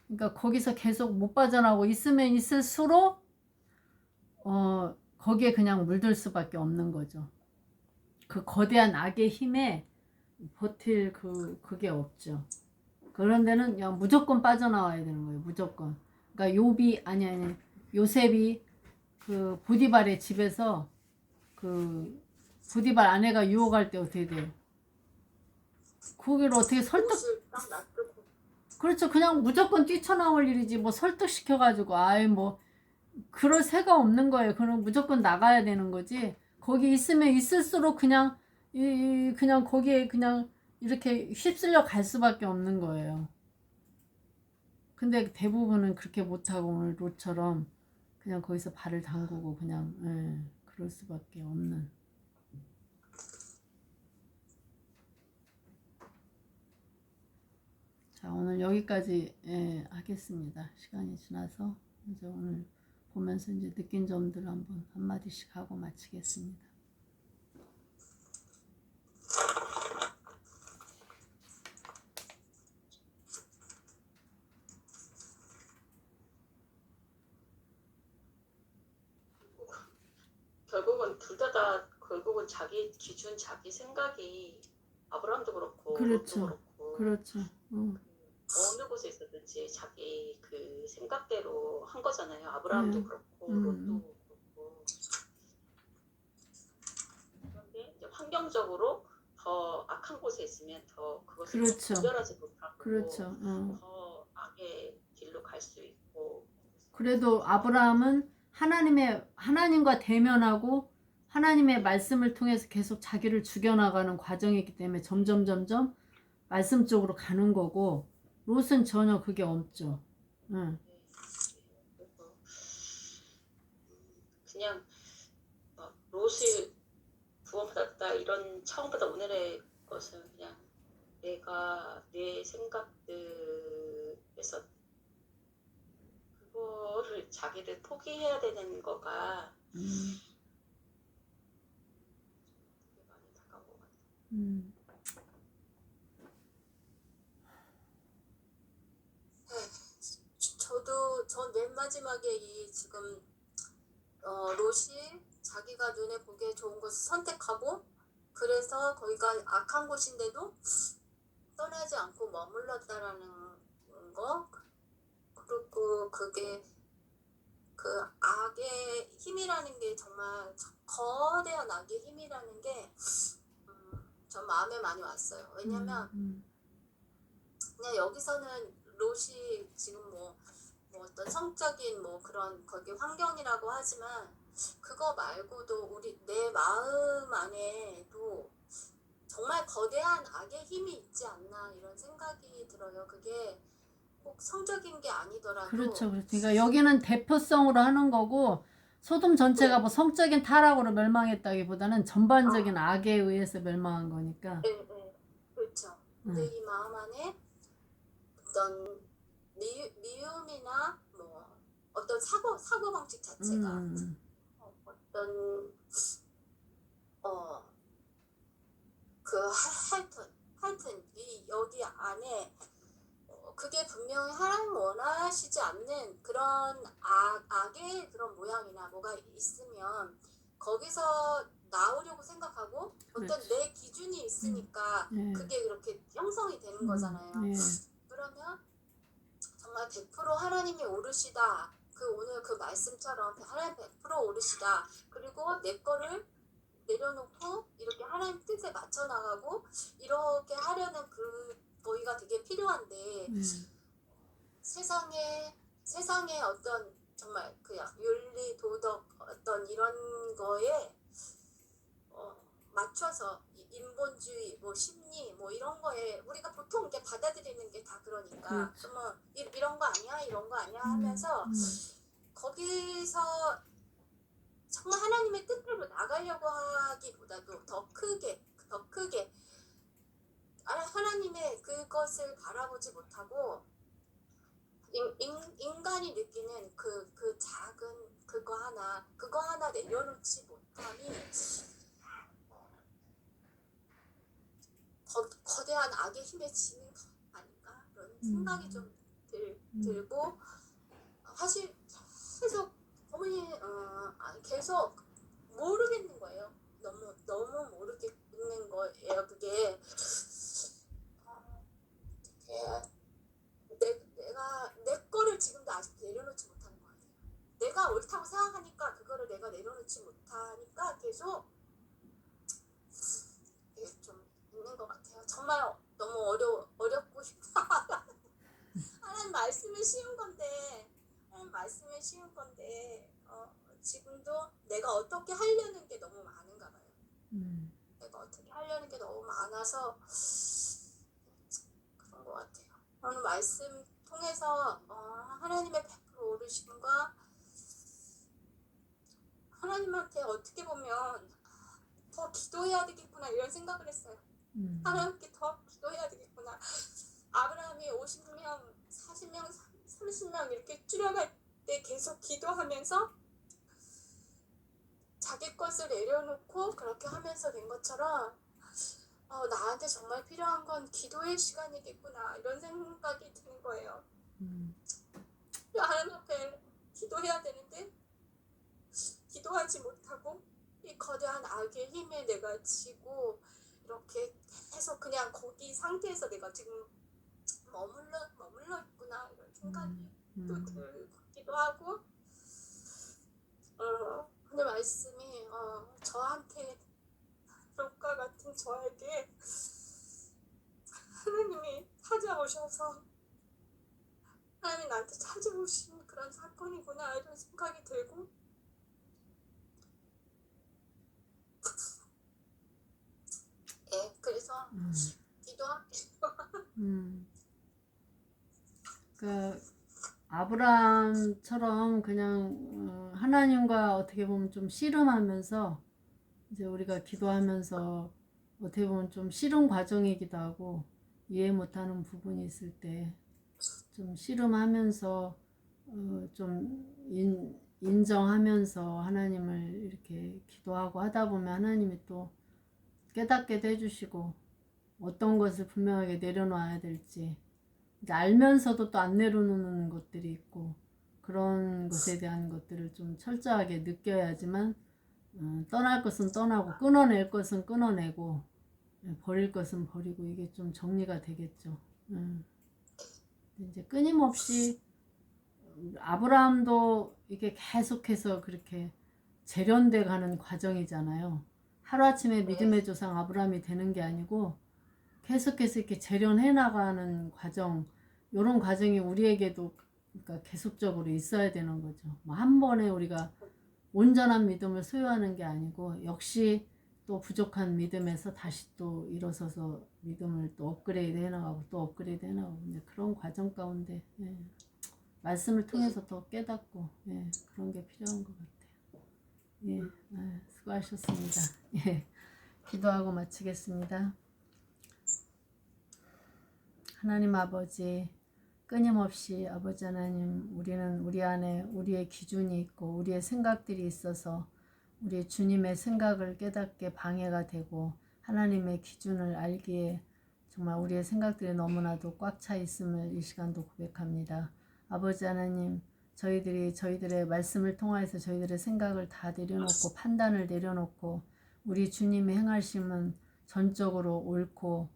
그러니까 거기서 계속 못 빠져나오고 있으면 있을수록 거기에 그냥 물들 수밖에 없는 거죠. 그 거대한 악의 힘에 버틸 그게 없죠. 그런 데는 그냥 무조건 빠져나와야 되는 거예요. 무조건. 그러니까 요셉이 그 보디발의 집에서 그 보디발 아내가 유혹할 때 어떻게 돼요? 거기를 어떻게 설득? 그렇죠. 그냥 무조건 뛰쳐나올 일이지 뭐 설득시켜가지고 뭐 그럴 새가 없는 거예요. 그럼 무조건 나가야 되는 거지. 거기 있으면 있을수록 그냥 그냥 거기에 그냥 이렇게 휩쓸려 갈 수밖에 없는 거예요. 근데 대부분은 그렇게 못하고 오늘 롯처럼 그냥 거기서 발을 담그고 그냥 그럴 수밖에 없는. 자, 오늘 여기까지 하겠습니다. 시간이 지나서 이제 오늘 보면서 이제 느낀 점들 한번 한마디씩 하고 마치겠습니다. 결국은 둘 다 결국은 자기 기준, 자기 생각이 아브라함도 그렇고 그렇죠. 롯도 그렇고 그렇죠. 어느 곳에 있었든지 자기 그 생각대로 한 거잖아요. 아브라함도 그렇고 롯도 그렇고. 그런데 이제 환경적으로 더 악한 곳에 있으면 더 그것을 그렇죠. 분별하지 못하고 그렇죠. 더 악의 길로 갈 수 있고. 그래도 아브라함은 하나님과 대면하고 하나님의 말씀을 통해서 계속 자기를 죽여나가는 과정이기 때문에 점점 말씀 쪽으로 가는 거고 롯은 전혀 그게 없죠. 그래서 그냥 롯이 구원받았다 이런 처음보다 오늘의 것은 그냥 내가 내 생각들에서 그거를 자기를 포기해야 되는 거가 음, 되게 많이 다가온 것 같아요. 저도 전 맨 마지막에 이 지금 롯이 자기가 눈에 보기에 좋은 것을 선택하고 그래서 거기가 악한 곳인데도 떠나지 않고 머물렀다라는 거 그리고 그게 그 악의 힘이라는 게 정말 거대한 악의 힘이라는 게 전 마음에 많이 왔어요. 왜냐면 그냥 여기서는 롯이 지금 뭐 어떤 성적인 뭐 그런 거기 환경이라고 하지만 그거 말고도 우리 내 마음 안에도 정말 거대한 악의 힘이 있지 않나 이런 생각이 들어요. 그게 꼭 성적인 게 아니더라도 그렇죠. 그러니까 여기는 대표성으로 하는 거고 소돔 전체가 뭐 성적인 타락으로 멸망했다기보다는 전반적인 악에 의해서 멸망한 거니까. 네, 그렇죠. 근데 이 마음 안에 어떤 미움이나 뭐 어떤 사고 방식 자체가 어떤 그 하여튼 이 여기 안에 그게 분명히 하나님 원하시지 않는 그런 악의 그런 모양이나 뭐가 있으면 거기서 나오려고 생각하고 어떤 그렇지. 내 기준이 있으니까 네. 그게 그렇게 형성이 되는 거잖아요. 네. 그러면 정말 100% 하나님이 오르시다. 그 오늘 그 말씀처럼 하나님 100% 오르시다. 그리고 내 거를 내려놓고 이렇게 하나님 뜻에 맞춰 나가고 이렇게 하려는 그 거기가 되게 필요한데 세상에 어떤 정말 그냥 윤리 도덕 어떤 이런 거에 맞춰서 인본주의 뭐 심리 뭐 이런 거에 우리가 보통 이렇게 받아들이는 게 다 그러니까 뭐 이런 거 아니야 이런 거 아니야 하면서 거기서 정말 하나님의 뜻대로 나가려고 하기보다도 더 크게 하나님의 그것을 바라보지 못하고 인간이 느끼는 그 작은 그거 하나 내려놓지 못함이 거대한 악의 힘에 지는 거 아닌가 그런 생각이 좀 들고 사실 계속 어머니 계속 모르겠는 거예요. 너무 모르겠는 거예요. 그게 내가 내 거를 지금도 아직 내려놓지 못하는 것 같아요. 내가 옳다고 생각하니까 그거를 내가 내려놓지 못하니까 계속 좀 있는 것 같아요. 정말 너무 어렵고 하나님 말씀은 쉬운 건데 지금도 내가 어떻게 하려는 게 너무 많은가 봐요. 내가 어떻게 하려는 게 너무 많아서 그런 것 같아요. 오늘 말씀 통해서 하나님의 100% 오르심과 하나님한테 어떻게 보면 더 기도해야 되겠구나 이런 생각을 했어요. 하나님께 더 기도해야 되겠구나. 아브라함이 50명, 40명, 30명 이렇게 줄여갈 때 계속 기도하면서 자기 것을 내려놓고 그렇게 하면서 된 것처럼 나한테 정말 필요한 건 기도의 시간이겠구나 이런 생각이 드는 거예요. 하나님 앞에 기도해야 되는데 기도하지 못하고 이 거대한 악의 힘에 내가 지고 이렇게 계속 그냥 거기 상태에서 내가 지금 머물러 있구나 이런 생각이 또 들기도 하고 오늘 말씀이 저한테 롯과 같은 저에게 하나님이 찾아오셔서 하나님이 나한테 찾아오신 그런 사건이구나 이런 생각이 들고 그래서 기도할게요. 그 아브라함처럼 그냥 하나님과 어떻게 보면 좀 씨름하면서 이제 우리가 기도하면서 어떻게 보면 좀 싫은 과정이기도 하고 이해 못하는 부분이 있을 때 좀 씨름하면서 좀 인정하면서 하나님을 이렇게 기도하고 하다 보면 하나님이 또 깨닫게도 해주시고 어떤 것을 분명하게 내려놔야 될지 이제 알면서도 또 안 내려놓는 것들이 있고 그런 것에 대한 것들을 좀 철저하게 느껴야지만 떠날 것은 떠나고 끊어낼 것은 끊어내고 버릴 것은 버리고 이게 좀 정리가 되겠죠. 이제 끊임없이 아브라함도 이게 계속해서 그렇게 재련돼 가는 과정이잖아요. 하루아침에 믿음의 조상 아브라함이 되는 게 아니고 계속해서 이렇게 재련해 나가는 과정, 이런 과정이 우리에게도 그러니까 계속적으로 있어야 되는 거죠. 뭐 한 번에 우리가 온전한 믿음을 소유하는 게 아니고 역시 또 부족한 믿음에서 다시 또 일어서서 믿음을 또 업그레이드 해나가고 또 업그레이드 해나가고 그런 과정 가운데 말씀을 통해서 더 깨닫고 그런 게 필요한 것 같아요. 수고하셨습니다. 기도하고 마치겠습니다. 하나님 아버지 끊임없이 아버지 하나님 우리는 우리 안에 우리의 기준이 있고 우리의 생각들이 있어서 우리 주님의 생각을 깨닫게 방해가 되고 하나님의 기준을 알기에 정말 우리의 생각들이 너무나도 꽉 차 있음을 이 시간도 고백합니다. 아버지 하나님 저희들이 저희들의 말씀을 통하여서 저희들의 생각을 다 내려놓고 판단을 내려놓고 우리 주님의 행하심은 전적으로 옳고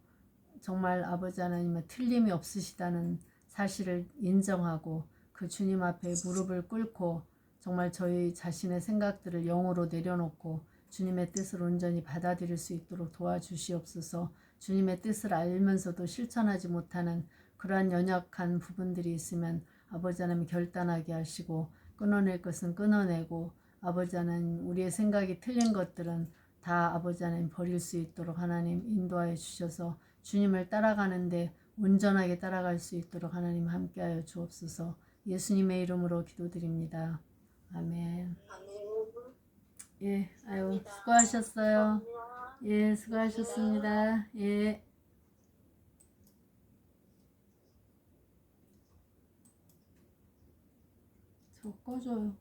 정말 아버지 하나님은 틀림이 없으시다는 사실을 인정하고 그 주님 앞에 무릎을 꿇고 정말 저희 자신의 생각들을 영으로 내려놓고 주님의 뜻을 온전히 받아들일 수 있도록 도와주시옵소서. 주님의 뜻을 알면서도 실천하지 못하는 그러한 연약한 부분들이 있으면 아버지 하나님 결단하게 하시고 끊어낼 것은 끊어내고 아버지 하나님 우리의 생각이 틀린 것들은 다 아버지 하나님 버릴 수 있도록 하나님 인도하여 주셔서 주님을 따라가는데 온전하게 따라갈 수 있도록 하나님 함께하여 주옵소서. 예수님의 이름으로 기도드립니다. 아멘. 아유 수고하셨어요. 수고하셨습니다. 저 꺼줘요.